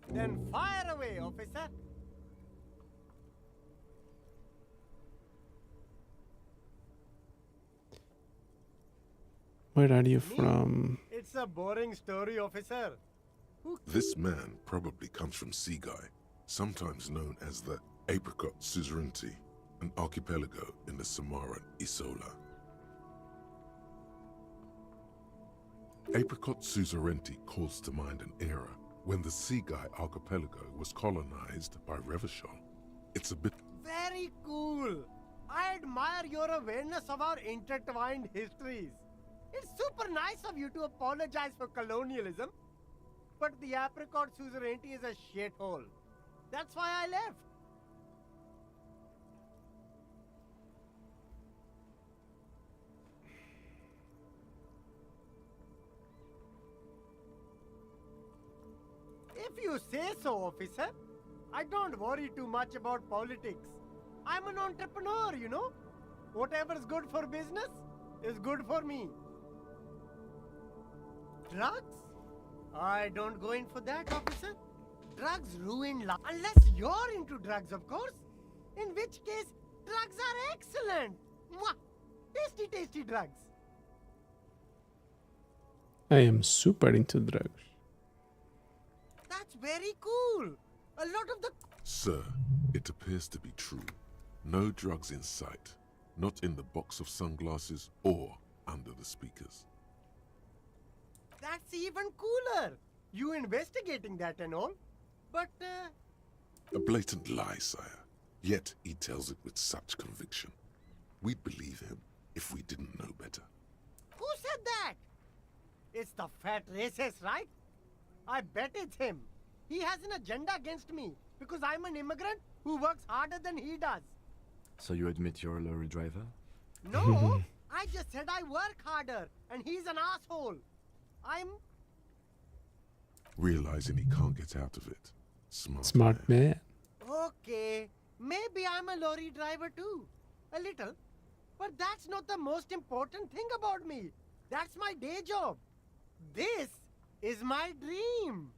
Then fire away, officer. Where are you from? It's a boring story, officer. This man probably comes from Seaguy, sometimes known as the Apricot Suzerainty, an archipelago in the Samaran Isola. Apricot Suzerainty calls to mind an era when the Seaguy archipelago was colonized by Revachol. It's a bit... Very cool. I admire your awareness of our intertwined histories. It's super nice of you to apologize for colonialism, but the Apricot Suzerainty is a shithole. That's why I left. If you say so, officer. I don't worry too much about politics. I'm an entrepreneur, you know. Whatever's good for business is good for me. Drugs? I don't go in for that, officer. Drugs ruin life. Unless you're into drugs, of course. In which case, drugs are excellent. Mwah! Tasty, tasty drugs. I am super into drugs. That's very cool. A lot of the... Sir, it appears to be true. No drugs in sight. Not in the box of sunglasses or under the speakers. That's even cooler. You investigating that and all. But, A blatant lie, sire. Yet he tells it with such conviction. We'd believe him if we didn't know better. who said that? It's the fat racist, right? I bet it's him. He has an agenda against me because I'm an immigrant who works harder than he does. So you admit you're a lorry driver? No, I just said I work harder and he's an asshole. I'm... Realizing he can't get out of it. Smart man. Okay, maybe I'm a lorry driver too. A little. But that's not the most important thing about me. That's my day job. This is my dream.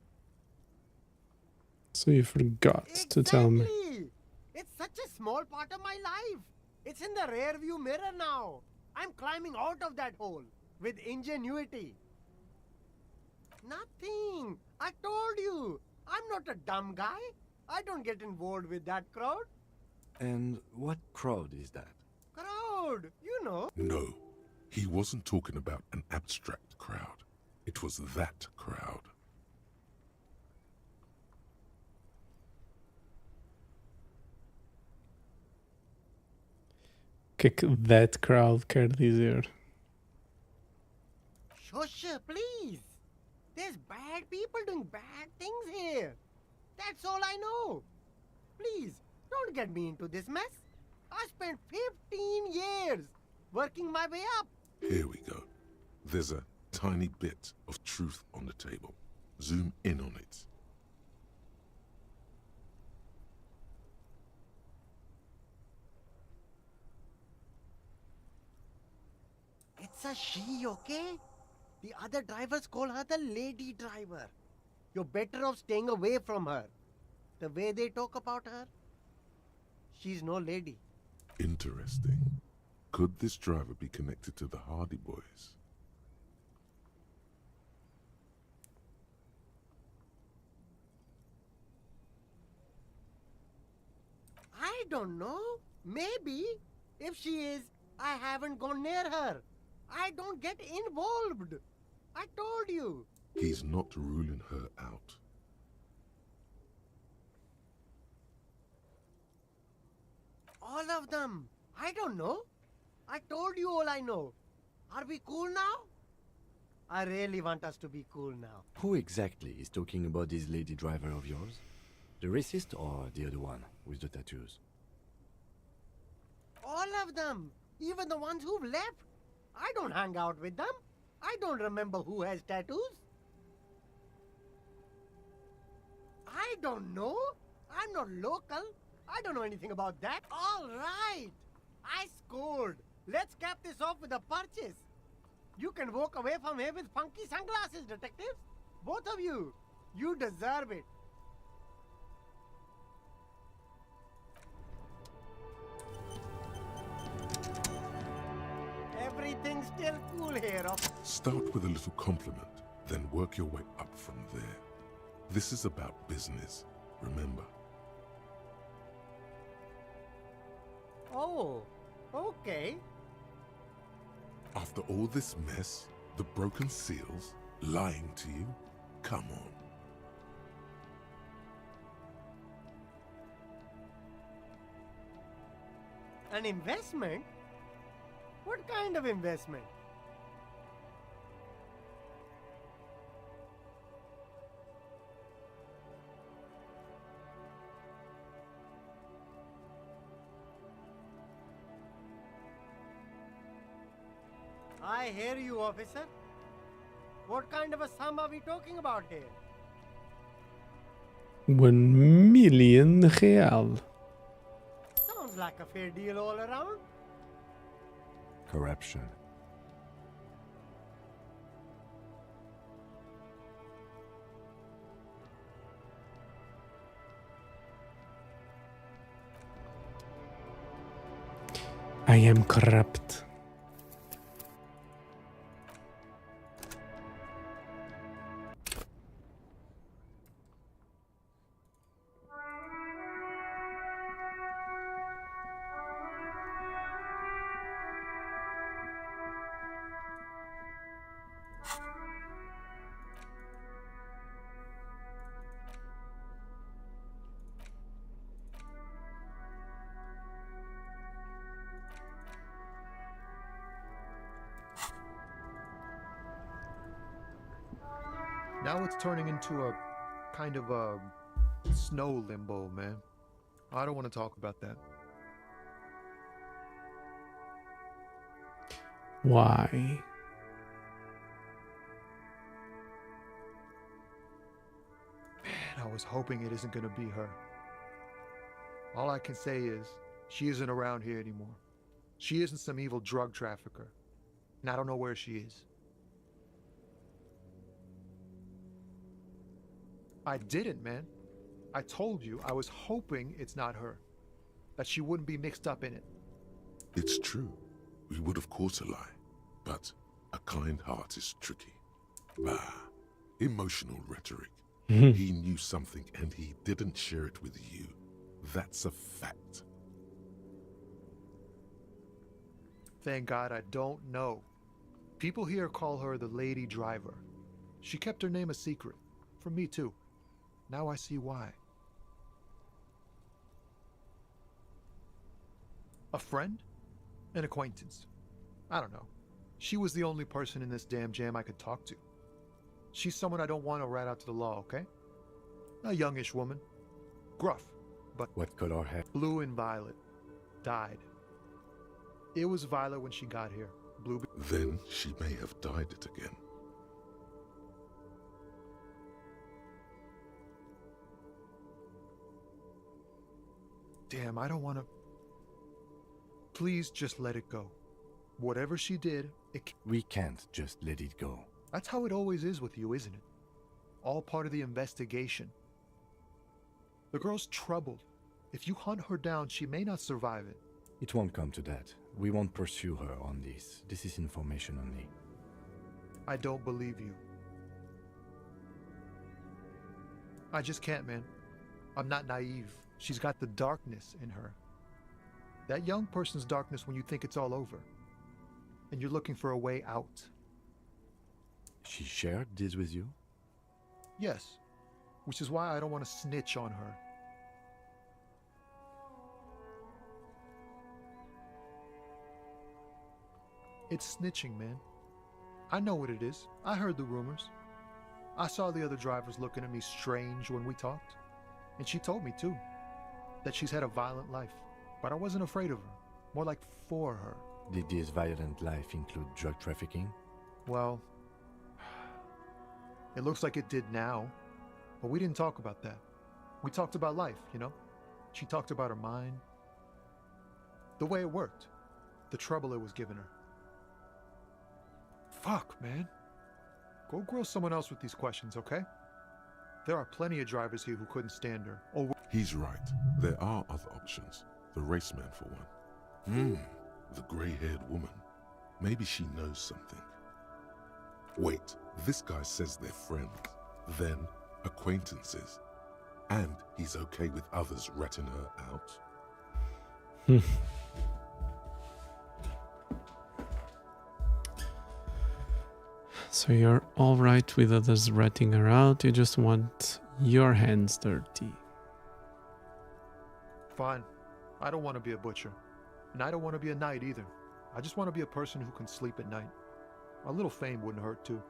So you forgot to tell me. Exactly. It's such a small part of my life. It's in the rear view mirror now. I'm climbing out of that hole with ingenuity. Nothing. I told you. I'm not a dumb guy. I don't get involved with that crowd. And what crowd is that? Crowd, you know. No, he wasn't talking about an abstract crowd. It was that crowd. Que that crowd quer dizer? Shush, please. There's bad people doing bad things here. That's all I know. Please, don't get me into this mess. I spent 15 years working my way up. Here we go. There's a tiny bit of truth on the table. Zoom in on it. It's a she, okay? The other drivers call her the lady driver. You're better off staying away from her. The way they talk about her, she's no lady. Interesting. Could this driver be connected to the Hardy Boys? I don't know. Maybe. If she is, I haven't gone near her. I don't get involved. I told you. He's not ruling her out. All of them. I don't know. I told you all I know. Are we cool now? I really want us to be cool now. Who exactly is talking about this lady driver of yours? The racist or the other one with the tattoos? All of them. Even the ones who've left. I don't hang out with them. I don't remember who has tattoos. I don't know. I'm not local. I don't know anything about that. All right. I scored. Let's cap this off with a purchase. You can walk away from here with funky sunglasses, detectives. Both of you. You deserve it. Everything's still cool here. Start with a little compliment, then work your way up from there. This is about business, remember. Oh, okay. After all this mess, the broken seals, lying to you, come on. An investment? What kind of investment? I hear you, officer. What kind of a sum are we talking about here? 1 million real. Sounds like a fair deal all around. Corruption. I am corrupt. Now it's turning into a kind of a snow limbo, man. I don't want to talk about that. Why? Man, I was hoping it isn't going to be her. All I can say is, she isn't around here anymore. She isn't some evil drug trafficker. And I don't know where she is. I didn't, man. I told you I was hoping it's not her. That she wouldn't be mixed up in it. It's true. We would of course lie. But a kind heart is tricky. Bah. Emotional rhetoric. He knew something and he didn't share it with you. That's a fact. Thank God I don't know. People here call her the lady driver. She kept her name a secret. From me too. Now I see why. A friend? An acquaintance? I don't know. She was the only person in this damn jam I could talk to. She's someone I don't want to rat out to the law, okay? A youngish woman. Gruff, but... What color hair? Blue and violet. Died. It was violet when she got here. Then she may have dyed it again. Damn, I don't want to... Please just let it go. Whatever she did, We can't just let it go. That's how it always is with you, isn't it? All part of the investigation. The girl's troubled. If you hunt her down, she may not survive it. It won't come to that. We won't pursue her on this. This is information only. I don't believe you. I just can't, man. I'm not naive. She's got the darkness in her. That young person's darkness when you think it's all over. And you're looking for a way out. She shared this with you? Yes. Which is why I don't want to snitch on her. It's snitching, man. I know what it is. I heard the rumors. I saw the other drivers looking at me strange when we talked. And she told me, too, that she's had a violent life. But I wasn't afraid of her. More like for her. Did this violent life include drug trafficking? Well, it looks like it did now. But we didn't talk about that. We talked about life, you know? She talked about her mind. The way it worked. The trouble it was giving her. Fuck, man. Go grill someone else with these questions, okay? There are plenty of drivers here who couldn't stand her. Or He's right. There are other options. The raceman, for one. The grey-haired woman. Maybe she knows something. Wait, this guy says they're friends. Then acquaintances. And he's okay with others ratting her out. So you're alright with others ratting her out, you just want your hands dirty. fine. I don't want to be a butcher. And I don't want to be a knight either. I just want to be a person who can sleep at night. A little fame wouldn't hurt too.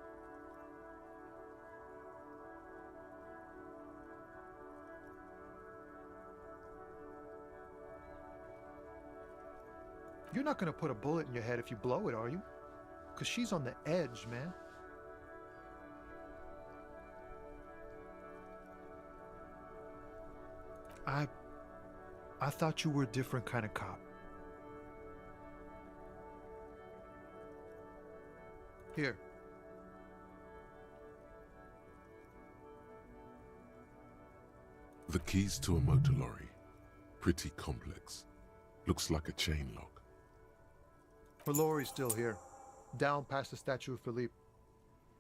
You're not gonna put a bullet in your head if you blow it, are you? 'Cause she's on the edge, man. I thought you were a different kind of cop. Here. The keys to a motor lorry. Pretty complex. Looks like a chain lock. Her lorry's still here. Down past the statue of Philippe.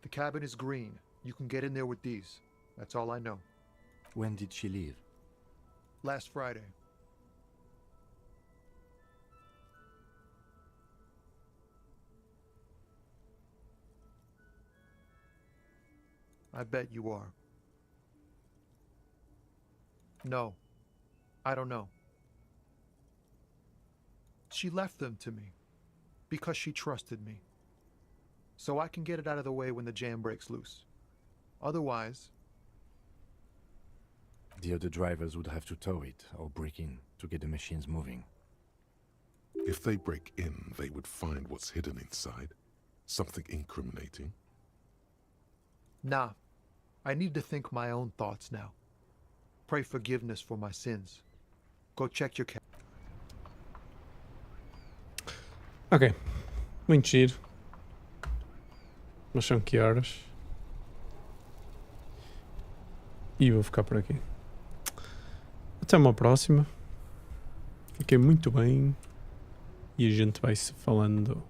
The cabin is green. You can get in there with these. That's all I know. When did she leave? Last Friday. I bet you are. No, I don't know. She left them to me because she trusted me. So I can get it out of the way when the jam breaks loose. Otherwise... The other drivers would have to tow it or break in to get the machines moving. If they break in, they would find what's hidden inside. Something incriminating. Nah, I need to think my own thoughts now. Pray forgiveness for my sins. Go check your cat. Ok, muito giro. Mas são que horas? E vou ficar por aqui. Até uma próxima. Fiquei muito bem. E a gente vai se falando